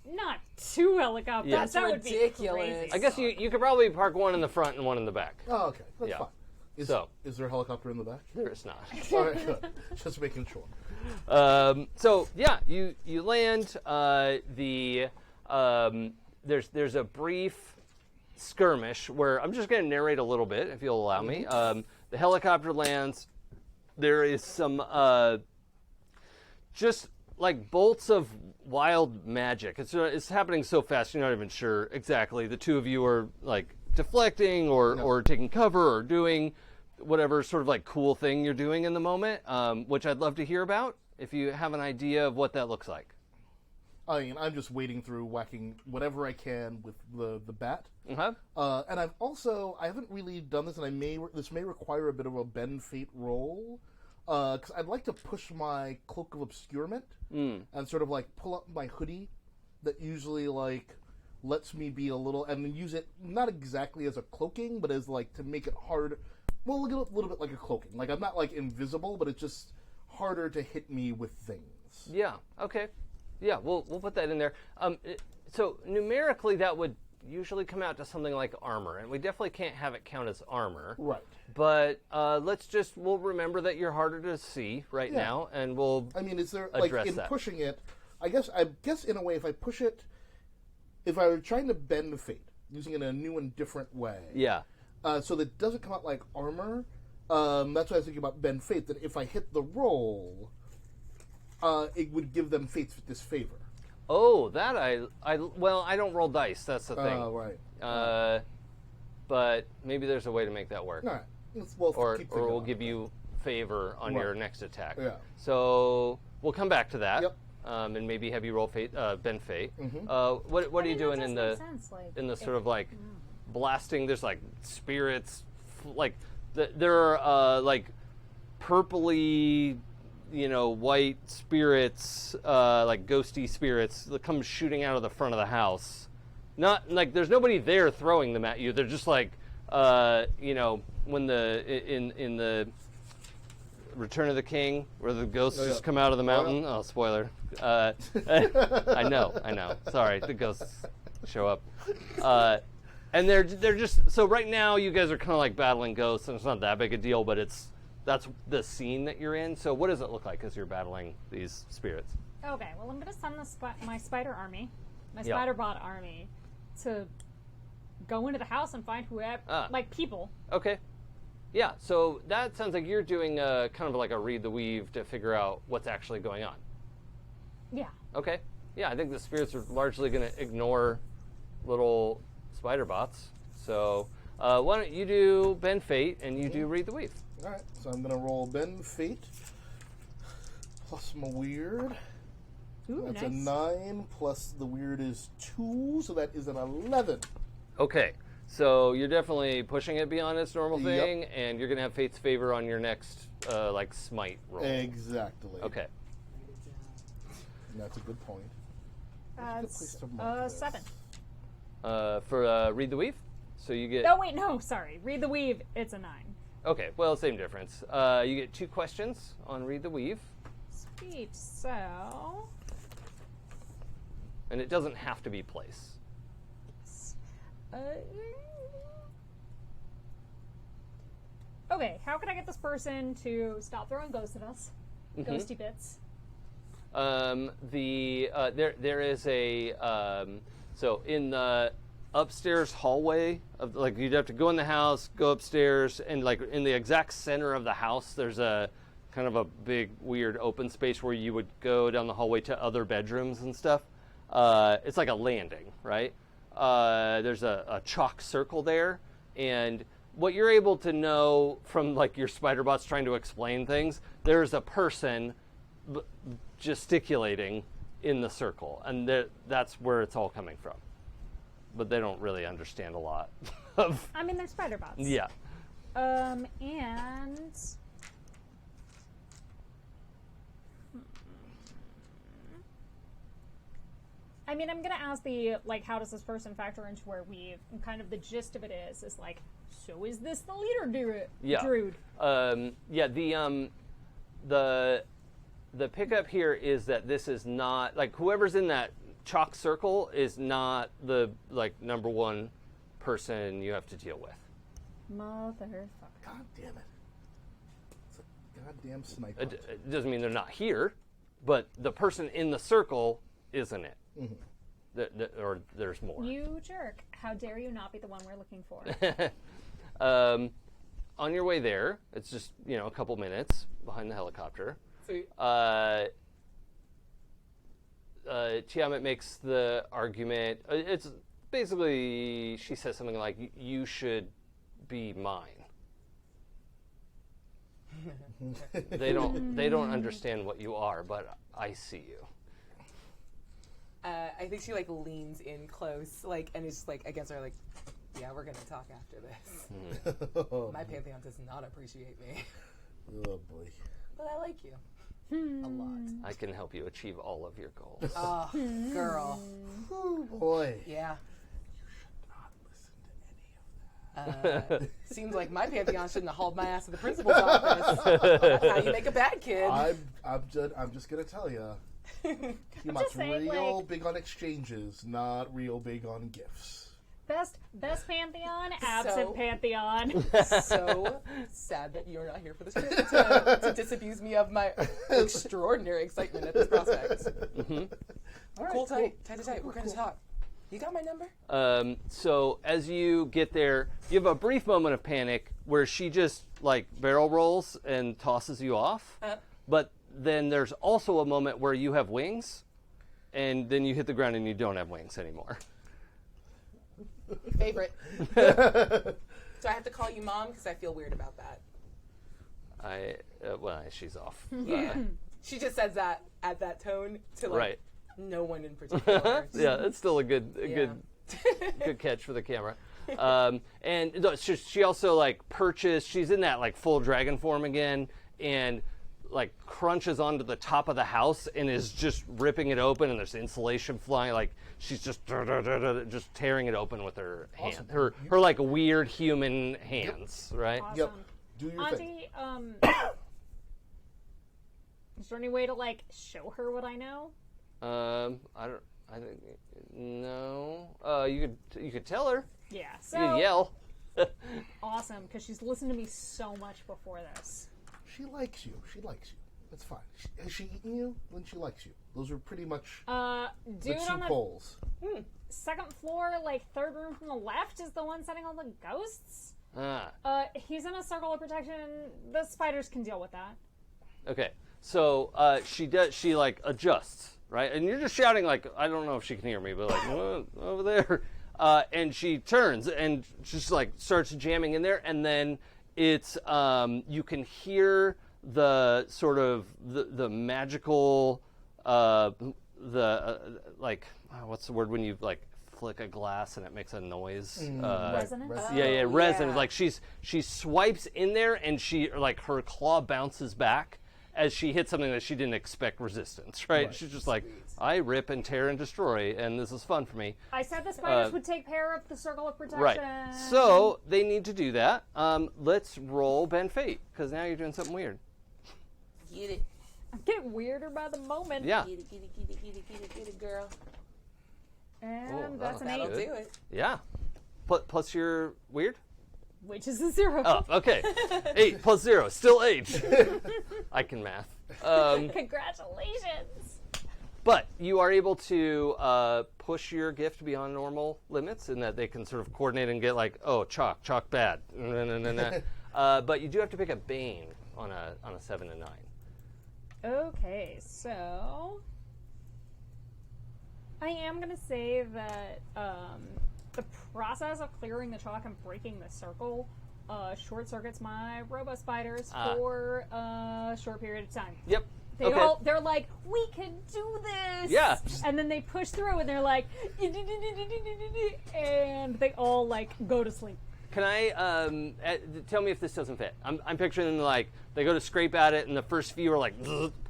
Not 2 helicopters. Yeah. That would be ridiculous. crazy. I guess you could probably park one in the front and one in the back. Oh, okay. That's Yeah. fine. Is there a helicopter in the back? There is not. All right, good. Just making sure. So yeah, you land. There's a brief skirmish where I'm just going to narrate a little bit, if you'll allow me. The helicopter lands. There is some just like bolts of wild magic. It's happening so fast you're not even sure exactly. The two of you are like deflecting or taking cover or doing whatever sort of like cool thing you're doing in the moment, which I'd love to hear about if you have an idea of what that looks like. I mean, I'm just wading through, whacking whatever I can with the bat. Uh-huh. And I haven't really done this, and this may require a bit of a bend fate roll, because I'd like to push my cloak of obscurement and sort of like pull up my hoodie that usually like lets me be a little, and then use it not exactly as a cloaking, but as like to make it hard. Well, a little bit like a cloaking. Like I'm not like invisible, but it's just harder to hit me with things. Yeah. Okay. Yeah, we'll put that in there. So numerically, that would usually come out to something like armor, and we definitely can't have it count as armor. Right. But we'll remember that you're harder to see right now, and we'll I mean, is there, address in that. pushing it, I guess in a way, if I push it, if I were trying to bend fate, using it in a new and different way, Yeah. so that it doesn't come out like armor, that's why I was thinking about bend fate, that if I hit the roll, it would give them fate's disfavor. Oh, that I don't roll dice. That's the thing. Oh, right. But maybe there's a way to make that work. All right. We'll Or keep we'll thinking give you favor on your next attack. Yeah. So we'll come back to that. Yep. And maybe have you roll fate, bend fate. Mm-hmm. What are you doing that in does the make sense, like, in the if- sort of like blasting? There's like spirits, like there are like purpley, white spirits, like ghosty spirits that come shooting out of the front of the house. Not like there's nobody there throwing them at you. They're just like, when in the Return of the King, where the ghosts just come out of the mountain. Oh, spoiler. I know. Sorry, the ghosts show up. And they're just, so right now you guys are kind of like battling ghosts, and it's not that big a deal, but that's the scene that you're in. So what does it look like as you're battling these spirits? Okay, well, I'm going to summon my spider army, my Yeah. spider bot army, to go into the house and find whoever, like people. Okay. Yeah, so that sounds like you're doing kind of like a read the weave to figure out what's actually going on. Yeah. Okay. Yeah, I think the spirits are largely going to ignore little spider bots. So why don't you do bend fate and you do read the weave. All right. So I'm going to roll bend fate plus my weird. Ooh, That's nice. a 9 plus the weird is 2, so that is an 11. Okay. So you're definitely pushing it beyond its normal Yep. thing, and you're going to have fate's favor on your next like smite roll. Exactly. Okay. And that's a good point. That's place to mark this. 7. For read the weave, so you get. Oh, wait, no, sorry. Read the weave, it's a 9. Okay, well, same difference. You get 2 questions on read the weave, Sweet, so... and it doesn't have to be place. Okay, how can I get this person to stop throwing ghosts at us? Ghosty bits. There is a so in the upstairs hallway of, like, you'd have to go in the house, go upstairs, and like in the exact center of the house there's a kind of a big weird open space where you would go down the hallway to other bedrooms and stuff. It's like a landing, right? There's a chalk circle there, and what you're able to know from like your spider bots trying to explain things, there's a person gesticulating in the circle, and that's where it's all coming from. But they don't really understand a lot of. I mean, they're spider bots. Yeah. And... I mean, I'm going to ask how does this person factor into where we've, and kind of the gist of it is like, so is this the leader druid? The pickup here is that this is not, like, whoever's in that chalk circle is not the, like, number one person you have to deal with. Motherfucker. God damn it. It's a goddamn sniper. It doesn't mean they're not here, but the person in the circle isn't it. Mm-hmm. Or there's more. You jerk. How dare you not be the one we're looking for? On your way there, it's just, a couple minutes behind the helicopter. Sweet. Tiamat makes the argument. It's basically, she says something like, "You should be mine." They don't understand what you are, but I see you. I think she leans in close, and is against her, yeah, we're gonna talk after this. My Pantheon does not appreciate me, Oh, boy. but I like you a lot. I can help you achieve all of your goals. Oh, girl, Oh, boy. yeah. Not listen to any of that. Seems like my Pantheon shouldn't have hauled my ass to the principal's office. That's how you make a bad kid. I'm just going to tell you. Tiamat's saying, real big on exchanges, not real big on gifts. Best Pantheon, absent So- Pantheon. So sad that you're not here for this trip to disabuse me of my extraordinary excitement at this prospect. All right, Cool, tight. We're going to talk. You got my number? So as you get there, you have a brief moment of panic where she just like barrel rolls and tosses you off. But then there's also a moment where you have wings, and then you hit the ground and you don't have wings anymore. Favorite. So I have to call you mom because I feel weird about that. Well, she's off. Yeah. She just says that at that tone to like Right. no one in particular. Yeah, it's still a good catch for the camera. And no, she also like purchased. She's in that like full dragon form again, and like crunches onto the top of the house and is just ripping it open, and there's insulation flying. Like she's just tearing it open with her hand, her like weird human hands, right? Awesome. Yep. Do your thing. Auntie, is there any way to like show her what I know? I think no. You could tell her. Yeah. You could So yell. awesome, because she's listened to me so much before this. She likes you. She likes you. That's fine. Has she eaten you? Then she likes you. Those are pretty much the Dude two on the poles. second floor, like third room from the left, is the one setting all the ghosts. He's in a circle of protection. The spiders can deal with that. Okay. So she like adjusts, right? And you're just shouting like, I don't know if she can hear me, but like over there. And she turns and just like starts jamming in there, and then it's you can hear the sort of the magical like what's the word when you like flick a glass and it makes a noise? Resonance? Yeah, resonance. yeah. Like she swipes in there, and she like her claw bounces back as she hits something that she didn't expect resistance, right? She's just like, I rip and tear and destroy, and this is fun for me. I said the spiders would take care of the circle of protection. Right. So they need to do that. Let's roll Ben Fate, because now you're doing something weird. Get it. I'm getting weirder by the moment. Yeah. Get it, girl. And that's an That'll 8, do it. Yeah. Plus your weird? which is a 0. Oh, okay. 8 plus 0, still 8. I can math. Congratulations. But you are able to push your gift beyond normal limits in that they can sort of coordinate and get like, oh, chalk bad. But you do have to pick a Bane on a 7 and 9. Okay, so I am going to say that the process of clearing the chalk and breaking the circle short circuits my robo spiders for a short period of time. Yep. They're like, we can do this. Yeah. And then they push through and they're like, and they all like go to sleep. Can I tell me if this doesn't fit? I'm picturing them like they go to scrape at it, and the first few are like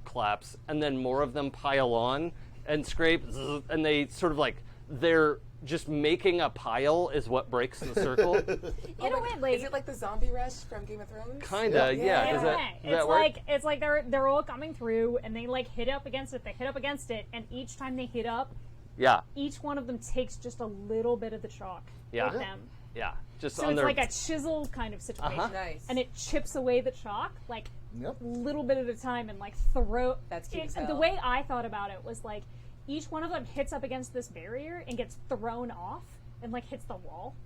collapse, and then more of them pile on and scrape, and they sort of like they're just making a pile is what breaks the circle. In a way, like, Is it like the zombie rush from Game of Thrones? Kinda, yeah. in Does a that, way. does that It's work? like it's like they're all coming through and they like hit up against it. They hit up against it, and each time they hit up, Yeah, each one of them takes just a little bit of the chalk Yeah. with them. yeah. Just So on it's their like a chisel kind of situation. Nice. And it chips away the chalk like Yep. little bit at a time and like throw. That's cute as hell. The way I thought about it was like each one of them hits up against this barrier and gets thrown off and like hits the wall.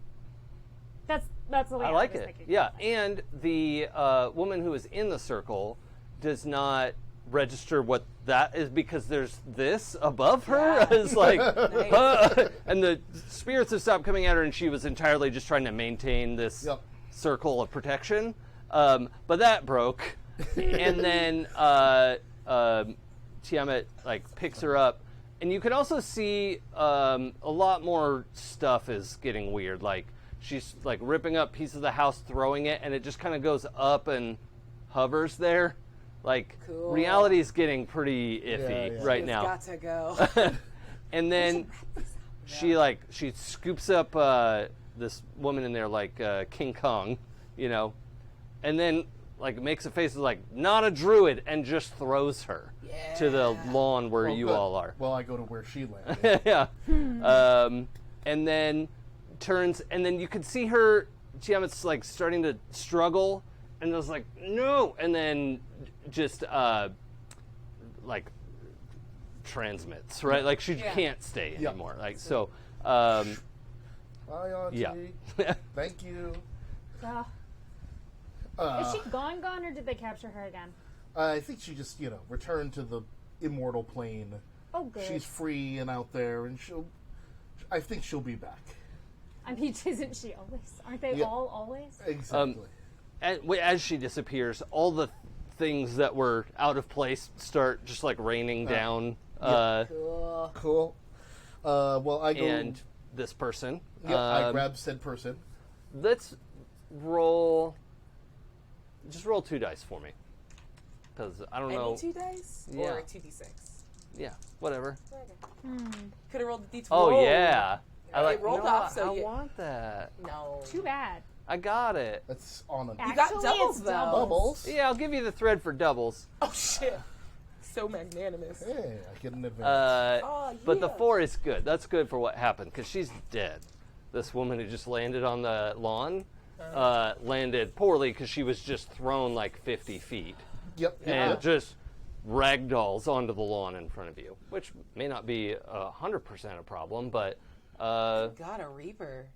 That's the way I like was it. thinking. Yeah, and the woman who is in the circle does not register what that is because there's this above her. It's like, and the spirits have stopped coming at her, and she was entirely just trying to maintain this circle of protection. But that broke, and then Tiamat like picks her up, and you can also see a lot more stuff is getting weird. Like she's like ripping up pieces of the house, throwing it, and it just kind of goes up and hovers there. Like Cool. reality is getting pretty iffy right It's now. got to go. And then she scoops up this woman in there like King Kong, you know, and then like makes a face of like not a druid and just throws her to the lawn where you good. all are. Well, I go to where she landed. Yeah. And then turns, and then you can see her, Tiamat's like starting to struggle, and it was like, no, and then just like transmits, right? Like she can't stay anymore. Like so. Hi, Auntie. Yeah. Thank you. Is she gone, or did they capture her again? I think she just, returned to the immortal plane. Oh, good. She's free and out there, and I think she'll be back. I mean, isn't she always? Aren't they all always? Exactly. As she disappears, all the things that were out of place start just like raining down. Cool. Well, I go... And this person. I grab said person. Let's roll... Just roll 2 dice for me. Because I don't know... Any 2 dice? Yeah. Or 2d6? Yeah, whatever. Could have rolled the d12. Oh, yeah. It rolled off, so I you... want that. No. Too bad. I got it. That's on a... You got Actually, doubles, it's though. Doubles? Yeah, I'll give you the thread for doubles. Oh, shit. So magnanimous. Hey, I get an advantage. But the 4 is good. That's good for what happened, because she's dead. This woman who just landed on the lawn landed poorly because she was just thrown like 50 feet. Yep. And just ragdolls onto the lawn in front of you, which may not be 100% a problem, but... God, a Reaper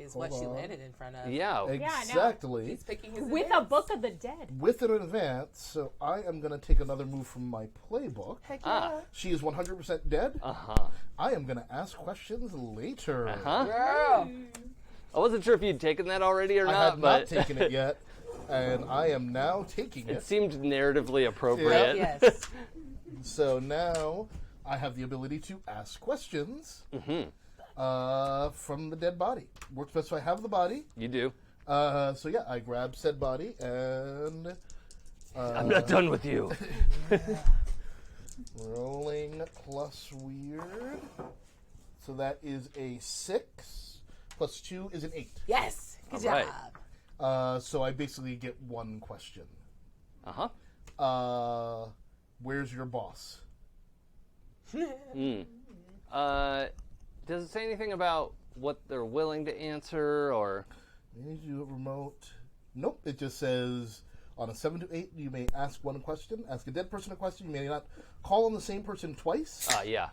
is what she on. landed in front of. yeah. Exactly. He's picking his With a advance. Book of the Dead. With an advance, so I am going to take another move from my playbook. Heck yeah. She is 100% dead. Uh-huh. I am going to ask questions later. Uh-huh. Girl. I wasn't sure if you'd taken that already or I not, have but not taken it yet, and I am now taking it it. seemed narratively appropriate. Yes. So now I have the ability to ask questions from the dead body. Works best if I have the body. You do. So yeah, I grab said body and I'm not done with you. rolling plus weird. So that is a 6. Plus 2 is an 8. Yes. Good All job. right. So I basically get one question. Uh-huh. Where's your boss? Does it say anything about what they're willing to answer, or... May do it remote. Nope, it just says on a 7 to 8, you may ask one question. Ask a dead person a question. You may not call on the same person twice. yeah.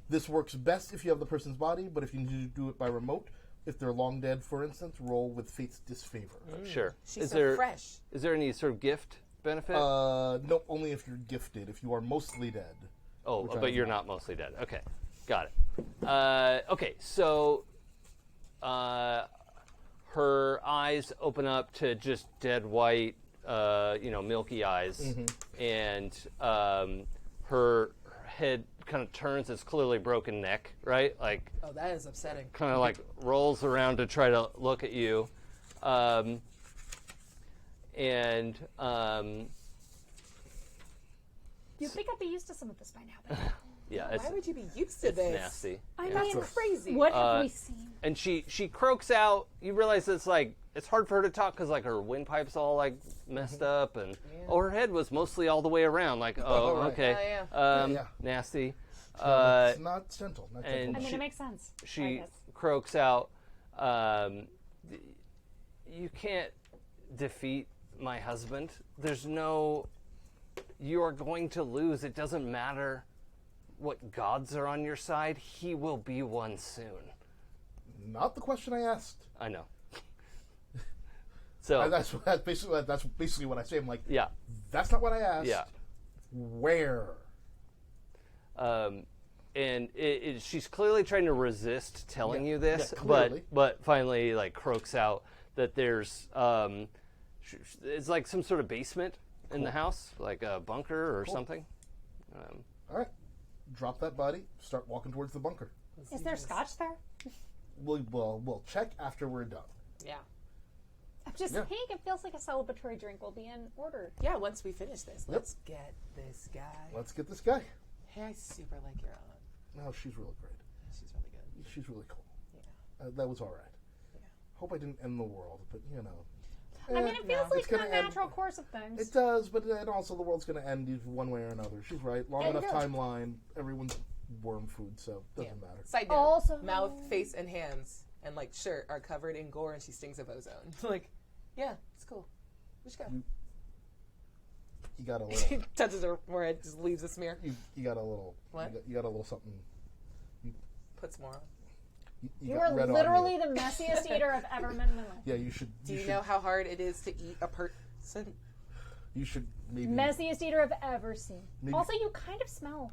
This works best if you have the person's body, but if you need to do it by remote, if they're long dead, for instance, roll with fate's disfavor. Sure. She's so fresh. Is there any sort of gift benefit? Nope, only if you're gifted. If you are mostly dead. Oh, which I but am you're not mostly dead. Okay, got it. Okay, so her eyes open up to just dead white, milky eyes, and her head kind of turns. It's clearly broken neck, right? Like Oh, that is upsetting. kind of like rolls around to try to look at you, and You'd think I'd be used to some of this by now. But yeah, Why would you be used to this? nasty. I That's mean, a- Crazy. what have we seen? And she croaks out. You realize it's like it's hard for her to talk because like her windpipe's all like messed up, and her head was mostly all the way around. Like, oh, right. okay, Yeah. nasty. It's not gentle. Not and I mean, she- it makes sense. I She guess. croaks out. You can't defeat my husband. There's no. You are going to lose. It doesn't matter what gods are on your side. He will be one soon. Not the question I asked. I know. So That's basically what I say. I'm like, yeah, that's not what I asked. yeah. Where? And she's clearly trying to resist telling you this, yeah, clearly. but finally like croaks out that there's it's like some sort of basement in the house, like a bunker or something. All right. Drop that body. Start walking towards the bunker. Is there scotch there? We'll check after we're done. Yeah. I'm just Yeah. saying it feels like a celebratory drink will be in order. Yeah, once we finish this, let's get this guy. Let's get this guy. Hey, I super like your aunt. Oh, she's really great. She's really good. She's really cool. Yeah. That was all right. Yeah. Hope I didn't end the world, but you know. I mean, it feels like It's gonna the end. natural course of things. It does, but then also the world's going to end one way or another. She's right. Long Yeah, enough it does. timeline. Everyone's worm food, so doesn't matter. Side note. Also- Mouth, face, and hands. and like shirt are covered in gore, and she stinks of ozone. Like, yeah, it's cool. We should go. You got a She little. touches her forehead, just leaves a smear. You got a little. What? You got a little something. Puts more on. You You got are red on literally you. the messiest eater I've ever met in my life. Yeah, you should. Do you should, know how hard it is to eat a person? You should maybe. Messiest eater I've ever seen. Maybe- Also, you kind of smell.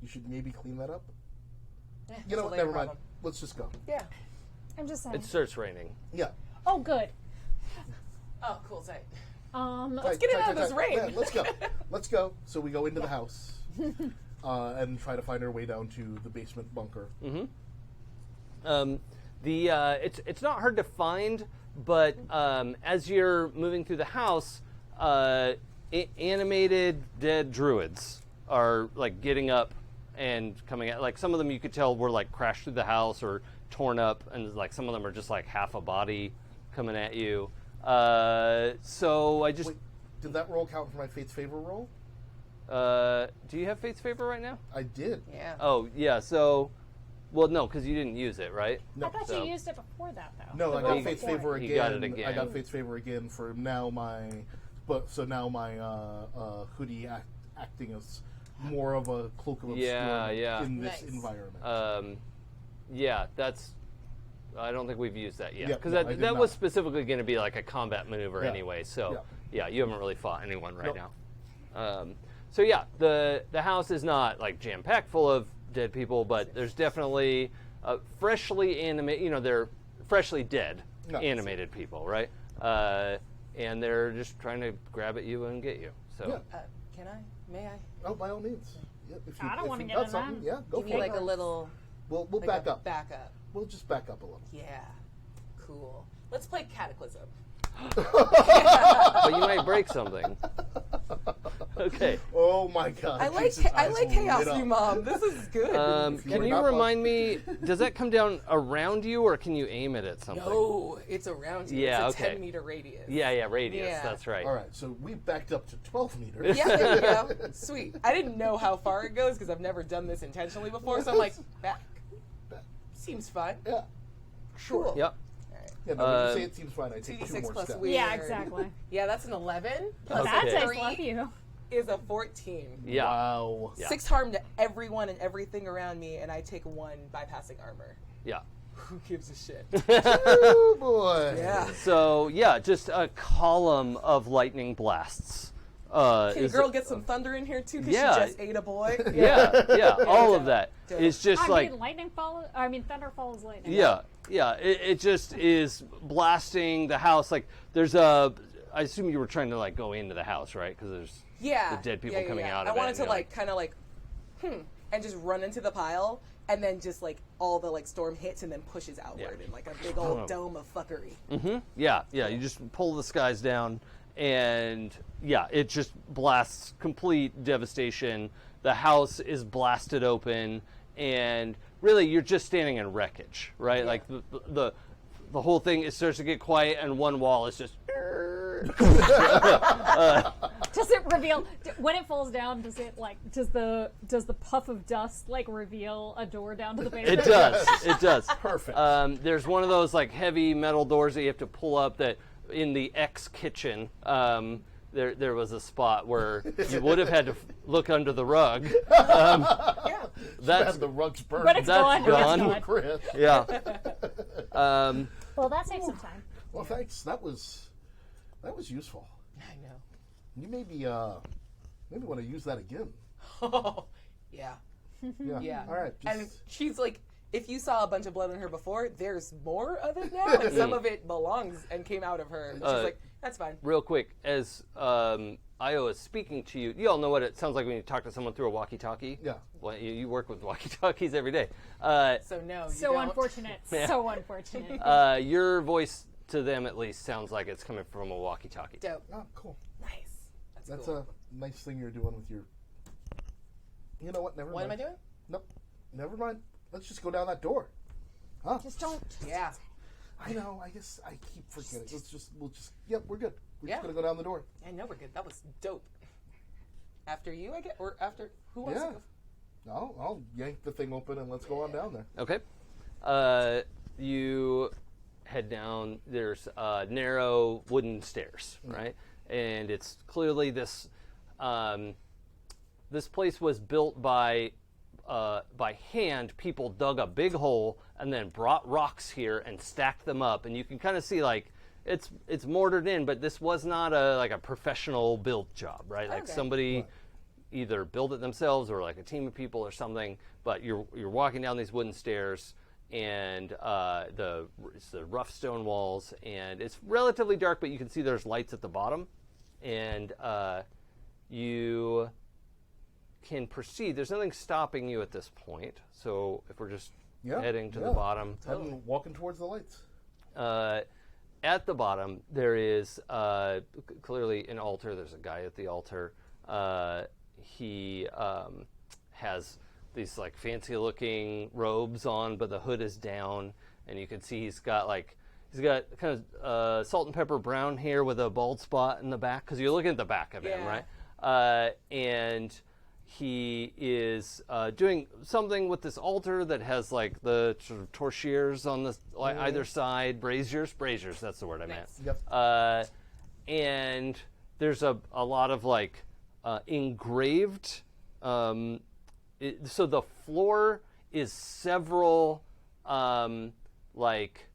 You should maybe clean that up. Eh, You know it's a what? later Never mind. problem. Let's just go. Yeah. I'm just saying. It starts raining. Yeah. Oh, good. Oh, cool. Tight. Let's get it out of this rain. Yeah, let's go. Let's go. So we go into the house and try to find our way down to the basement bunker. It's not hard to find, but as you're moving through the house, animated dead druids are like getting up and coming out. Like some of them you could tell were like crashed through the house or torn up, and like some of them are just like half a body coming at you. So I just Wait, did that roll count for my Fate's Favor roll? do you have Fate's Favor right now? I did. Yeah. Oh yeah, so well no, because you didn't use it, right? No. I thought So- you used it before that, though. No, The I roll got Fate's before Favor it. again. You got it again. I got Fate's Favor again for now my, so now my hoodie acting as more of a cloak of Yeah, obscurity yeah. in this Nice. environment. Yeah, that's. I don't think we've used that yet Yeah, because no, I that did that was not. specifically going to be like a combat maneuver Yeah. anyway. So Yeah. yeah, you haven't really fought anyone right Nope. now. So yeah, the house is not like jam packed full of dead people, but there's definitely freshly animated. You know, they're freshly dead No. animated people, right? And they're just trying to grab at you and get you. So. Yeah. Can I? May I? Oh, by all means. Yeah, if you, I don't if wanna you get got in something, that. yeah, go Give for me it. like a little. We'll like back a up. Back up. We'll just back up a little. Yeah. Cool. Let's play Cataclysm. But you might break something. Okay. Oh my God! I like Jason's eyes chaos, lit up. you mom. This is good. Can you not remind me? Does that come down around you, or can you aim it at something? No, it's around you. Yeah, it's a okay. 10-meter radius. Yeah, radius. Yeah. That's right. All right, so we backed up to 12 meters. Yeah, there you go. Sweet. I didn't know how far it goes because I've never done this intentionally before, so I'm like, back. Seems fun. Yeah. Cool. Yep. Yeah, no, when you say it seems fine, I take 2 2d6 more plus steps. weird. Yeah, exactly. Yeah, that's an 11. Plus Okay. That's nice. 3 Love you. is a 14. Yeah. Wow. Yeah. 6 harm to everyone and everything around me, and I take 1 bypassing armor. Yeah. Who gives a shit? Oh boy. Yeah. So yeah, just a column of lightning blasts. Can a is- girl get some thunder in here too? Because Yeah. she just ate a boy. Yeah, all of that. Dope. It's just like Thunder follows lightning. yeah. It just is blasting the house. Like there's a. I assume you were trying to like go into the house, right? Because there's Yeah. the dead people coming out I of wanted it. to and like kind of like, and just run into the pile, and then just like all the like storm hits and then pushes outward Yeah. in like a big old dome of fuckery. Yeah. You just pull the skies down, and yeah, it just blasts complete devastation. The house is blasted open, and really, you're just standing in wreckage, right? Yeah. Like the whole thing is starts to get quiet, and one wall is just. Does it reveal when it falls down? Does it like does the puff of dust like reveal a door down to the basement? It does. It does. Perfect. There's one of those like heavy metal doors that you have to pull up. That in the X kitchen, there was a spot where you would have had to look under the rug. Yeah. That's the rug's burned. But it's That's gone. gone. It's gone. Chris. yeah. Well, that saves some time. Well, thanks. That was useful. I know. You maybe want to use that again. Yeah. Yeah. Yeah. All right. And Just, she's like, if you saw a bunch of blood on her before, there's more of it now, and some of it belongs and came out of her. And she's like, that's fine. Real quick, as Io is speaking to you, you all know what it sounds like when you talk to someone through a walkie-talkie. Yeah. Well, you work with walkie-talkies every day. So no, you So don't. unfortunate. Yeah. So unfortunate. Your voice to them at least sounds like it's coming from a walkie-talkie. Dope. oh, cool. Nice. That's cool. a nice thing you're doing with your. You know what? Never What am mind. I doing? Nope. Never mind. Let's just go down that door. Huh? Just don't. Yeah. I know. I guess I keep forgetting. We'll just. Yep, we're good. We're Yeah. just gonna go down the door. I know we're good. That was dope. After you, I get, or after who wants Yeah. to go? I'll yank the thing open and let's go on down there. Okay. you head down. There's narrow wooden stairs, right? And it's clearly this. This place was built by hand. People dug a big hole and then brought rocks here and stacked them up. And you can kind of see like it's mortared in, but this was not a professional build job, right? Like somebody either built it themselves or like a team of people or something. But you're walking down these wooden stairs, and it's the rough stone walls, and it's relatively dark, but you can see there's lights at the bottom, and you can proceed. There's nothing stopping you at this point. So if we're just heading to the bottom, walking towards the lights. At the bottom there is clearly an altar. There's a guy at the altar. He has these like fancy looking robes on, but the hood is down, and you can see he's got kind of salt and pepper brown hair with a bald spot in the back, because you're looking at the back of him, right? And he is doing something with this altar that has like the sort of torchieres on the either side, braziers, that's the word I meant. Yep. And there's a lot of like engraved. So the floor is several like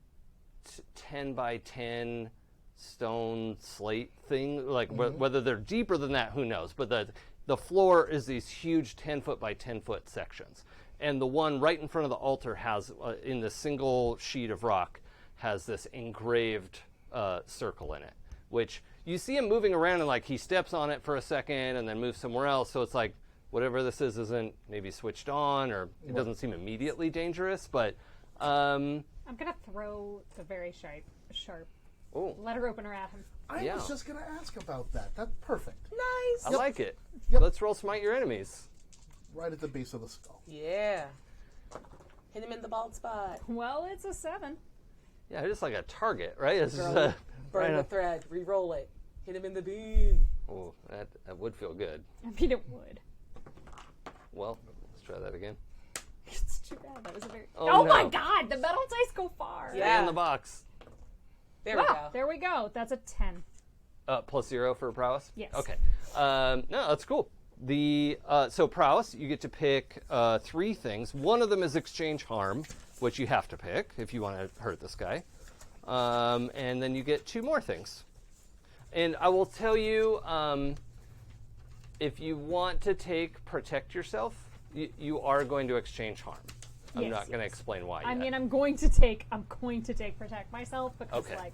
10 by 10 stone slate thing. Like whether they're deeper than that, who knows? But the floor is these huge 10 foot by 10 foot sections. And the one right in front of the altar has, in the single sheet of rock, has this engraved circle in it, which you see him moving around, and like he steps on it for a second and then moves somewhere else. So it's like whatever this is isn't maybe switched on, or it doesn't seem immediately dangerous. But I'm gonna throw the very sharp letter opener at him. I was just going to ask about that. That's perfect. Nice. I like it. Yep. Let's roll smite your enemies. Right at the base of the skull. Yeah. Hit him in the bald spot. Well, it's a 7. Yeah, just like a target, right? It's just, Burn right the thread. Re-roll it. Hit him in the beam. Oh, that would feel good. I mean, it would. Well, let's try that again. It's too bad. That was a very. Oh, no. My God! The metal dice go far. Stay in the box. There we go. There we go. That's a 10. Plus 0 for prowess? Yes. Okay. No, that's cool. So prowess, you get to pick 3 things. One of them is exchange harm, which you have to pick if you want to hurt this guy. And then you get 2 more things. And I will tell you, if you want to take protect yourself, you are going to exchange harm. I'm not going to explain why yet. I mean, I'm going to take protect myself, because like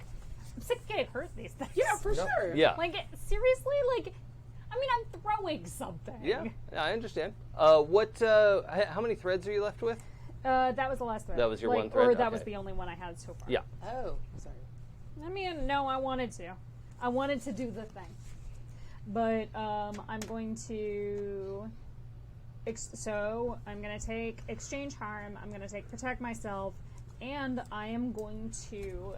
I'm sick of getting hurt these days. Yeah, for sure. Yeah. Like seriously, like I mean, I'm throwing something. Yeah, I understand. How many threads are you left with? That was the last thread. That was your one thread? Or that Okay. was the only one I had so far. Yeah. Oh, sorry. I mean, no, I wanted to. I wanted to do the thing. But I'm going to... So I'm going to take exchange harm, I'm going to take protect myself, and I am going to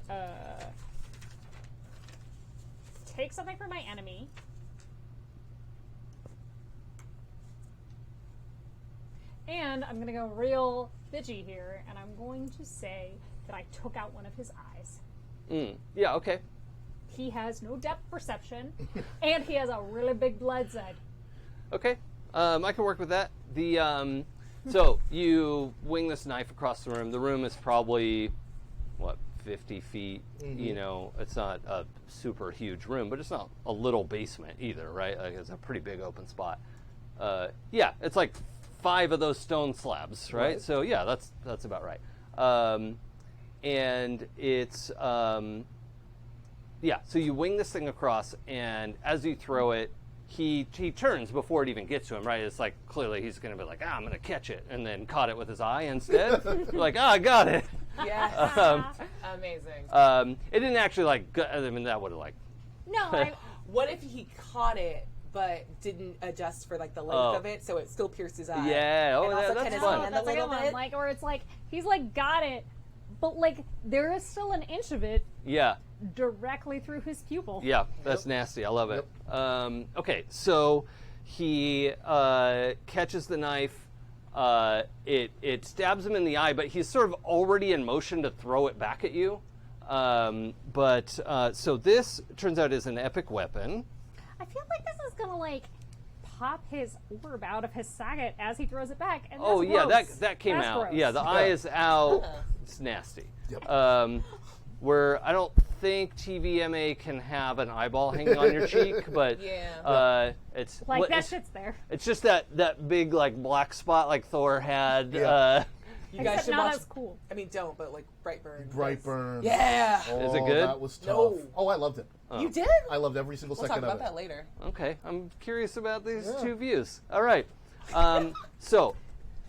take something from my enemy. And I'm going to go real bitchy here, and I'm going to say that I took out one of his eyes. Yeah, okay. He has no depth perception, and he has a really big blood side. Okay. I can work with that. So you wing this knife across the room. The room is probably, 50 feet? You know, it's not a super huge room, but it's not a little basement either, right? Like, it's a pretty big open spot. Yeah, it's like 5 of those stone slabs, right? So yeah, that's about right. And it's so you wing this thing across, and as you throw it, he turns before it even gets to him, right? It's like clearly he's going to be like, I'm going to catch it, and then caught it with his eye instead. You're like, I got it. Yes. Amazing. It didn't actually I mean, that would have No, What if he caught it but didn't adjust for like the length of it, so it still pierced his eye? Yeah. And also that's cut his fun. hand that's a a good little one. bit. Like, or it's like he's like got it, but like there is still an inch of it Yeah. directly through his pupil. Yeah, that's nasty. I love it. Okay, so he catches the knife, it stabs him in the eye, but he's sort of already in motion to throw it back at you. So this turns out is an epic weapon. I feel like this is gonna like pop his orb out of his sagat as he throws it back. And that's Oh yeah, gross. that came That's out. gross. Yeah, the eye is out. It's nasty. Yep. Where I don't think TVMA can have an eyeball hanging on your cheek, but it's Like what- that it's, shit's there. it's just that big like black spot like Thor had. Yeah. You guys Except should not watch. as cool. I mean, don't, but like Brightburn. Brightburn. Yeah. Oh, Is it good? That was tough. No. Oh, I loved it. You did? I loved every single We'll talk second about of it. that later. Okay, I'm curious about these Yeah. two views. All right, so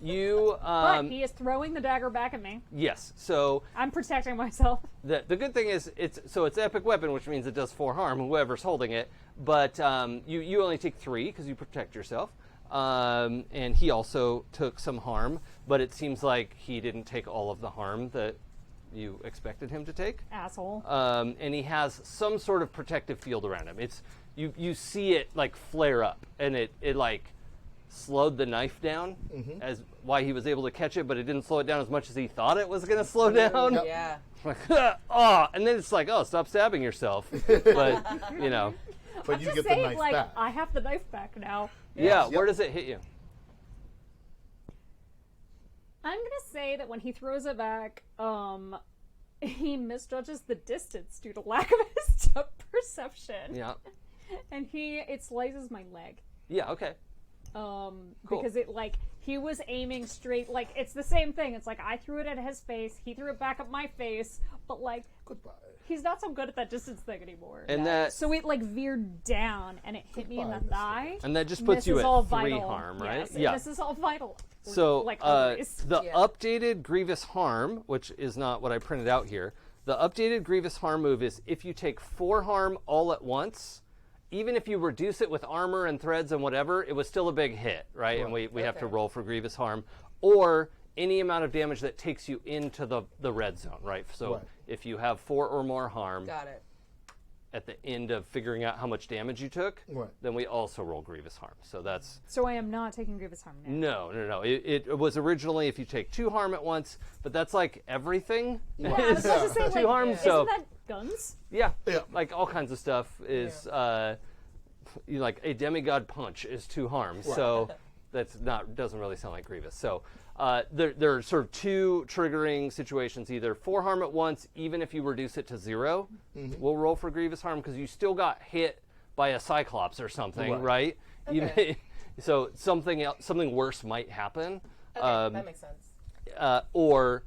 you But he is throwing the dagger back at me. yes. So I'm protecting myself. the good thing is it's epic weapon, which means it does 4 harm. Whoever's holding it, but you only take 3 because you protect yourself. And he also took some harm, but it seems like he didn't take all of the harm that you expected him to take. Asshole. And he has some sort of protective field around him. It's you see it like flare up, and it like slowed the knife down as why he was able to catch it, but it didn't slow it down as much as he thought it was going to slow down. Yep. Yeah. Like, oh, and then it's like, oh, stop stabbing yourself. But you know, But you Just get the saying, knife like, back. I have the knife back now. yeah. Yep. Where does it hit you? I'm gonna say that when he throws it back, he misjudges the distance due to lack of his depth perception. Yeah. And it slices my leg. Yeah. Okay. Because it like he was aiming straight, like it's the same thing. It's like I threw it at his face, he threw it back at my face, but like Goodbye. he's not so good at that distance thing anymore. And that So it like veered down and it hit me in the Goodbye, thigh. just puts you Misses at all 3 vital. harm, right? Yes, this is all vital. So like ovaries. the Yeah. updated Grievous Harm, which is not what I printed out here, the updated Grievous Harm move is if you take 4 harm all at once, even if you reduce it with armor and threads and whatever, it was still a big hit, right? And we have to Okay. roll for Grievous Harm. Or any amount of damage that takes you into the red zone, right? So Right. if you have 4 or more harm Got it. at the end of figuring out how much damage you took, Right. then we also roll Grievous Harm. So that's... So I am not taking grievous harm now. No. It was originally if you take 2 harm at once, but that's like everything. Yeah, I was about to say, 2 like, harm, yeah. so isn't that guns? yeah, Yeah. like all kinds of stuff is like a demigod punch is 2 harm. So that's doesn't really sound like Grievous. So there are sort of 2 triggering situations: either 4 harm at once, even if you reduce it to 0, we'll roll for Grievous Harm because you still got hit by a Cyclops or something, right? Okay. So something worse might happen. Okay, that makes sense. Or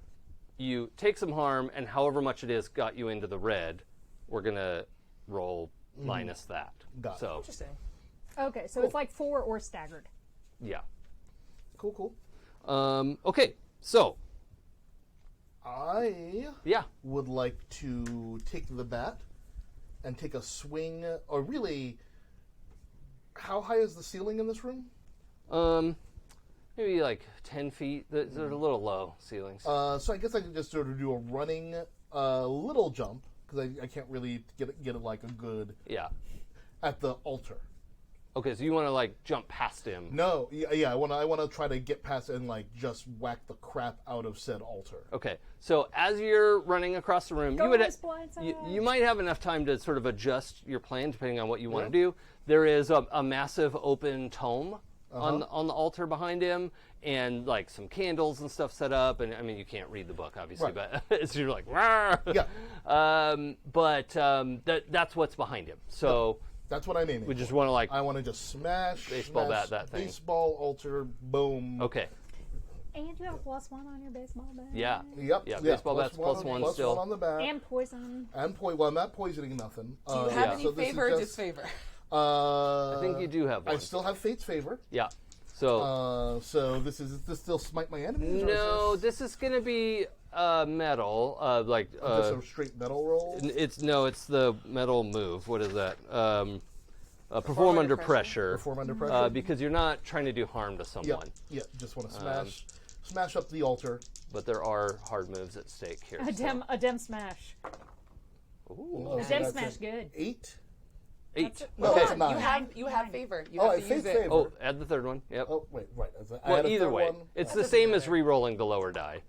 you take some harm, and however much it is got you into the red, we're going to roll minus that. Got it. So, Interesting. Okay, so it's like 4 or staggered. yeah. Cool. Okay, so, I yeah. would like to take the bat and take a swing, or really, how high is the ceiling in this room? Maybe like 10 feet. They're a little low ceilings. So I guess I could just sort of do a running little jump, because I can't really get it like a good yeah. at the altar. Okay, so you want to like jump past him. No, yeah, I want to try to get past it and like just whack the crap out of said altar. Okay, so as you're running across the room, Go you would Miss Blindside. you might have enough time to sort of adjust your plan depending on what you want to do. There is a massive open tome on the altar behind him, and like some candles and stuff set up. And I mean, you can't read the book obviously, Right. but so you're like, "Rawr." Yeah. That's what's behind him. So That's what I'm aiming. we just want to like, I want to just smash Baseball bat that thing. Baseball altar, boom. okay, And you have a +1 on your baseball bat. yeah, Yep. Yeah, baseball bat's plus one plus still. one on the bat. And poison. Well, I'm not poisoning nothing. Do you have yeah. any so this is favor or just- disfavor? I think you do have one. I still have Fate's favor. Yeah. So So this still smite my enemies? no, or is this is gonna be metal, like this just a straight metal roll. it's the metal move. What is that? Perform under pressure. Perform under pressure. Because you're not trying to do harm to someone, Yeah. Just want to smash up the altar. but there are hard moves at stake here. A dem smash. Ooh. Oh, A so dem that's smash an good. 8 8. No, Okay. that's a 9. You have favor. You Oh, have I to use faith it. favor. Oh, add the third one. Yep. Oh, wait, right. I Well, had a either third way, one. it's That the doesn't same as matter. re-rolling the lower die.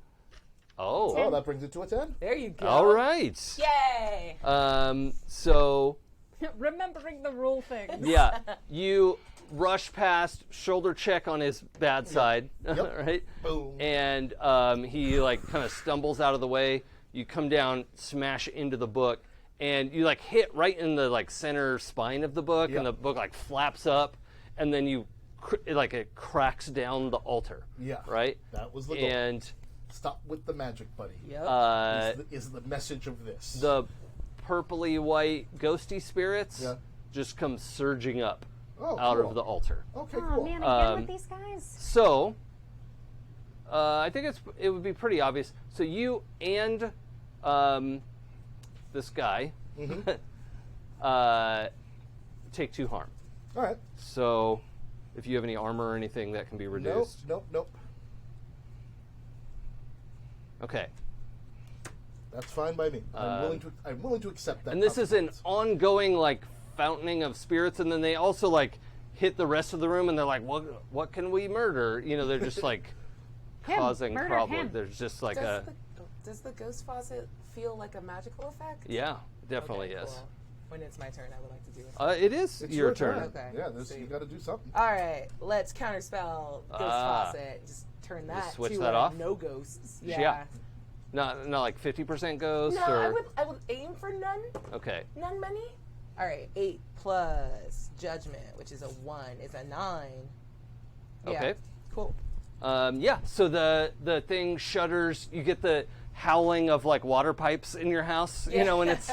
Oh. Oh, that brings it to a 10. There you go. All right. Yay! So, Remembering the rule things. yeah, you rush past, shoulder check on his bad side, Yep. right? Boom. And he like kind of stumbles out of the way. You come down, smash into the book, and you like hit right in the like center spine of the book, Yep. and the book like flaps up, and then it cracks down the altar. Yeah. Right. That was the goal. And Stop with the magic, buddy. Yep. Is the message of this. the purpley white ghosty spirits Yeah. just come surging up Oh, out cool. of the altar. Okay, Oh cool. man, again with these guys. So, I think it would be pretty obvious. So you and this guy take 2 harm. All right. So, if you have any armor or anything, that can be reduced. Nope. Okay. That's fine by me. I'm willing to accept that. And this is an consequence. ongoing like fountaining of spirits, and then they also like hit the rest of the room, and they're like, "What can we murder?" You know, they're just like Him. causing Murder problems. him. There's just like Does the ghost faucet feel like a magical effect? yeah, definitely Okay, yes. cool. When it's my turn, I would like to do it. It is It's your turn. Okay. Yeah, Sweet. you got to do something. All right, let's counterspell ghost faucet. Just turn that switch to that off? no ghosts. Yeah. Not like 50% ghost No, or I would aim for none. okay. None many. All right, 8 plus judgment, which is a 1, is a 9. Yeah. Okay. Cool. Yeah. So the thing shudders. You get the howling of like water pipes in your house. You know when it's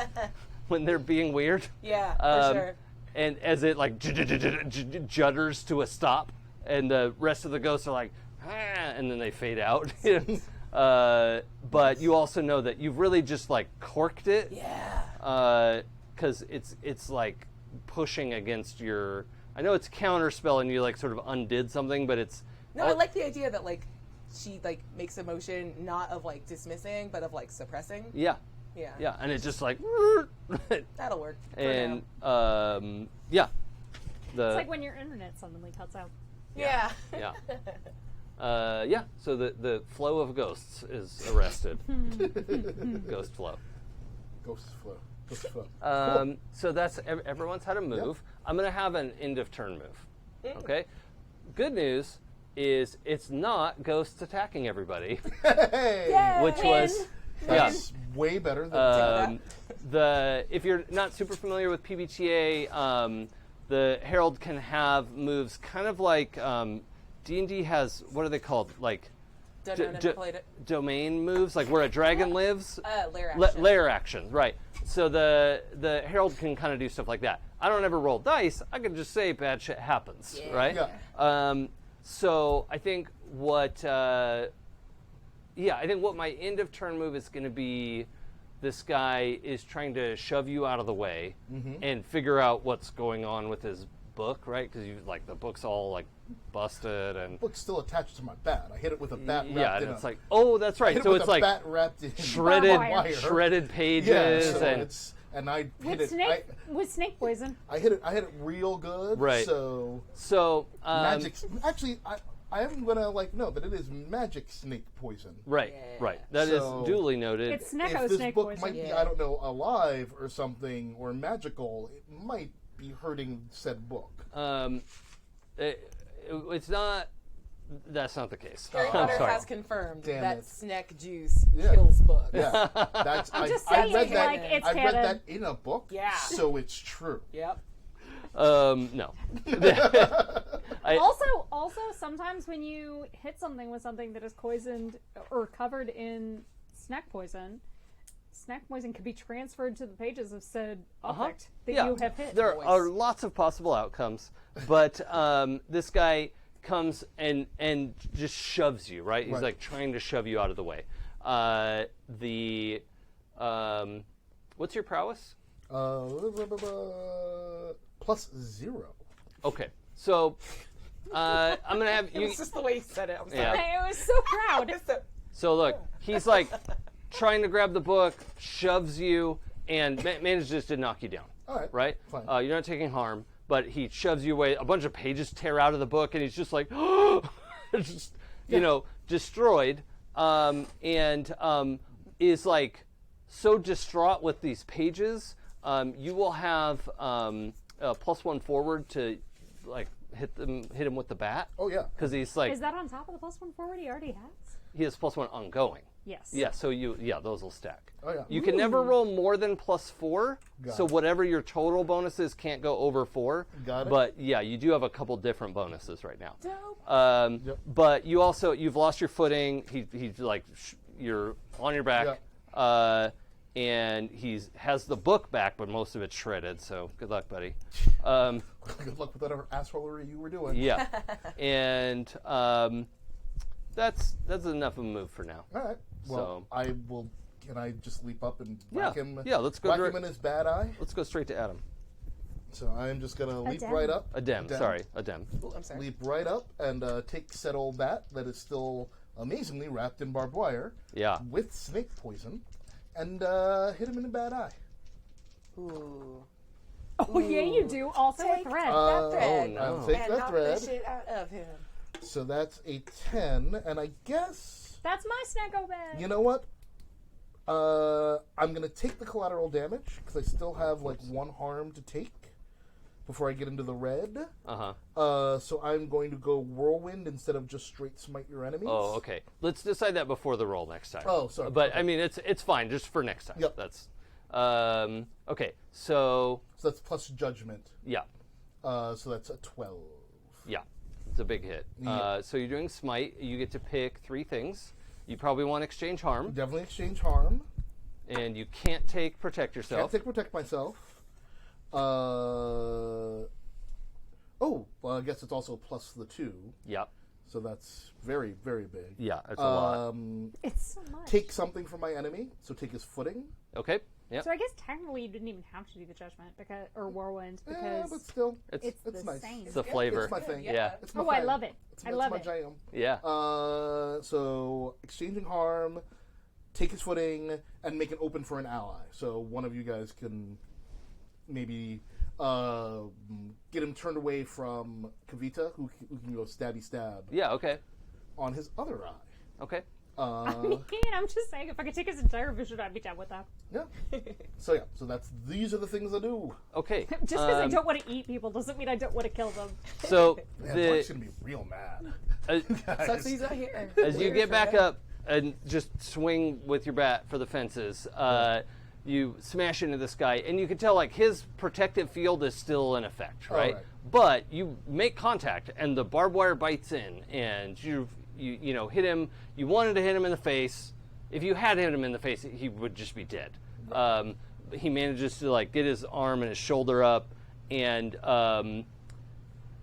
when they're being weird. Yeah, for sure. And as it like judders to a stop, and the rest of the ghosts are like, and then they fade out. But you also know that you've really just like corked it. Yeah. Because it's like pushing against your. I know it's counterspell, and you like sort of undid something, but it's. No, I like the idea that like she like makes a motion not of like dismissing, but of like suppressing. Yeah. Yeah. Yeah, and it's just like. That'll work. For And now. yeah, It's like when your internet suddenly cuts out. Yeah. yeah. Yeah, so the flow of ghosts is arrested. Ghost flow. Ghost flow. Ghost flow. So that's everyone's had a move. I'm going to have an end of turn move. Okay? Good news is it's not ghosts attacking everybody, Hey! which was That's way better than if you're not super familiar with PBTA, the Herald can have moves kind of like D&D has, what are they called? Like Don't know, never played it. domain moves, like where a dragon lives. Lair action. Lair action, right. So the Herald can kind of do stuff like that. I don't ever roll dice. I can just say bad shit happens, right? Yeah. So I think what my end of turn move is going to be this guy is trying to shove you out of the way and figure out what's going on with his book, right? Because the book's all like busted and book's still attached to my bat. I hit it with a bat wrapped yeah, in and it's a, like, oh, that's I right. hit it So with it's a like bat wrapped in shredded wire. shredded pages Yeah, so and it's and I hit With it. with snake poison. I hit it real good. Right. So so magic. Actually, I am gonna know that it is magic snake poison. right, right. That is So- duly noted. It's If Snecko this snake book poison. might be, I don't know, alive or something or magical, it might be hurting said book. It's not. That's not the case. Harry I'm Potter sorry. has confirmed Damn that it. snack juice Yeah. kills books. Yeah, that's. I'm just I saying, read that. like, it's I read canon. that in a book. Yeah. So it's true. Yep. No. Also, sometimes when you hit something with something that is poisoned or covered in snack poison can be transferred to the pages of said object that you have hit. There are lots of possible outcomes, but this guy comes and just shoves you, right? He's Right. like trying to shove you out of the way. What's your prowess? +0. Okay, so I'm gonna have you. It's just the way he said it. I'm sorry. Yeah. I was so proud. So look, he's like trying to grab the book, shoves you, and manages to knock you down. All right. Right? Fine. You're not taking harm, but he shoves you away. A bunch of pages tear out of the book, and he's just like, just, destroyed, and is like so distraught with these pages. You will have +1 forward to like hit him with the bat. Oh yeah. Because he's like, Is that on top of the +1 forward he already has? he has +1 ongoing. Yes. Yeah, so those will stack. Oh yeah. You can never roll more than +4, Got so it. whatever your total bonuses can't go over 4. Got it. But yeah, you do have a couple different bonuses right now. Dope. Yep. But you've lost your footing. He's like you're on your back, and has the book back, but most of it's shredded. So good luck, buddy. Good luck with whatever assholery you were doing. Yeah, and that's enough of a move for now. All right. Well, So- I will. Can I just leap up and whack him? Yeah, let's go Whack direct- him in his bad eye. Let's go straight to Adam. So I'm just gonna leap Adem. right up. Adem, sorry, Adem. Ooh, I'm sorry. Leap right up and take said old bat that is still amazingly wrapped in barbed wire Yeah. with snake poison, and hit him in the bad eye. Ooh. Oh yeah, you do. Also a Take thread. that thread. no. I'll take and that knock thread. the shit out of him. So that's a 10, and I guess That's my snacko bag. you know what? I'm gonna take the collateral damage because I still have like 1 harm to take before I get into the red. So I'm going to go whirlwind instead of just straight smite your enemies. Oh, okay. Let's decide that before the roll next time. Oh, sorry. But Okay. I mean, it's fine just for next time. Yep. That's okay. So So that's plus judgment. yeah, So that's a 12. yeah, it's a big hit. Yeah. So you're doing smite. You get to pick 3 things. You probably want exchange harm, Definitely exchange harm. and you can't take protect Can't yourself. take protect myself. Well, I guess it's also plus the 2. Yeah, So that's very, very big. yeah, it's a lot. It's so much. Take something from my enemy. So take his footing. Okay. Yeah. So I guess technically you didn't even have to do the judgment or whirlwind Yeah, because but still, it's it's the nice. same. It's the flavor. It's my thing. Yeah. It's my Oh, I thing. love it. I love my it. jam. Yeah. So exchanging harm, take his footing, and make it open for an ally. So one of you guys can maybe get him turned away from Kavita, who can go stabby stab Yeah. Okay. on his other eye. Okay. I mean, I'm just saying, if I could take his entire vision, I'd be down with that. Yeah. So these are the things I do. Okay. Just because I don't want to eat people doesn't mean I don't want to kill them. So Man, Mark's gonna be real mad. Sucks he's not here. as you get back up and just swing with your bat for the fences, you smash into this guy, and you can tell like his protective field is still in effect, right? right. But you make contact, and the barbed wire bites in, and you hit him. You wanted to hit him in the face. If you had hit him in the face, he would just be dead. He manages to like get his arm and his shoulder up, and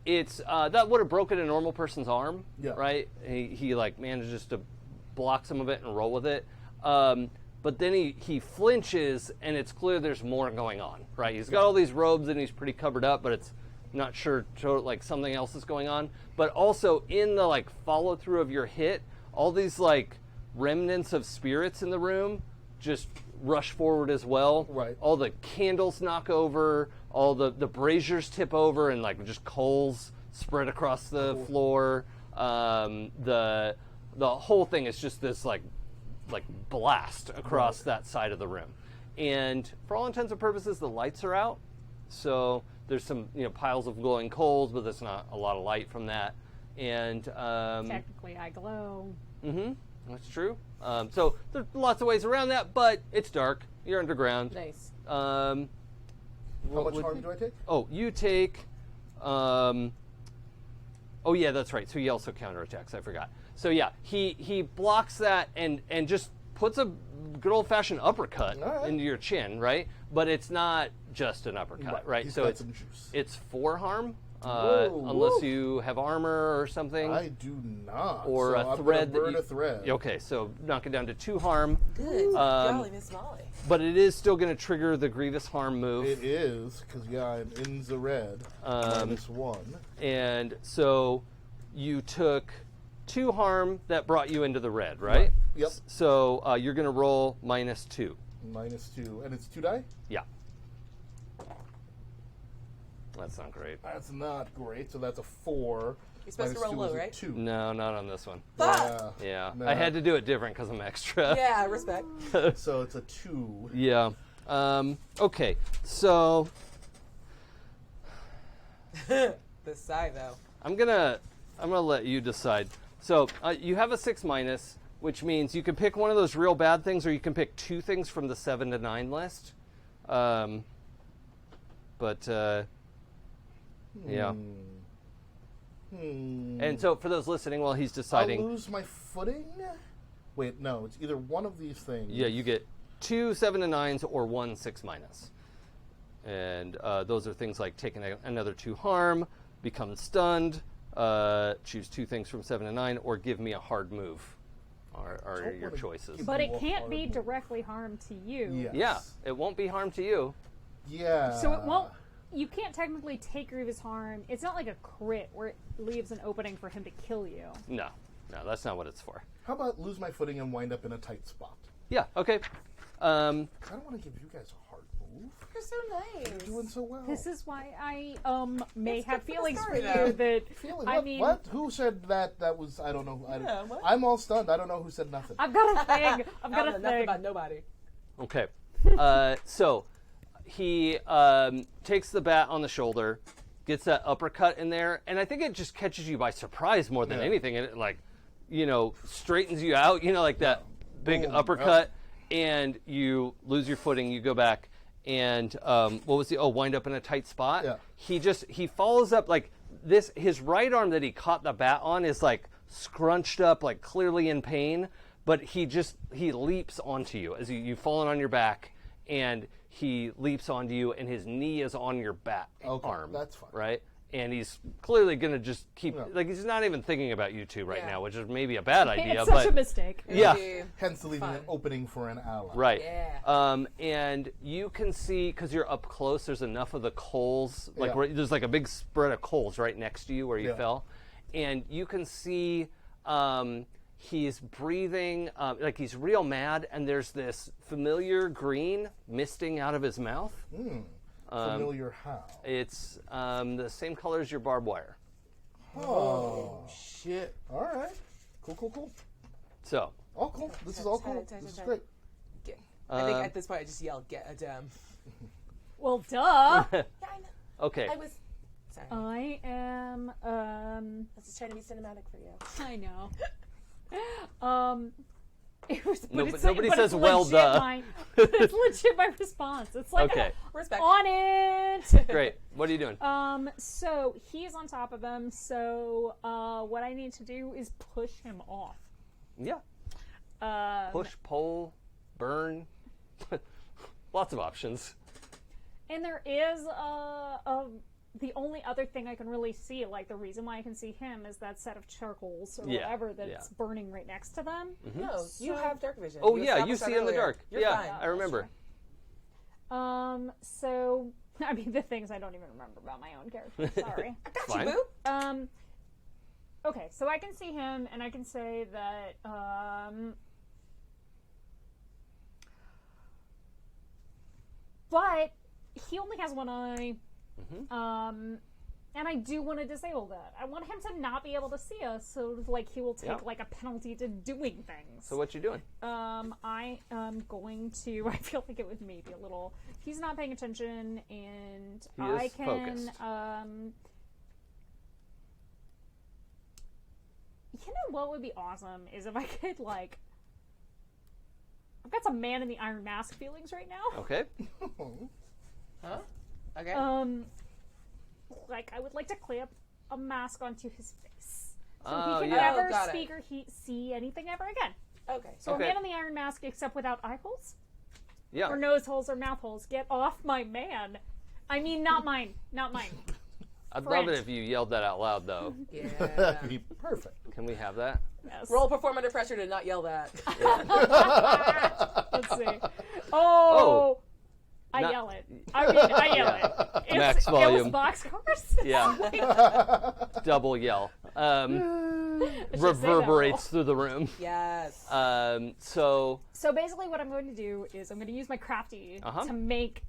it's that would have broken a normal person's arm, Yeah. right? He like manages to block some of it and roll with it. But then he flinches, and it's clear there's more going on, right? He's got all these robes, and he's pretty covered up, but it's not sure like something else is going on. But also in the like follow through of your hit, all these like remnants of spirits in the room just rush forward as well. Right. All the candles knock over, all the braziers tip over, and like just coals spread across the floor. The whole thing is just this like blast across that side of the room. And for all intents and purposes, the lights are out. So there's some piles of glowing coals, but there's not a lot of light from that. And Technically, I glow. that's true. So there's lots of ways around that, but it's dark. You're underground. Nice. How much harm do I take? Oh, you take. Oh yeah, that's right. So he also counterattacks. I forgot. So yeah, he blocks that and just puts a good old fashioned uppercut All right. into your chin, right? But it's not just an uppercut, right? He's So got some juice. it's 4 harm, Whoa. unless you have armor or something, I do not. or so a I'm thread. gonna burn that a thread. Okay, so knock it down to 2 harm. Good. Golly, Miss Molly. But it is still going to trigger the grievous harm move. It is because I'm in the red. -1. And so you took 2 harm that brought you into the red, right? Yep. So you're going to roll -2. -2, and it's 2 die. Yeah. That's not great. That's not great. So that's a 4. You're supposed to Minus roll 2 is low, a right? 2. No, not on this one. Fuck! Yeah, No. I had to do it different because I'm extra. Yeah, respect. So it's a 2. Yeah. Okay. So The sigh, though. I'm gonna let you decide. So you have a 6-, which means you can pick one of those real bad things, or you can pick 2 things from the 7 to 9 list. Yeah. And so for those listening, while he's deciding, I'll lose my footing? Wait, no. It's either one of these things. yeah, you get 2 7 to 9s or 1 6-. And those are things like taking another 2 harm, become stunned, choose 2 things from 7 to 9, or give me a hard move. Are your wanna choices. give- But it More can't be hard. directly harm to you. Yes. Yeah, it won't be harm to you. Yeah. So it won't. You can't technically take Grievous harm. It's not like a crit where it leaves an opening for him to kill you. No, that's not what it's for. How about lose my footing and wind up in a tight spot? Yeah, okay. I don't want to give you guys a hard move. You're so nice. You're doing so well. This is why I may It's have good for the feelings for story, you though. that Feeling, I what, mean what? Who said that? That was, I don't know. Yeah, what? I'm all stunned. I don't know who said nothing. I've got a thing. I've got I a don't know nothing thing. about nobody. Okay. So he takes the bat on the shoulder, gets that uppercut in there, and I think it just catches you by surprise more than Yeah. anything. And it, straightens you out, like that big Boom. uppercut, and you lose your footing, you go back, and what was wind up in a tight spot? Yeah. He follows up like this, his right arm that he caught the bat on is like scrunched up, like clearly in pain, but he leaps onto you as you've fallen on your back, and he leaps onto you, and his knee is on your back arm. that's fine. Right? And he's clearly going to just keep, Yeah. he's not even thinking about you two right Yeah. now, which is maybe a bad idea, It's such but a mistake. yeah. Maybe. Hence leaving Fun. an opening for an ally. Right. Yeah. And you can see, because you're up close, there's enough of the coals, Yeah. there's like a big spread of coals right next to you where you Yeah. fell. And you can see he's breathing, like he's real mad, and there's this familiar green misting out of his mouth. Familiar how? It's the same color as your barbed wire. Oh, shit. All right. Cool. So, All cool. This is all cool. Tight. This is great. I think at this point I just yelled, "Get a dem." Well, duh. Yeah, I know. okay. I was. Sorry. I am. I was just trying to be cinematic for you. I know. It was, but No, it's but nobody but says, it's "Well, legit duh." it's legit my response. It's like Okay. Respect. on it. Great. What are you doing? So he's on top of him. So what I need to do is push him off. Yeah. Push, pull, burn. Lots of options. And there is the only other thing I can really see, like the reason why I can see him is that set of charcoals or Yeah, whatever that's yeah. burning right next to them. No, you have dark vision. Oh, yeah, you established that see in the earlier. dark. You're Yeah, fine. I remember. So I mean the things I don't even remember about my own character. Sorry. Fine. Boo. Okay, so I can see him and I can say that but he only has one eye. And I do want to disable that. I want him to not be able to see us, so like he will take Yeah. like a penalty to doing things. So what you doing? I am going to. I feel like it was maybe a little. He's not paying attention, and He I is can. focused. You know what would be awesome is if I could like. I've got some Man in the Iron Mask feelings right now. Okay. Huh? Okay. Like I would like to clamp a mask onto his face, so Oh, he can yeah. never got it. speak or see anything ever again. Okay. So Okay. a Man in the Iron Mask, except without eye holes Yeah. or nose holes or mouth holes. Get off my man. I mean, not mine. Not mine. I'd love it French. if you yelled that out loud, though. Yeah. That'd be perfect. Can we have that? Yes. Roll perform under pressure to not yell that. Let's see. Oh. I Not- yell it. I mean, I yell it. It's, Max It volume. was boxcars. Yeah. Double yell. Reverberates through the room. Yes. So So basically what I'm going to do is I'm going to use my crafty Uh-huh. to make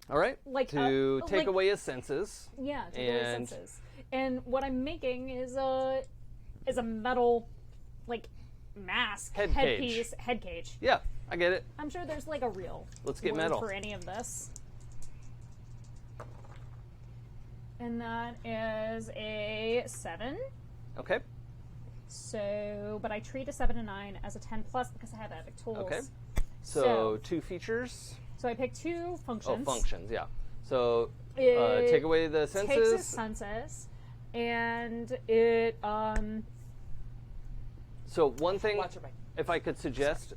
All right. Like, to take like- away his senses. Yeah, take away And- senses. And what I'm making is a metal, like, mask, Head headpiece, head cage. Yeah, I get it. I'm sure there's like a real Let's get word metal. for any of this. And that is a 7. Okay. So, but I treat a 7 and 9 as a 10 plus because I have epic tools. Okay. So 2 features. So I pick 2 functions. Oh, functions. Yeah. So It take away the senses. Takes his senses, and it So one thing, Watch your mic. if I could suggest,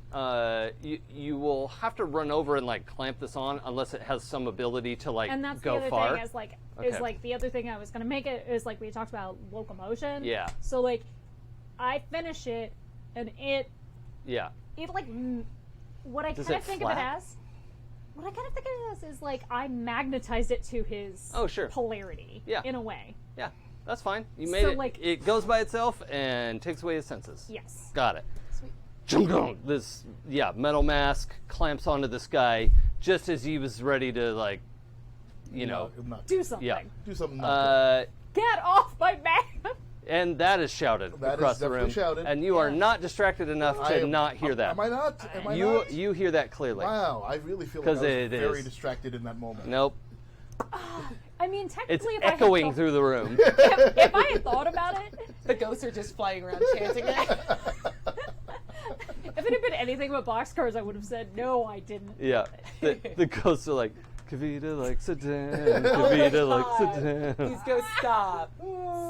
you will have to run over and like clamp this on unless it has some ability to like and that's go the other far. thing Okay. is like the other thing I was gonna make it is like we talked about locomotion. Yeah. So like I finish it, and it like what I Does kind it of think of it flap? as. What I kind of think of it as is like I magnetized it to his polarity. Yeah. In a way. Yeah, that's fine. You made So, it. like- It goes by itself and takes away his senses. Yes. Got it. Sweet. This metal mask clamps onto this guy just as he was ready to like, Do something. yeah. Do something. Not Get off my man! And that is shouted That across is the room, definitely shouted. and you are not distracted enough I to am- not hear that. Am I not? Am I you not? you hear that clearly. Wow, I really feel like 'Cause I was it very is. distracted in that moment. Nope, I mean, it's technically, if echoing I had through the room. if I had thought about it, The ghosts are just flying around chanting it. if it had been anything but boxcars, I would have said no. I didn't. Yeah, the ghosts are like, Kavita likes a dance. Kavita likes a dance. These ghosts, stop.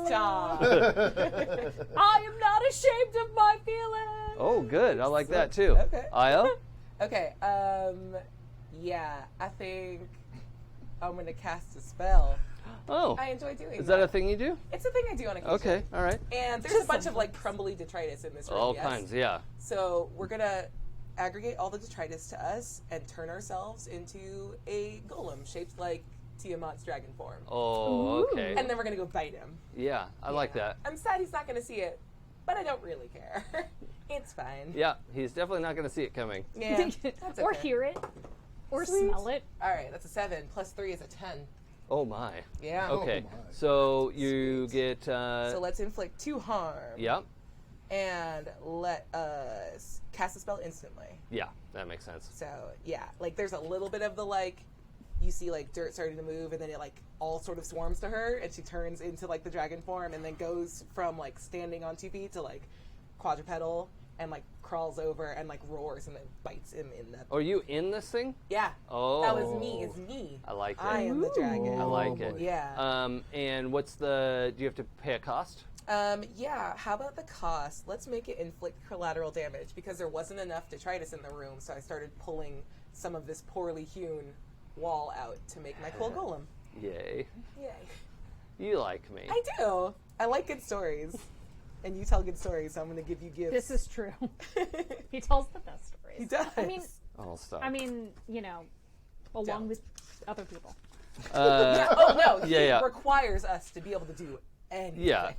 Stop. I am not ashamed of my feelings. Oh, good. I like that too. Okay. Io? Okay, yeah, I think I'm gonna cast a spell. Oh, I enjoy doing is that a thing you do? It's a thing I do on occasion. Okay, all right. And there's a bunch of like crumbly detritus in this room. All yes? kinds, yeah. So we're gonna aggregate all the detritus to us and turn ourselves into a golem shaped like Tiamat's dragon form. Oh, okay. And then we're gonna go bite him. Yeah, I like that. I'm sad he's not gonna see it, but I don't really care. It's fine. Yeah, he's definitely not going to see it coming. Yeah. That's Or okay. hear it, or Sweet. smell it. All right, that's a 7. Plus 3 is a 10. Oh my. Yeah. Okay, my. so you get. So let's inflict 2 harm. Yep. And let us cast a spell instantly. Yeah, that makes sense. So yeah, like there's a little bit of the like, you see like dirt starting to move, and then it like all sort of swarms to her, and she turns into like the dragon form, and then goes from like standing on 2 feet to like quadrupedal, and like crawls over and like roars and then bites him in the. Are you in this thing? Yeah. Oh. That was me. It's me. I like it. I am the dragon. I like Oh, it. boy. Yeah. And what's the? Do you have to pay a cost? Yeah, how about the cost? Let's make it inflict collateral damage because there wasn't enough detritus in the room, so I started pulling some of this poorly hewn wall out to make my cool golem. Yay! Yay. You like me. I do. I like good stories. And you tell good stories, so I'm going to give you gifts. This is true. He tells the best stories. He does. Oh, stop. You know, along Don't. with other people. Yeah, oh, no. He yeah. requires us to be able to do anything. Yeah.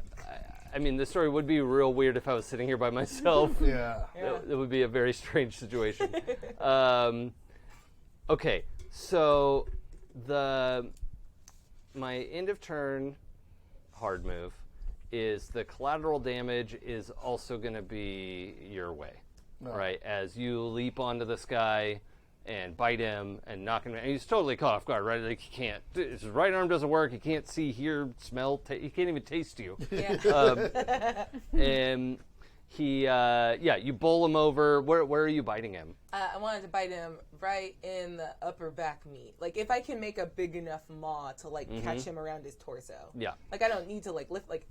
I mean, the story would be real weird if I was sitting here by myself. Yeah. It would be a very strange situation. Okay, so my end of turn hard move is the collateral damage is also going to be your way, right? As you leap onto this guy and bite him and knock him, and he's totally caught off guard, right? Like he can't. His right arm doesn't work. He can't see, hear, smell. He can't even taste you. Yeah. And he, you bowl him over. Where are you biting him? I wanted to bite him right in the upper back meat. Like, if I can make a big enough maw to, like, catch him around his torso. Yeah. Like, I don't need to, like, lift, like,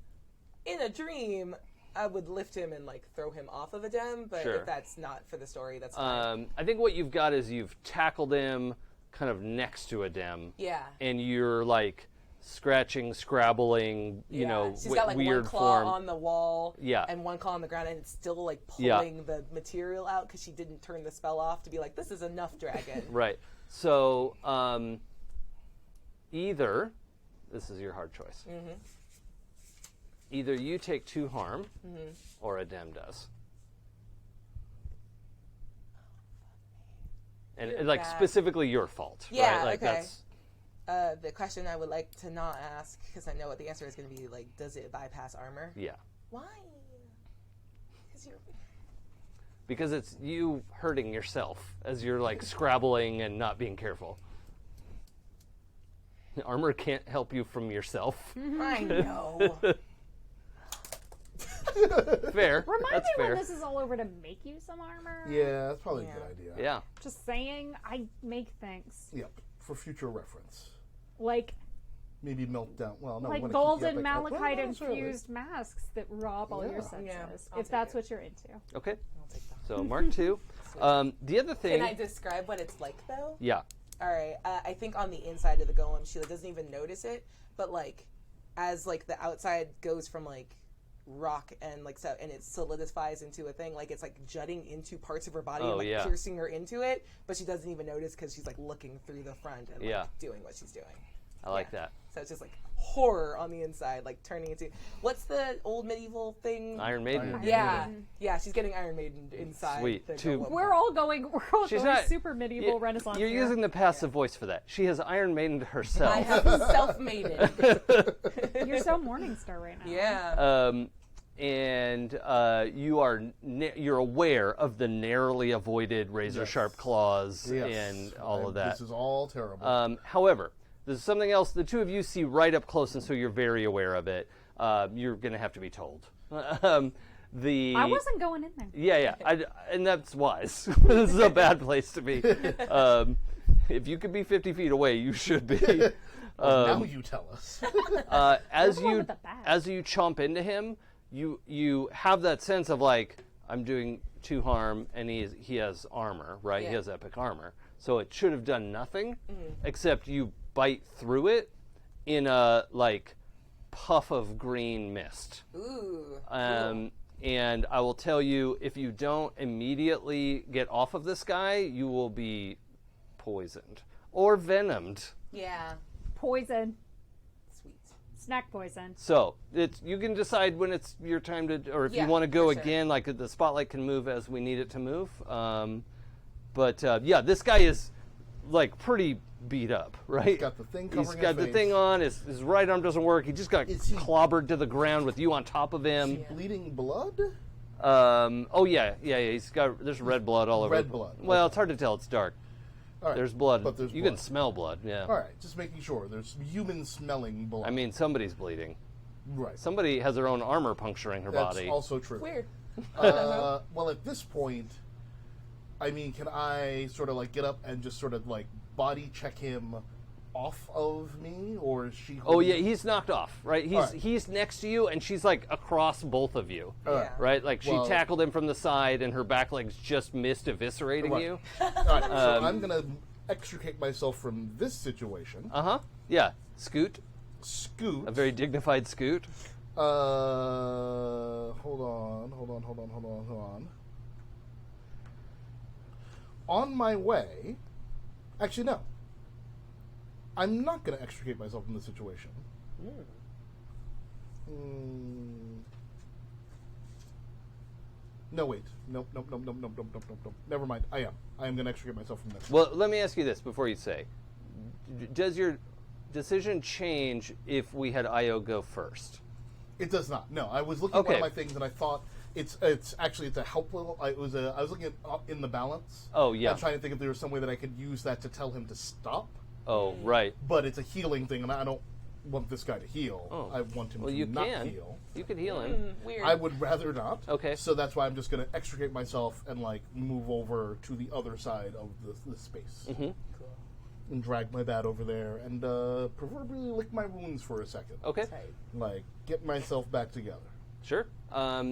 in a dream, I would lift him and, like, throw him off of a dem, but Sure. if that's not for the story, that's fine. I think what you've got is you've tackled him kind of next to a dem. Yeah. And you're, like, scratching, scrabbling, you know, She's got, like, weird one claw form. on the wall Yeah. and one claw on the ground, and it's still, like, Yeah. pulling the material out because she didn't turn the spell off to be like, this is enough, dragon. Right. So, either, this is your hard choice. Mm-hmm. Either you take 2 harm, or a dem does. And You're like bad. specifically your fault, Yeah, right? Like okay. that's The question I would like to not ask, because I know what the answer is going to be, like, does it bypass armor? Yeah. Why? Because Because it's you hurting yourself as you're like scrabbling and not being careful. Armor can't help you from yourself. I know. Fair. Remind That's me fair. when this is all over to make you some armor. Yeah, that's probably a good idea. Yeah. Just saying, I make things. Yep, for future reference. Like Maybe melt down. Well, no. like when it gold keeps and you up, like, malachite well, not necessarily. infused masks that rob all your Yeah. senses. Yeah, I'll if take that's it. what you're into. Okay. I'll take that. So Mark 2. The other thing. Can I describe what it's like, though? Yeah. All right. I think on the inside of the golem, she doesn't even notice it, but like, as like the outside goes from like rock and like so, and it solidifies into a thing, like it's like jutting into parts of her body and like piercing her into it, but she doesn't even notice because she's like looking through the front and like doing what she's doing. I like that. So it's just like horror on the inside, like turning into what's the old medieval thing? Iron Maiden. Yeah, she's getting Iron Maiden inside. Sweet. the Two. golem. We're all going She's not super medieval Renaissance. You're here. using the passive voice for that. She has Iron Maiden herself. I have self-made it. You're so Morningstar right now. Yeah. And you are you're aware of the narrowly avoided razor sharp claws and all of that. This is all terrible. However, there's something else the two of you see right up close, and so you're very aware of it. You're going to have to be told. I wasn't going in there. Yeah. And that's wise. This is a bad place to be. If you could be 50 feet away, you should be. Now you tell us. As the one you with the bat. as you chomp into him, you have that sense of like, I'm doing 2 harm, and he has armor, right? Yeah. He has epic armor, so it should have done nothing, except you bite through it in a like puff of green mist. Ooh. And I will tell you, if you don't immediately get off of this guy, you will be poisoned or venomed. Yeah. Poison. Sweet. Snack poison. So you can decide when it's your time to, or if you want to go for sure. again. Like the spotlight can move as we need it to move. But this guy is like pretty beat up, right? He's got the thing covering He's his got the face. thing on. His right arm doesn't work. He just got Is he- clobbered to the ground with you on top of him. Bleeding blood? He's got there's red blood all over. Red blood, Well, okay. it's hard to tell. It's dark. All right. There's blood. But there's you blood. can smell blood. Yeah. All right, just making sure. There's human smelling blood. I mean, somebody's bleeding. right. Somebody has their own armor puncturing her That's body. also true. Weird. Well, at this point, I mean, can I sort of like get up and just sort of like body check him off of me, or is she? Oh yeah, he's knocked off, right? right. He's next to you, and she's like across both of you, right. right? Like she Well- tackled him from the side, and her back legs just missed eviscerating Right. you. All right, so I'm gonna extricate myself from this situation. Yeah, scoot, Scoot. a very dignified scoot. Hold on. On my way, actually no. I'm not going to extricate myself from this situation. No, wait. Nope. Never mind. I am going to extricate myself from this. Well, let me ask you this before you say: does your decision change if we had Io go first? It does not. No, I was looking at one Okay. of my things and I thought it's actually a helpful. I was looking at in the balance. Oh, yeah. I'm trying to think if there was some way that I could use that to tell him to stop. Oh, right. But it's a healing thing, and I don't want this guy to heal. Oh. I want him Well, to you not can. heal. You could heal him. Weird. I would rather not. Okay. So that's why I'm just going to extricate myself and like move over to the other side of the space. Cool. And drag my bat over there and preferably lick my wounds for a second. Okay, Tight. Like, get myself back together. sure.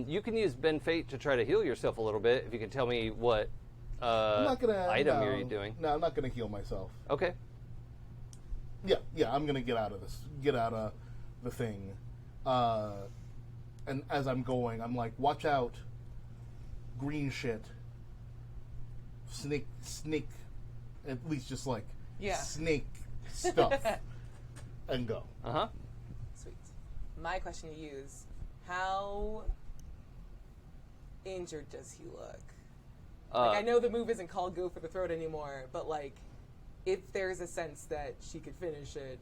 You can use Ben Fate to try to heal yourself a little bit. If you can tell me what I'm not gonna, item no, you're doing. No, I'm not going to heal myself. Okay. Yeah, I'm going to get out of this. Get out of the thing. And as I'm going, I'm like, watch out. Green shit. Snake, at least just like snake stuff. And go. Sweet. My question to you is, how injured does he look? Like, I know the move isn't called go for the throat anymore, but like, if there's a sense that she could finish it,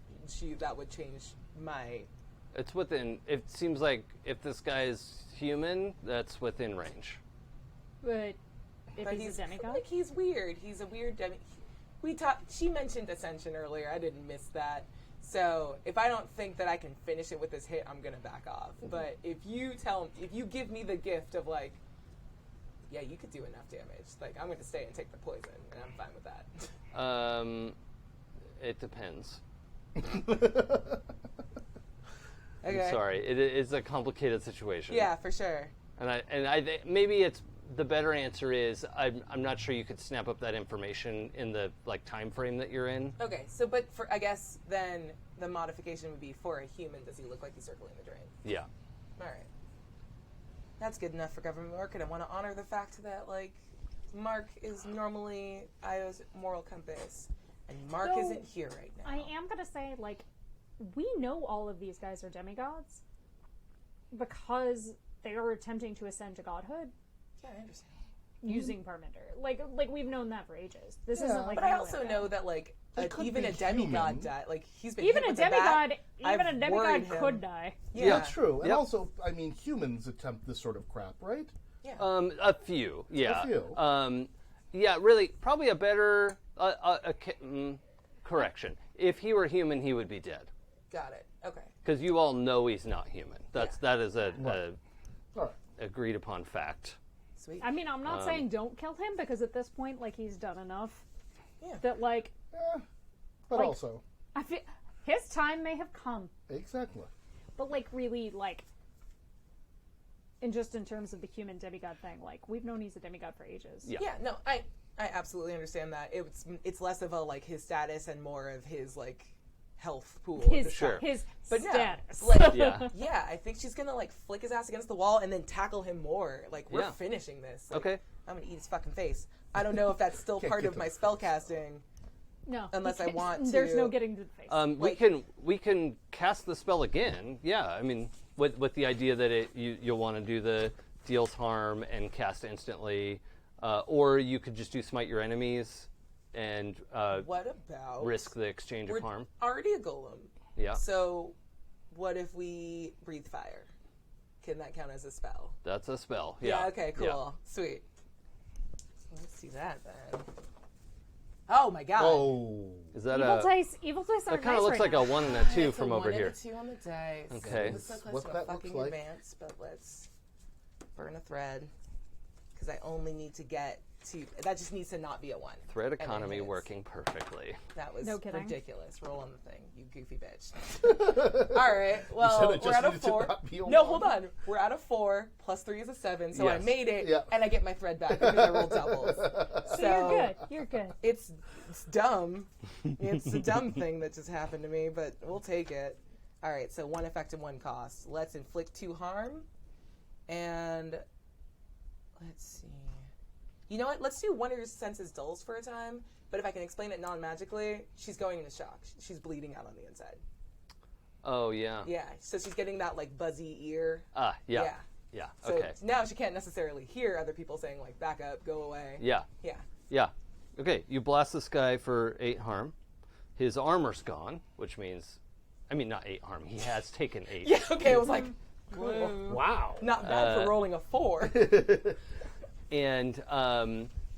that would change my. It's within. It seems like if this guy is human, that's within range. But if But he's a demigod? like he's weird. He's a weird She mentioned Ascension earlier. I didn't miss that. So if I don't think that I can finish it with this hit, I'm gonna back off. But if you give me the gift of like, yeah, you could do enough damage. Like I'm gonna stay and take the poison, and I'm fine with that. It depends. Okay. I'm sorry, it's a complicated situation. Yeah, for sure. And maybe it's the better answer is I'm not sure you could snap up that information in the like time frame that you're in. Okay, so but for I guess then the modification would be for a human. Does he look like he's circling the drain? Yeah. All right. That's good enough for government work, and I want to honor the fact that like Marc is normally Io's moral compass, and Marc So, isn't here right now. I am gonna say, like, we know all of these guys are demigods because they are attempting to ascend to godhood Yeah, I understand. using Parminder. Like we've known that for ages. This Yeah. isn't like. But I new also info. know that like They could even be a demigod human. died. Like he's been Even hit a with the bat. demigod, I've worried him. could die. Yeah, That's true. And Yep. also, I mean, humans attempt this sort of crap, right? Yeah. A few. Yeah. A few. Yeah. Really, probably a better correction. If he were human, he would be dead. Got it. Okay. Because you all know he's not human. That is a All right. agreed upon fact. Sweet. I mean, I'm not saying don't kill him because at this point, like, he's done enough. Yeah. That like, But Like- also, I feel his time may have come, exactly. but like really like. In terms of the human demigod thing, like we've known he's a demigod for ages. Yeah. Yeah, no, I absolutely understand that. It's less of a like his status and more of his like health pool. at His this Sure. time. his But no, status. like Yeah. yeah, I think she's gonna like flick his ass against the wall and then tackle him more. Like we're Yeah. finishing this. Like, Okay. I'm gonna eat his fucking face. I don't know if that's still Can't part get of to my the face. spell casting. No, Unless I want There's to- no getting to the face. We can cast the spell again. Yeah, I mean, with the idea that you'll want to do the deals harm and cast instantly, or you could just do smite your enemies and What about risk the exchange we're of harm. already a golem. Yeah, So what if we breathe fire? Can that count as a spell? that's a spell. Yeah. Okay, cool. Yeah. Sweet. Let's do that then. Oh my god. Oh. Is that evil a? dice That aren't kind of nice looks right like a now. 1 and a 2 It's from a over 1 here. and a 2 on the dice. Okay. This so close What to a that looks fucking like. advance, but let's burn a thread. Because I only need to get to. That just needs to not be a 1. Thread And it economy hits. working perfectly. That was No kidding. ridiculous. Roll on the thing, you goofy bitch. All right. Well, said it we're just at a needed to 4. not be a No, 1. hold on. We're at a 4. Plus 3 is a 7. So I Yes. made it, Yeah. and I get my thread back because I rolled doubles. So you're good. You're good. It's dumb. It's a dumb thing that just happened to me, but we'll take it. All right, so 1 effect and 1 cost. Let's inflict 2 harm, and let's see. You know what? Let's do one of your senses dulls for a time. But if I can explain it non-magically, she's going into shock. She's bleeding out on the inside. Oh yeah. Yeah, so she's getting that like buzzy ear. Ah yeah. Yeah. Yeah. So Okay. now she can't necessarily hear other people saying like "back up, go away." Yeah. Yeah. Yeah. Okay, you blast this guy for 8 harm. His armor's gone, which means, I mean, not 8 harm. He has taken 8. Yeah. Okay. I was like, cool. Wow. Not bad for rolling a 4. And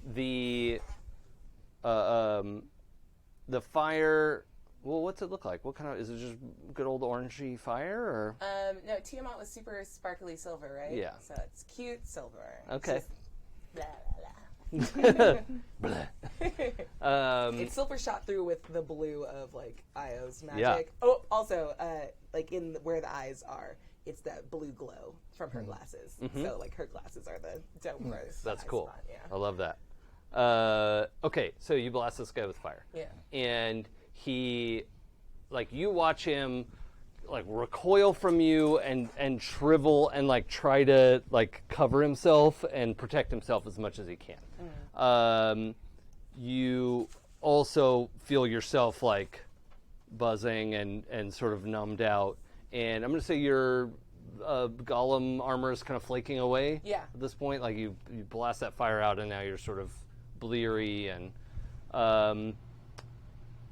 the fire. Well, what's it look like? What kind of is it? Just good old orangey fire, or No, Tiamat was super sparkly silver, right? Yeah. So it's cute silver. okay. It's just blah, blah, Bleh. it's silver shot through with the blue of like Io's magic. Yeah. Oh, also, like where the eyes are, it's that blue glow from her glasses. So like her glasses are the dome where the Mm-hmm. That's eye cool. spot, Yeah. I love that. Okay, so you blast this guy with fire. Yeah. And he, like, you watch him, like, recoil from you and shrivel and, like, try to, like, cover himself and protect himself as much as he can. You also feel yourself, like, buzzing and sort of numbed out. And I'm going to say your golem armor is kind of flaking away Yeah. at this point. Like, you blast that fire out and now you're sort of bleary and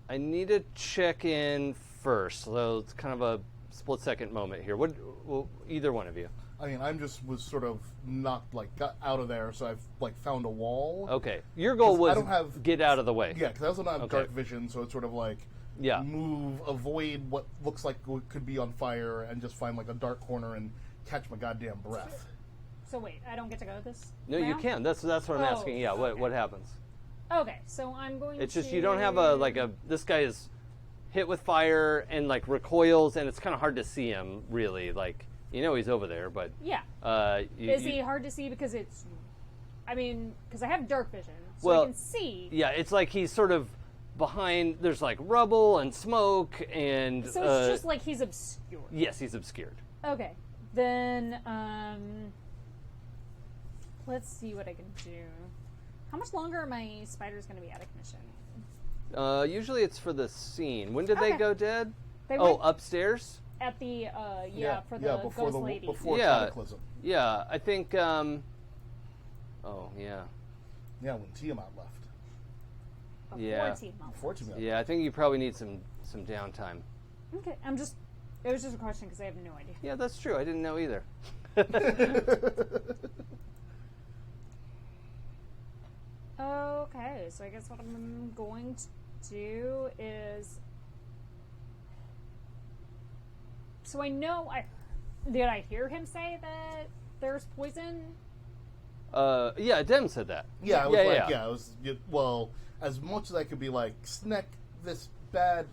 I need to check in first, so it's kind of a split-second moment here. Well, either one of you. I mean, was sort of knocked, got out of there, so I've, found a wall. Okay. Your goal 'Cause was I don't have- get out of the way. Yeah, because I also don't have Okay. dark vision, so it's sort of move, avoid what looks like what could be on fire, and just find, a dark corner and catch my goddamn breath. So wait, I don't get to go this No, you round? can. That's what I'm asking. Yeah, okay. what happens? Okay, so I'm going It's to... just you don't have this guy is hit with fire and, recoils, and it's kind of hard to see him, really. He's over there, but... Yeah. Is he hard to see because it's... because I have dark vision, so I can see. Yeah, it's like he's sort of behind... There's, rubble and smoke and... So it's just like he's obscured. Yes, he's obscured. Okay. Then, let's see what I can do. How much longer are my spiders going to be out of commission? Usually it's for the scene. When did they Okay. go dead? They Oh, went upstairs? at the, for the before ghost lady. before Yeah. Cataclysm. Yeah, I think... oh, yeah. Yeah, when Tiamat left. Before Yeah. Tiamat. Before Tiamat. Yeah, I think you probably need some downtime. Okay, it was just a question because I have no idea. Yeah, that's true. I didn't know either. Okay, so I guess what I'm going to do is... So I know did I hear him say that there's poison? Yeah, Dem said that. Yeah, it was Yeah. it was, as much as I could be Snake, this bad,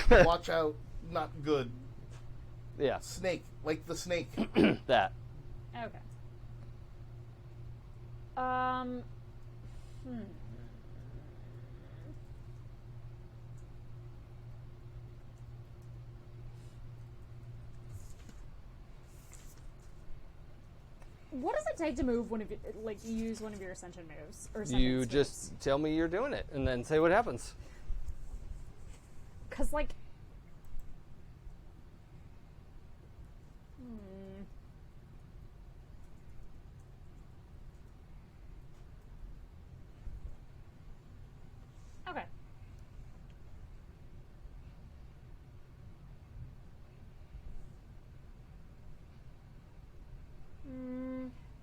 watch out, not good. Yeah, Snake, like the snake. that. Okay. What does it take to move one of your, use one of your ascension moves or You sentence just moves? tell me you're doing it, and then say what happens. Because Okay.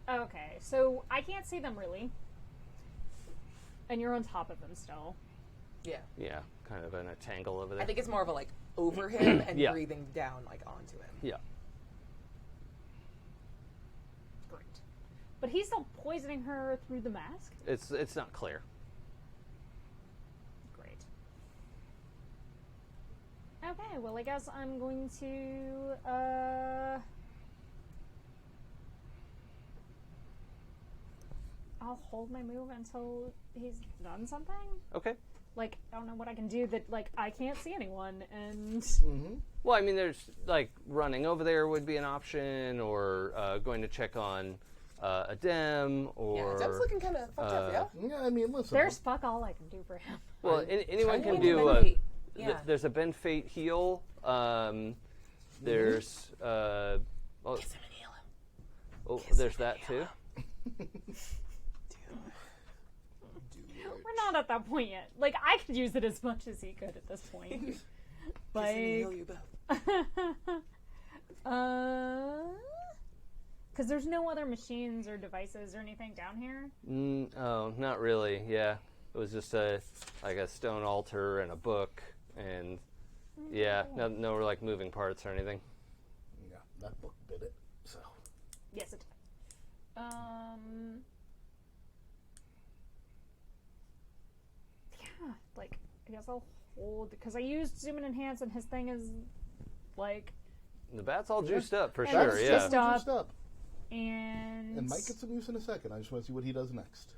Okay, so I can't see them really. And you're on top of them still. Yeah. Yeah, kind of in a tangle over there. I think it's more of a over him and Yeah. breathing down onto him. Yeah. Great. But he's still poisoning her through the mask? It's not clear. Great. Okay, well I guess I'm going to I'll hold my move until he's done something. Okay. I don't know what I can do that I can't see anyone and Well, I mean, there's running over there would be an option, or going to check on a Dem, or Yeah, Dem's looking kind of fucked up, yeah? Yeah, I mean, listen. there's fuck all I can do for him. well, anyone can I do. mean, maybe- yeah. There's a bend fate heal. There's Kiss him and heal him. oh, Kiss there's him that and too. heal We're not at that point yet. I could use it as much as he could at this point. Kiss him and heal you both. Because there's no other machines or devices or anything down here. Oh, not really. Yeah, it was just a stone altar and a book, and yeah, no moving parts or anything. Yeah, that book did it. So. Yes, it did. Yeah, I guess I'll hold because I used zoom and enhance, and his thing is The bat's all juiced up for And sure. it's Yeah. just, Juiced up. and And Mike gets some use in a second. I just want to see what he does next.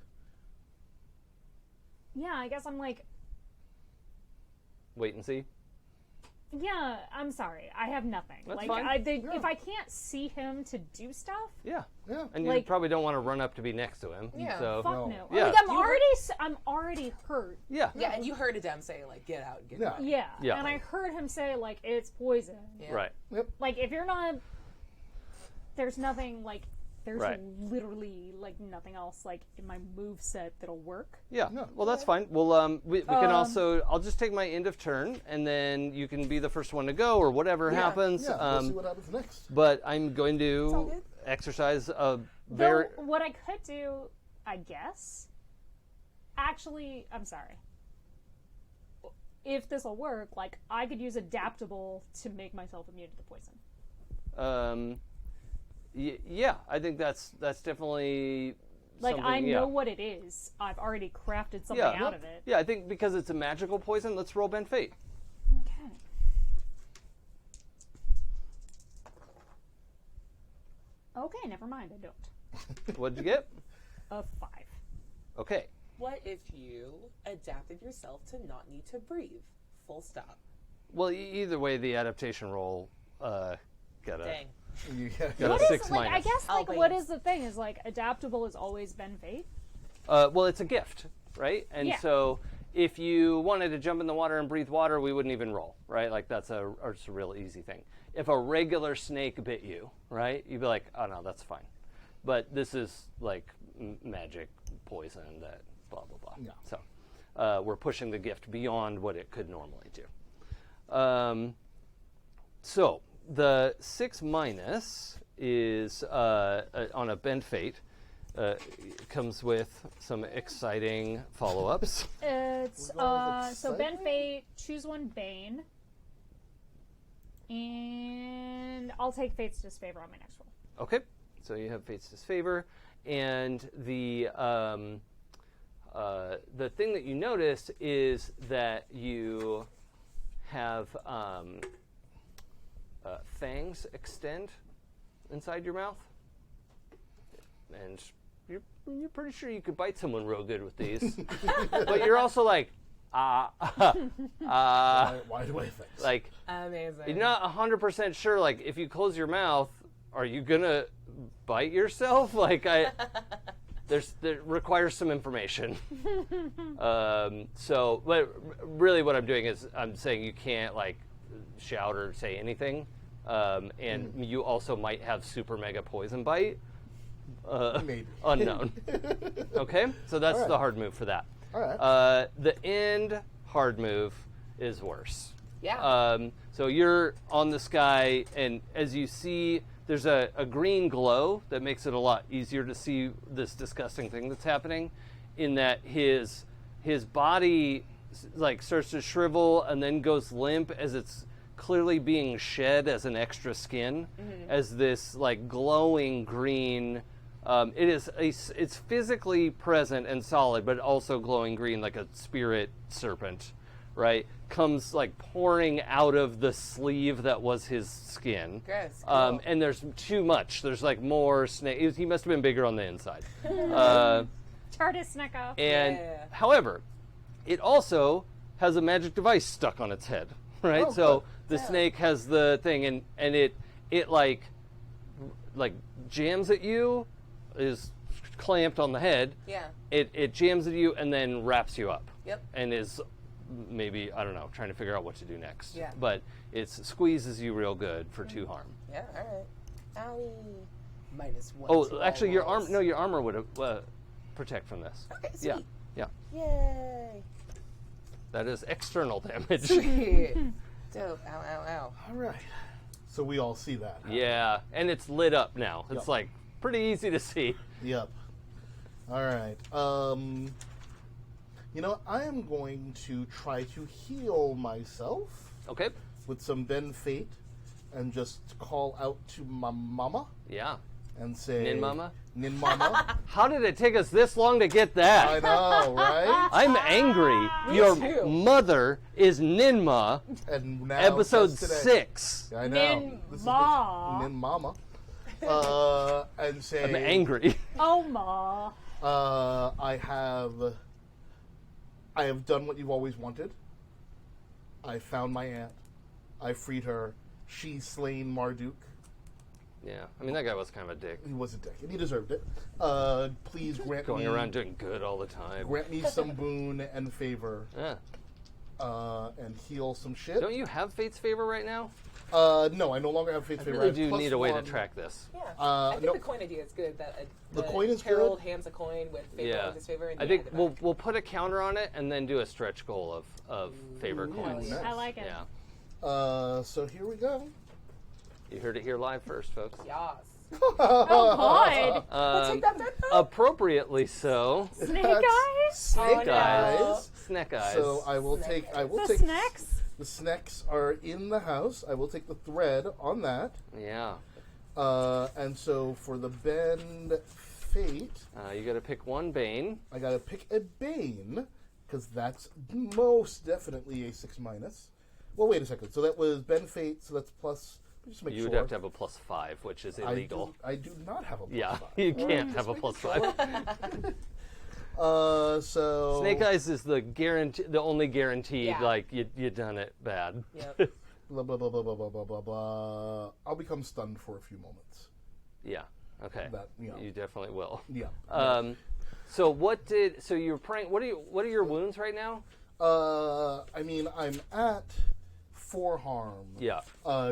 yeah, I guess I'm Wait and see. yeah, I'm sorry, I have nothing. That's fine. If I can't see him to do stuff, Yeah. Yeah. And you probably don't want to run up to be next to him. Yeah. So fuck No. no. Yeah. I'm already hurt. yeah. Yeah, and you heard a Dem say, get out, get out. Yeah. Yeah. And I heard him say it's poison. Yeah. Right. Yep. If you're not, there's nothing there's Right. literally like nothing else like in my move set that'll work. Yeah. No. Well, that's fine. Well, we can also. I'll just take my end of turn, and then you can be the first one to go, or whatever happens. Yeah, we'll see what happens next. But I'm going all to good. exercise a Though, very. what I could do, I guess. Actually, I'm sorry. If this will work, like I could use adaptable to make myself immune to the poison. Yeah, I think that's definitely. Like something, I yeah. know what it is. I've already crafted something Yeah. out of it. Yeah, I think because it's a magical poison, let's roll bend fate. Okay. Okay, never mind. I don't. What'd you get? A 5. Okay. What if you adapted yourself to not need to breathe? Full stop. Well, either way, the adaptation roll got a Dang. got What a is 6 like? I minus. guess like I'll what wait. is the thing is like adaptable has always been fate. Well, it's a gift, right? And Yeah. so if you wanted to jump in the water and breathe water, we wouldn't even roll, right? Like it's a real easy thing. If a regular snake bit you, right, you'd be like, oh no, that's fine. But this is like magic poison that blah blah blah. Yeah. So we're pushing the gift beyond what it could normally do. So the 6 minus is on a bend fate. Comes with some exciting follow-ups. It's We're going with so Ben excitement? Fate, choose one Bane, and I'll take Fate's Disfavor on my next roll. Okay, so you have Fate's Disfavor, and the thing that you notice is that you have fangs extend inside your mouth, and you're pretty sure you could bite someone real good with these, but you're also like, Why do I think? like Amazing. you're not 100% sure. Like if you close your mouth, are you gonna bite yourself? Like there requires some information. So, but really, what I'm doing is I'm saying you can't like shout or say anything, and you also might have super mega poison bite. Maybe. Unknown. Okay, so that's All right. the hard move for that. All right. The end hard move is worse. Yeah. So you're on the sky, and as you see, there's a green glow that makes it a lot easier to see this disgusting thing that's happening, in that his body like starts to shrivel and then goes limp as it's clearly being shed as an extra skin, as this like glowing green. It's physically present and solid, but also glowing green like a spirit serpent, right? Comes like pouring out of the sleeve that was his skin. Gross, cool. And there's too much. There's like more snake. He must have been bigger on the inside. TARDIS snuck off. And Yeah. however, it also has a magic device stuck on its head, right? Oh, So good. the snake has the thing, and it like jams at you, is clamped on the head. Yeah. It jams at you and then wraps you up. Yep. And is maybe, I don't know, trying to figure out what to do next. Yeah. But it squeezes you real good for 2 harm. Yeah, all right. Owie. -1. Oh, to actually, all rolls. your armor would protect from this. Okay, Yeah, sweet. yeah. Yay. That is external damage. Sweet. Dope. Ow, ow, ow. All right. So we all see that. huh? Yeah, and it's lit up now. It's Yep. like pretty easy to see. Yep. All right. You know, I am going to try to heal myself Okay. with some Ben Fate and just call out to my mama Yeah. and say, Ninmah? Ninmah. How did it take us this long to get that? I know, right? I'm angry. Me Your too. mother is Ninmah, And now episode just today- 6. I know. This is the- Ninmah. Ninmama. And say, I'm angry. Oh ma. I have done what you've always wanted. I found my aunt. I freed her. She slain Marduk. Yeah, I mean, that guy was kind of a dick. He was a dick, and he deserved it. Please grant Going me around doing good all the time. grant me some boon and favor, Yeah. and heal some shit. Don't you have Fate's favor right now? No, I no longer have Fate's I Favor. really have do plus need a way to one. track this. Yeah. I think no. the coin idea is good. That The coin is herald good. hands a coin with favor Yeah. or disfavor. And I you think add it back. we'll put a counter on it and then do a stretch goal of favor coins. nice. I like it. Yeah. So here we go. You heard it here live first, folks. Yas. Oh, God. Take that, that, that. Appropriately so. Snake That's eyes? Snake no. eyes. Snack eyes. So I will Snake take. I will The take. snacks? The snacks are in the house. I will take the thread on that. Yeah. And so for the bend fate, You got to pick one Bane. I gotta pick a Bane because that's most definitely a 6-. Well, wait a second. So that was bend fate. So that's plus. Just make You sure. would have to have a +5, which is illegal. I do not have a plus Yeah, 5. you can't have a +5. So Snake Eyes is the only guaranteed. Yeah. Like you done it bad. Yep. blah blah blah blah blah blah blah blah blah. I'll become stunned for a few moments. Yeah. Okay. That, you know. You definitely will. Yeah. So you're praying. What are your wounds right now? I mean, I'm at 4 harm. Yeah.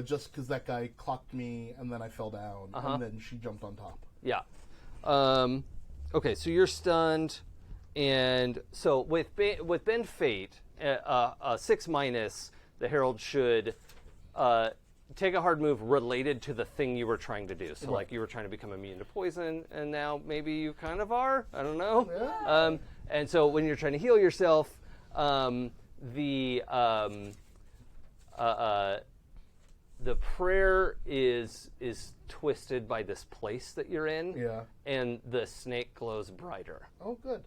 Just because that guy clocked me and then I fell down and then she jumped on top. Yeah. Okay, so you're stunned, and so with Bend Fate, 6-, the Herald should take a hard move related to the thing you were trying to do. So, like, you were trying to become immune to poison, and now maybe you kind of are. I don't know. Yeah. And so when you're trying to heal yourself, the prayer is twisted by this place that you're in. Yeah. And the snake glows brighter. Oh, good.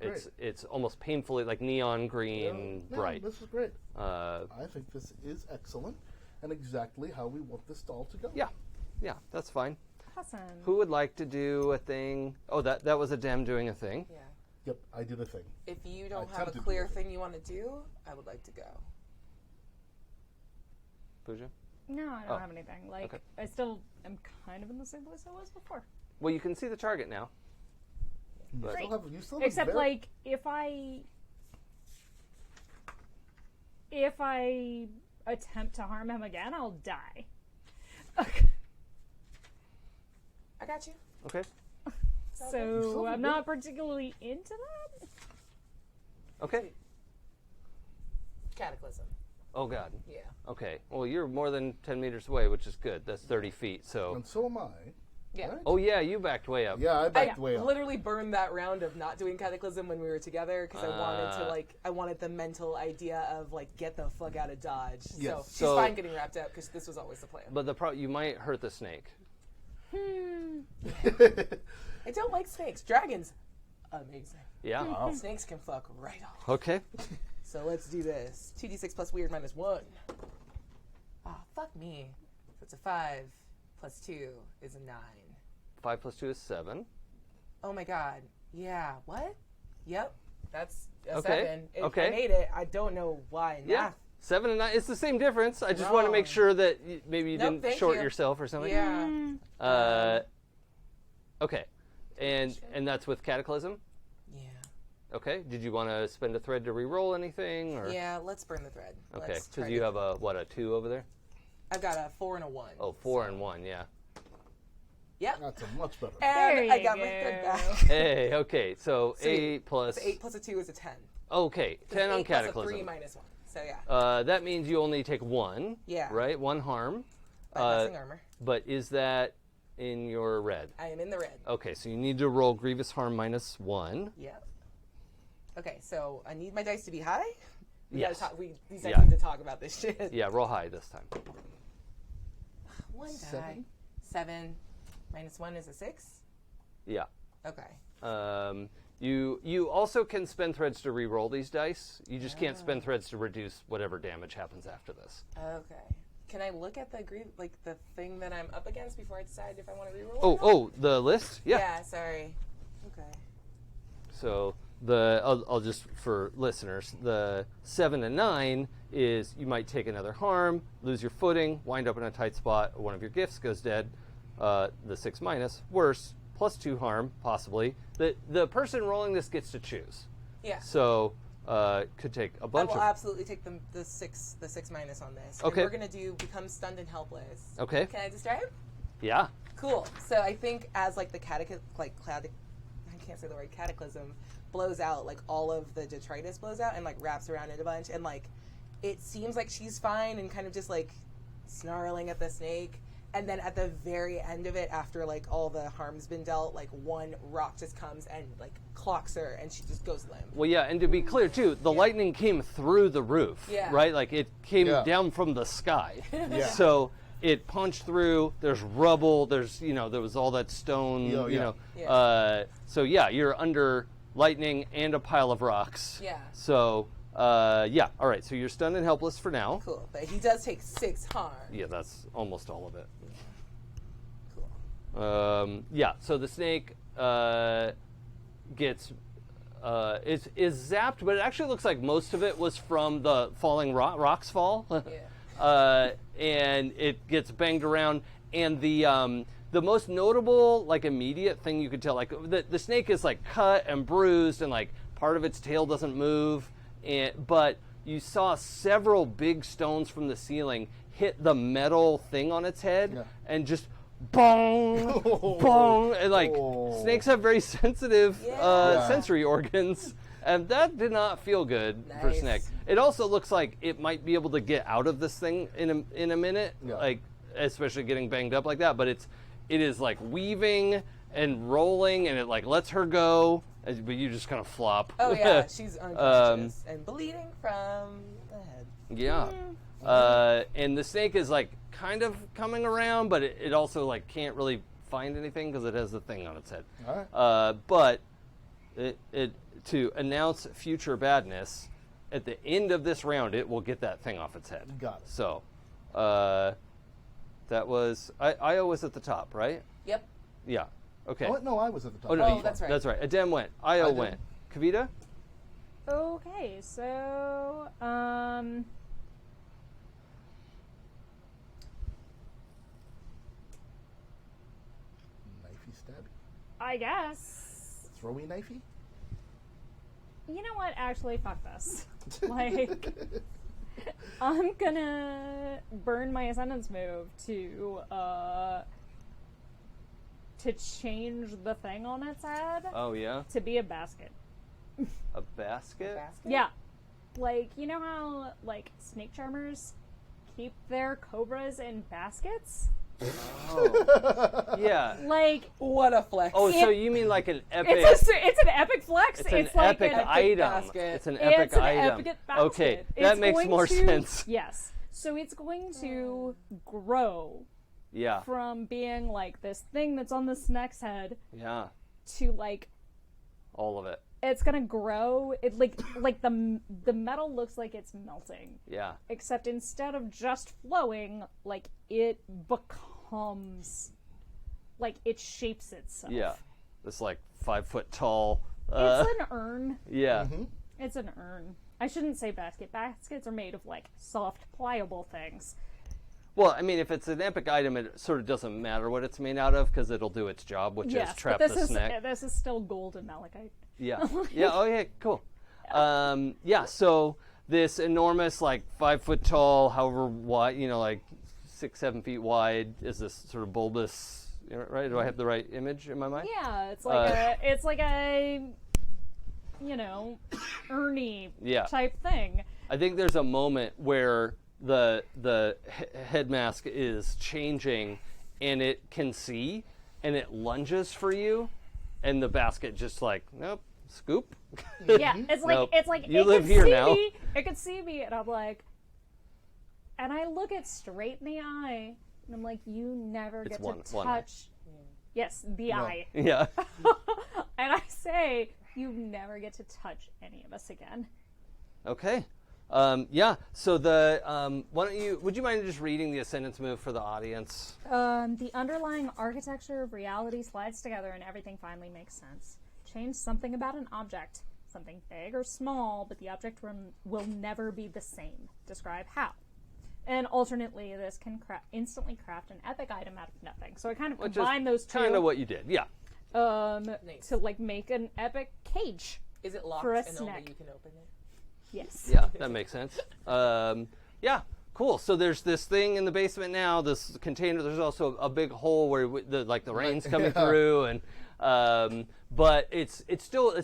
Great. It's almost painfully like neon green Yeah, bright. This is great. Uh, I think this is excellent and exactly how we want this doll to go. yeah, that's fine. Awesome. Who would like to do a thing? Oh, that was a Dem doing a thing. Yeah. Yep, I did a thing. If you don't I have a attempted clear to. thing you want to do, I would like to go. Pooja? No, I Oh. don't have anything. Like, Okay. I still am kind of in the same place I was before. Well, you can see the target now. You But- still have Except, very- like, if I attempt to harm him again, I'll die. I got you. Okay. So I'm not particularly into that. Okay. Cataclysm. Oh, God. Yeah. Okay. Well, you're more than 10 meters away, which is good. That's 30 feet. So. And so am I. Yeah. Right? Oh, yeah, you backed way up. Yeah, I backed I way up. literally burned that round of not doing Cataclysm when we were together because I wanted the mental idea of like get the fuck out of Dodge. Yes. So she's So- fine getting wrapped up because this was always the plan. But you might hurt the snake. I don't like snakes. Dragons, amazing. Yeah. Snakes can fuck right off. Okay. So let's do this. 2d6 plus weird minus 1. Oh, fuck me. So it's a 5 plus 2 is a 9. 5 plus 2 is 7. Oh my god. Yeah. What? Yep. That's a Okay. 7. If Okay. I made it. I don't know why. Yeah. Math. 7 and 9. It's the same difference. I just want to make Wrong. sure that maybe you Nope, didn't thank short you. yourself or something. Yeah. Okay. And that's with Cataclysm? Yeah. Okay. Did you want to spend a thread to re-roll anything? Or? Yeah, let's burn the thread. Okay. Let's try Because you to- have a 2 over there? I've got a 4 and a 1. Oh, 4 and 1, yeah. Yep. That's a much better. And There I you got my go. thread back. Hey, okay. So Sweet. 8 plus... So 8 plus a 2 is a 10. Okay. 10 on 8 plus a Cataclysm. 3 minus 1. So yeah. That means you only take 1. Yeah. Right? 1 harm. By passing armor. But is that in your red? I am in the red. Okay, so you need to roll grievous harm minus 1. Yep. Okay, so I need my dice to be high. Yes. These guys Yeah. need to talk about this shit. Yeah, roll high this time. 1 die. 7? 7 minus 1 is a 6. Yeah. Okay. You also can spend threads to re-roll these dice. You just can't spend threads to reduce whatever damage happens after this. Okay. Can I look at the thing that I'm up against before I decide if I want to reroll? Oh, or not? oh, the list? Yeah. Yeah. Sorry. Okay. So I'll just for listeners, the 7 and 9 is you might take another harm, lose your footing, wind up in a tight spot, one of your gifts goes dead. The 6 minus, worse, plus 2 harm, possibly. The person rolling this gets to choose. Yeah. So could take a I bunch will of. absolutely take the 6 minus on this. And Okay. we're gonna do become stunned and helpless. Okay. Can I describe? Yeah. Cool. So I think as like the I can't say the word cataclysm blows out, like all of the detritus blows out and like wraps around in a bunch, and like it seems like she's fine and kind of just like snarling at the snake. And then at the very end of it, after like all the harm's been dealt, like one rock just comes and like clocks her, and she just goes limp. Well, yeah, and to be clear too, the lightning came through the roof, Yeah. right? Like it came Yeah. down from the sky. Yeah. So it punched through. There's rubble. There's there was all that stone. Yeah, yeah. Yeah. So yeah, you're under lightning and a pile of rocks. Yeah. So yeah, all right. So you're stunned and helpless for now. Cool. But he does take 6 harm. Yeah, that's almost all of it. Cool. Yeah, so the snake gets is zapped, but it actually looks like most of it was from the falling rocks fall, and it gets banged around. And the most notable, like immediate thing you could tell, like the snake is like cut and bruised, and like part of its tail doesn't move, but you saw several big stones from the ceiling hit the metal thing on its head, and just bong, bong, and like snakes have very sensitive sensory organs, and that did not feel good for Nice. Snake. It also looks like it might be able to get out of this thing in a minute, like especially getting banged up like that. But it is like weaving and rolling, and it like lets her go, but you just kind of flop. Oh yeah, she's unconscious and bleeding from the head. Yeah. And the snake is like kind of coming around, but it also like can't really find anything because it has the thing on its head. All right. But it to announce future badness, at the end of this round, it will get that thing off its head. Got it. So that was Io was at the top, right? Yep. Yeah. Okay. Oh, no, I was at the top. Oh no, Oh, you- that's right. That's right. Adem went. Io did. went. Kavita. Okay, so Knifey stabby. I guess. Throwy knifey? You know what? Actually, fuck this. Like, I'm gonna burn my ascendance move to change the thing on its head Oh yeah. to be a basket. A basket. Basket? Yeah, like you know how like snake charmers keep their cobras in baskets. Oh. Yeah. Like What a flex. Oh, so you mean like an epic? it's an epic flex. It's an like epic an item. basket. It's an epic it's an item. epic basket. Okay, It's that makes going more to- sense. Yes. So it's going to grow Yeah. from being like this thing that's on the snake's head Yeah. to like All of it. it's gonna grow. It like the metal looks like it's melting, Yeah. except instead of just flowing, like it becomes like it shapes itself. Yeah. This like 5 foot tall. It's an urn. Yeah. It's an urn. I shouldn't say basket. Baskets are made of like soft, pliable things. Well, I mean, if it's an epic item, it sort of doesn't matter what it's made out of because it'll do its job, which Yes, is trap but the this is snake. this is still gold and malachite. Yeah. Yeah. Oh, yeah. Cool. Yeah. So this enormous, like 5 foot tall, however wide, like 6-7 feet wide, is this sort of bulbous. Right? Do I have the right image in my mind? Yeah, it's like a urny Yeah. type thing. I think there's a moment where the head mask is changing, and it can see, and it lunges for you, and the basket just like nope, scoop. Yeah, it's like Nope. it's like You it live could here see now. me. It could see me, and I'm like, and I look it straight in the eye, and I'm like, you never It's get one to eye. touch. Yes, the eye. Yeah. And I say, you never get to touch any of us again. Okay. Yeah. So the would you mind just reading the ascendance move for the audience? The underlying architecture of reality slides together and everything finally makes sense. Change something about an object, something big or small, but the object will never be the same. Describe how. And alternately, this can instantly craft an epic item out of nothing. So I kind of Which combine is those two kind of what you did. Yeah. to like make an epic cage. Is it locked for a and only snack. you can open it? Yes. Yeah, that makes sense. Yeah, cool. So there's this thing in the basement now, this container. There's also a big hole where the rain's coming through, and but it's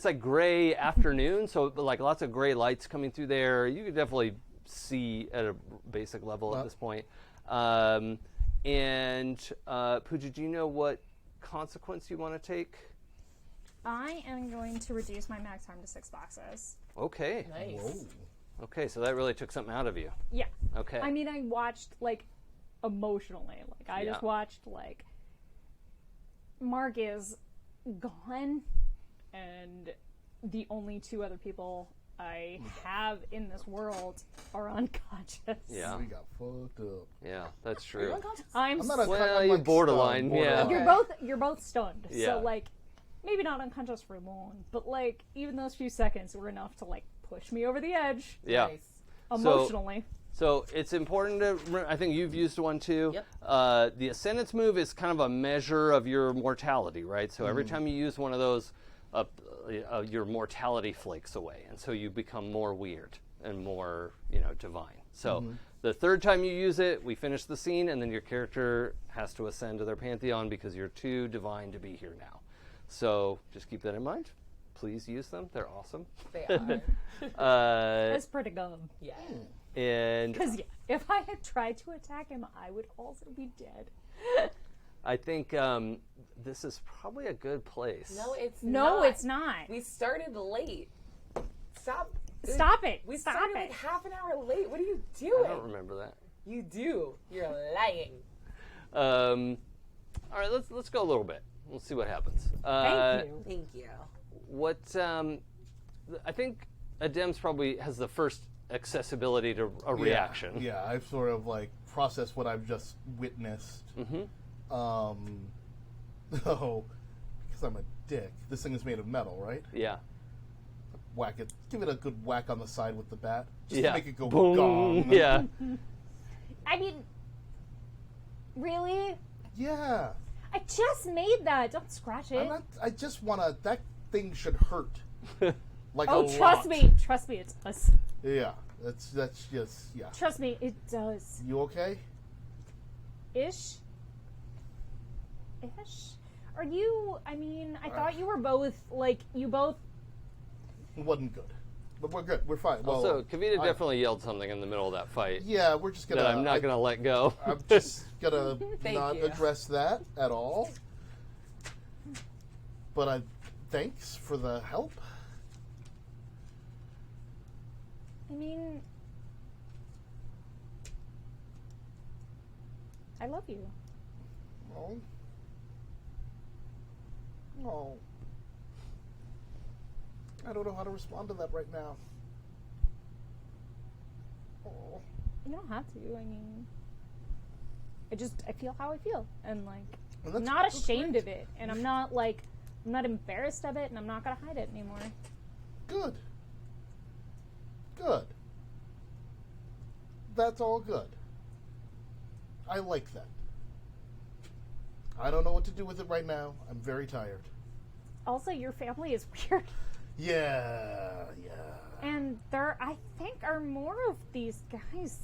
like gray afternoon, so like lots of gray lights coming through there. You could definitely see at a basic level at this point. And Pooja, do you know what consequence you want to take? I am going to reduce my max harm to 6 boxes. Okay. Nice. Whoa. Okay, so that really took something out of you. Yeah. Okay. I mean, I watched, like, emotionally. Like, I just watched, like, Marc is gone, and the only 2 other people I have in this world are unconscious. Yeah. We got fucked up. Yeah, that's true. I'm not Well, you're borderline, yeah. You're both stunned. Yeah. So, like, maybe not unconscious for long, but, like, even those few seconds were enough to, like, push me over the edge. Yeah. Nice. Emotionally. So it's important to, I think you've used one too. Yep. The Ascendance move is kind of a measure of your mortality, right? So every time you use one of those, your mortality flakes away. And so you become more weird and more, divine. So the third time you use it, we finish the scene, and then your character has to ascend to their Pantheon because you're too divine to be here now. So just keep that in mind. Please use them. They're awesome. They are. That's pretty good. Yeah. And Because, if I had tried to attack him, I would also be dead. I think this is probably a good place. No, it's No, not. it's not. We started late. Stop. Stop it. We Stop started it. like half an hour late. What are you I doing? don't remember that. You do. You're lying. All right, let's go a little bit. We'll see what happens. Thank you. Thank you. What I think Adem's probably has the first accessibility to a reaction. Yeah, I've sort of like processed what I've just witnessed. Oh, because I'm a dick. This thing is made of metal, right? Yeah. Whack it. Give it a good whack on the side with the bat, just Yeah. to make it go Boom. gong. Yeah. I mean, really? Yeah. I just made that. Don't scratch it. I just wanna. That thing should hurt. Like Oh, a trust lot. me. Trust me, it does. Yeah. That's just yeah. Trust me, it does. You okay? Ish? Are you, I mean, I thought you were both, like, you both... It wasn't good, but we're good. We're fine. Well, Also, Kavita definitely yelled something in the middle of that fight yeah, we're just gonna. that I'm not going to let go. I'm just gonna Thank not you. address that at all. But thanks for the help. I mean... I love you. Oh. Oh. I don't know how to respond to that right now. Oh. You don't have to, I mean... I feel how I feel. And, like, Well, I'm not ashamed of it. And I'm not, like, I'm not embarrassed of it, and I'm not gonna hide it anymore. Good. Good. That's all good. I like that. I don't know what to do with it right now. I'm very tired. Also, your family is weird. Yeah. And there, I think, are more of these guys.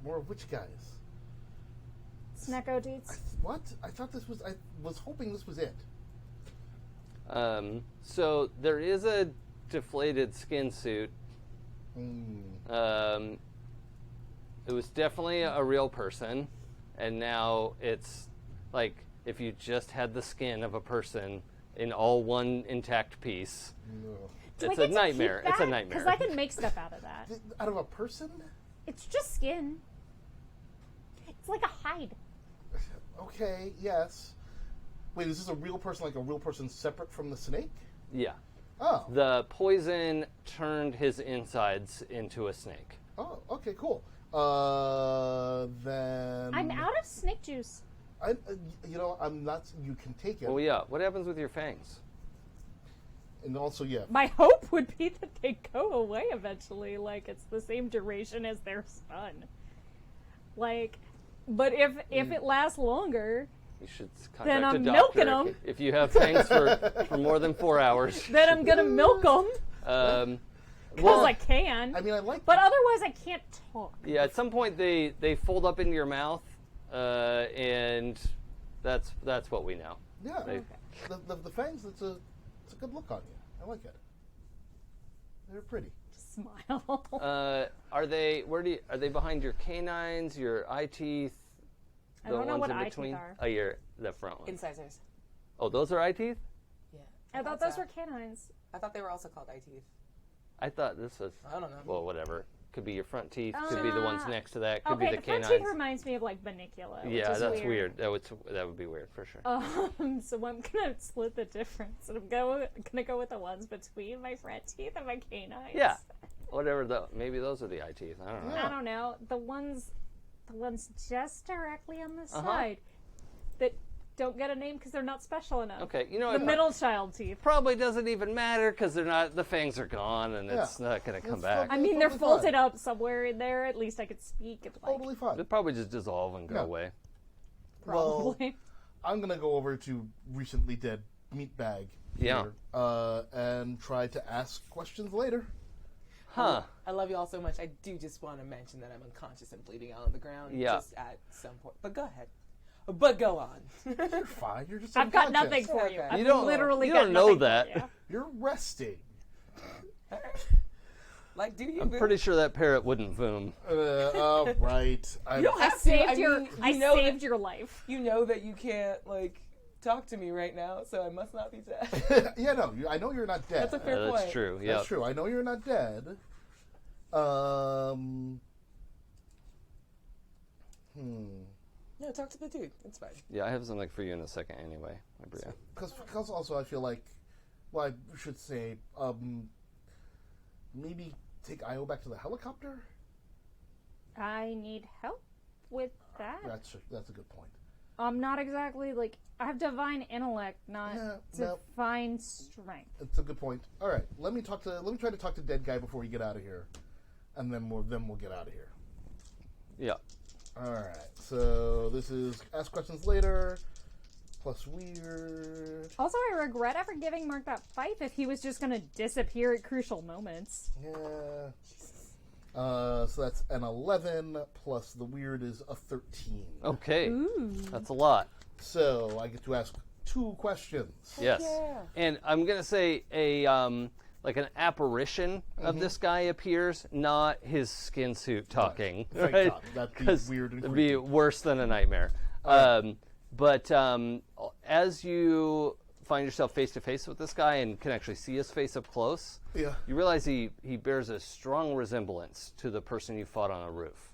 More of which guys? Snecko dudes. What? I thought this was. I was hoping this was it. So there is a deflated skin suit. It was definitely a real person, and now it's like if you just had the skin of a person in all one intact piece. Do I It's get a to nightmare. keep It's a that? nightmare. Because I can make stuff out of that. Out of a person? It's just skin. It's like a hide. Okay, yes. Wait, is this a real person, like a real person separate from the snake? Yeah. Oh. The poison turned his insides into a snake. Oh, okay, cool. Then... I'm out of snake juice. I'm not... You can take it. Oh yeah. What happens with your fangs? And also, yeah. My hope would be that they go away eventually. Like, it's the same duration as their son. Like, but if it lasts longer, You should Then contact I'm a milking doctor 'em. if you have fangs for more than 4 hours. then I'm gonna milk them. Because I can. I mean, I like But otherwise, I can't talk. Yeah, at some point they fold up into your mouth, and that's what we know. Yeah. They- The fangs, it's a good look on you. I like it. They're pretty. Smile. Are they behind your canines, your eye teeth? I the don't know ones what in eye between? teeth are. Oh, the front ones. Incisors. Oh, those are eye teeth? Yeah. I thought those were canines. I thought they were also called eye teeth. I thought this was. I don't know. Well, whatever. Could be your front teeth. Could be the ones next to that. Could Okay, be the the front canines. teeth reminds me of like Banicula. Yeah, which is that's weird. That would be weird for sure. So I'm gonna split the difference, and I'm gonna go with the ones between my front teeth and my canines. Yeah, whatever. Maybe those are the eye teeth. I don't know. I don't know the ones just directly on the side that don't get a name because they're not special enough. Okay, you know The what? middle child teeth. Probably doesn't even matter because they're not. The fangs are gone, and it's not gonna come It's back. I mean, they're totally folded fine. up somewhere in there. At least I could speak. And, like, Totally fine. They'll probably just dissolve and go Yeah. away. probably. I'm gonna go over to recently dead Meatbag Yeah. here, and try to ask questions later. Huh? I love you all so much. I do just want to mention that I'm unconscious and bleeding out on the ground. Yeah. Just at some point. But go ahead. But go on. You're fine. You're just I've got unconscious. nothing for you. Okay. I've You don't- literally you got don't know nothing that. for you. You're resting. Like, do you? I'm pretty sure that parrot wouldn't boom. Right. You don't I have to. saved I your. mean, I you know saved that, your life. you know that you can't like talk to me right now, so I must not be dead. Yeah, no. I know you're not dead. That's a fair point. That's true. Yeah. That's true. I know you're not dead. No, talk to the dude. It's fine. Yeah, I have something for you in a second anyway, Aabria. Because also I feel like, well, I should say, maybe take Io back to the helicopter. I need help with that. That's a good point. I'm not exactly like I have divine intellect, not Yeah, no. divine strength. It's a good point. All right, let me try to talk to Dead Guy before you get out of here, and then we'll get out of here. Yeah. All right. So this is ask questions later, plus weird. Also, I regret ever giving Mark that fight if he was just gonna disappear at crucial moments. Yeah. So that's an 11 plus the weird is a 13. Okay. That's a lot. So I get to ask 2 questions. Yes. yeah. And I'm gonna say a like an apparition of this guy appears, not his skin suit talking. Thank Right? God. That'd be 'Cause weird and it'd be worse than a nightmare. But as you find yourself face to face with this guy and can actually see his face up close, Yeah. you realize he bears a strong resemblance to the person you fought on a roof.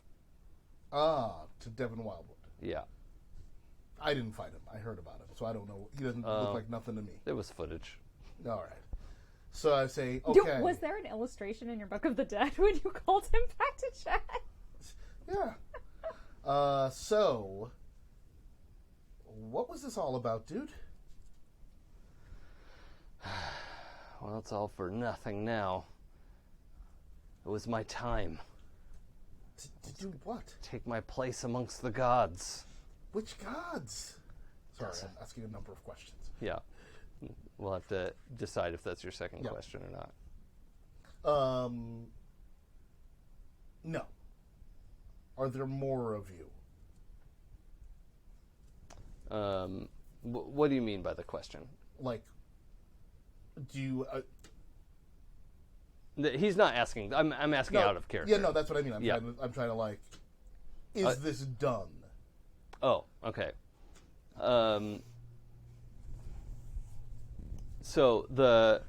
To Devin Wildwood. Yeah. I didn't fight him. I heard about him, so I don't know. He doesn't look like nothing to me. There was footage. All right. So I say, okay. Was there an illustration in your Book of the Dead when you called him back to chat? Yeah. So, what was this all about, dude? Well, it's all for nothing now. It was my time. To do what? Take my place amongst the gods. Which gods? Sorry, I'm asking a number of questions. Yeah. We'll have to decide if that's your second Yeah. question or not. No. Are there more of you? What do you mean by the question? Like, do you... He's not asking. I'm asking no, out of character. Yeah, no, that's what I mean. Yeah. I'm trying to like, is this done? Oh, okay. So the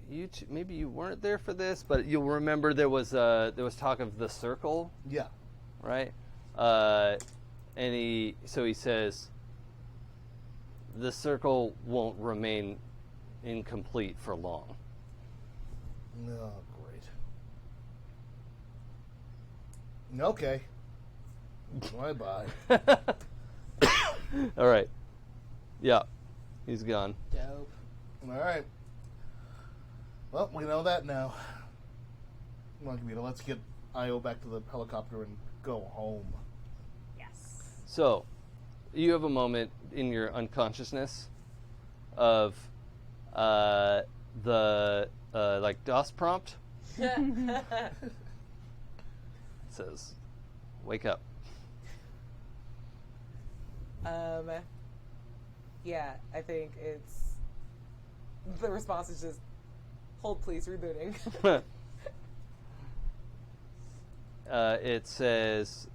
you two, maybe you weren't there for this, but you'll remember there was talk of the circle, Yeah. right? And he says the circle won't remain incomplete for long. Oh, great. Okay. Bye-bye. All right. Yeah, he's gone. Dope. All right. Well, we know that now. Come on, Kavita, let's get Io back to the helicopter and go home. Yes. So, you have a moment in your unconsciousness of the like DOS prompt. It says, "Wake up." Yeah, I think it's the response is just hold please rebooting. It says,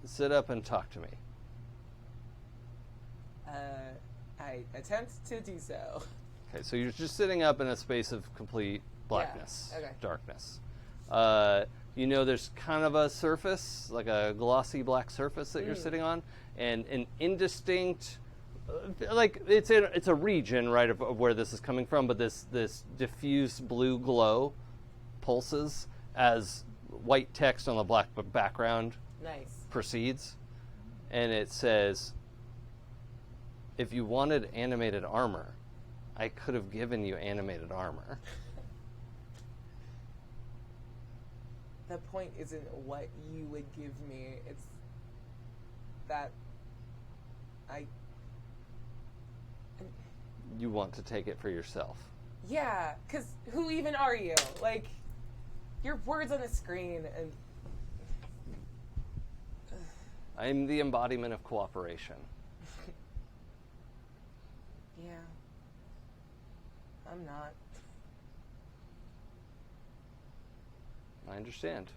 "Sit up and talk to me." I attempt to do so. Okay, so you're just sitting up in a space of complete blackness, okay. darkness. You know, there's kind of a surface, like a glossy black surface that you're sitting on, and an indistinct, like it's a region, right, of where this is coming from, but this diffuse blue glow pulses as white text on the black background Nice. proceeds, and it says, "If you wanted animated armor, I could have given you animated armor." The point isn't what you would give me, it's that You want to take it for yourself. yeah, because who even are you? Like, your words on the screen, and I'm the embodiment of cooperation. yeah, I'm not. I understand.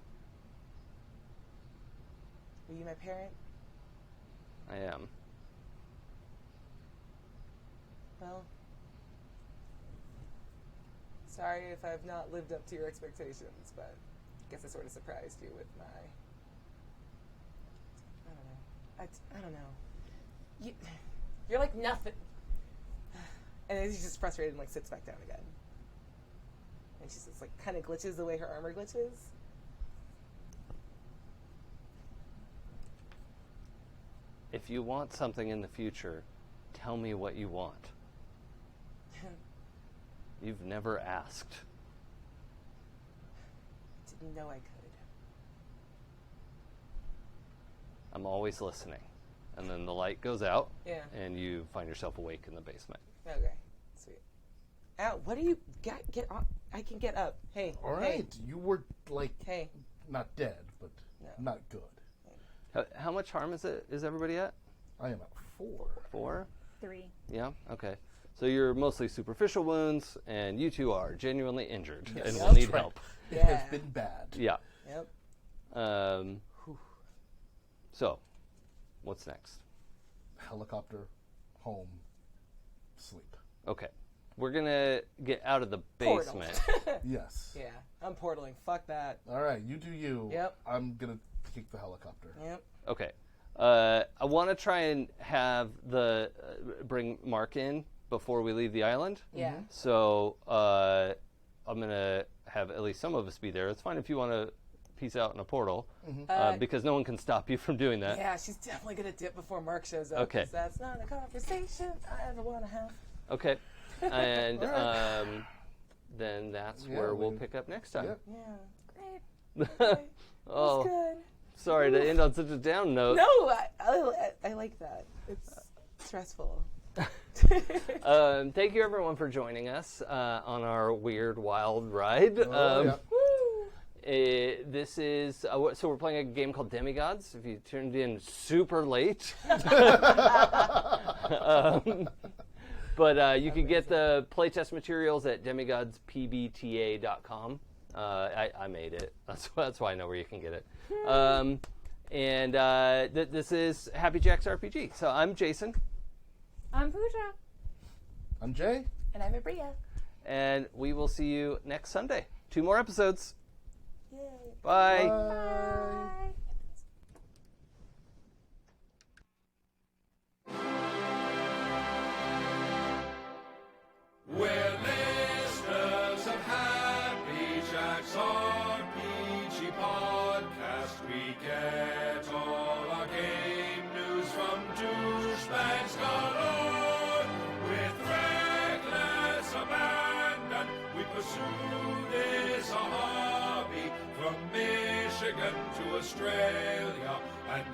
Are you my parent? I am. Well, sorry if I've not lived up to your expectations, but I guess I sort of surprised you with my, I don't know. You're like nothing. And then he's just frustrated and like sits back down again. And she's just like kind of glitches the way her armor glitches. If you want something in the future, tell me what you want. You've never asked. Didn't know I could. I'm always listening. And then the light goes out, Yeah. and you find yourself awake in the basement. Okay. Sweet. Ow, what do you get on? I can get up. Hey. All right, Hey. you were like Hey. not dead, but No. not good. How much harm is everybody at? I am at 4. 4? 3. Yeah? Okay. So you're mostly superficial wounds, and you two are genuinely injured Yes. and will That's need right. help. It Yeah. has been bad. Yeah. Yep. So, what's next? Helicopter, home, sleep. Okay. We're going to get out of the Portal. basement. Yes. Yeah. I'm portaling. Fuck that. All right, you do you. Yep. I'm gonna take the helicopter. Yep. Okay. I want to try and have bring Marc in before we leave the island. Yeah. So I'm going to have at least some of us be there. It's fine if you want to peace out in a portal, because no one can stop you from doing that. Yeah, she's definitely gonna dip before Marc shows up. Okay. 'Cause that's not a conversation I ever want to have. Okay. And then that's Yeah, where we'll we- pick up next time. Yep. Yeah. Great. Oh, Good. sorry to end on such a down note. No, I like that. It's stressful. Thank you, everyone, for joining us on our weird, wild ride. Yeah. Woo! This is so we're playing a game called Demigods. If you tuned in super late, but you can get the playtest materials at demigodspbta.com. I made it. That's why I know where you can get it. And this is Happy Jack's RPG. So I'm Jason, I'm Pooja. I'm Jay. And I'm Aabria. and we will see you next Sunday. 2 more episodes. Yay. Bye. Bye. We're listeners of Happy Jack's RPG podcast. We get all our game news from douchebags galore. With reckless abandon, we pursue this hobby from Michigan to Australia and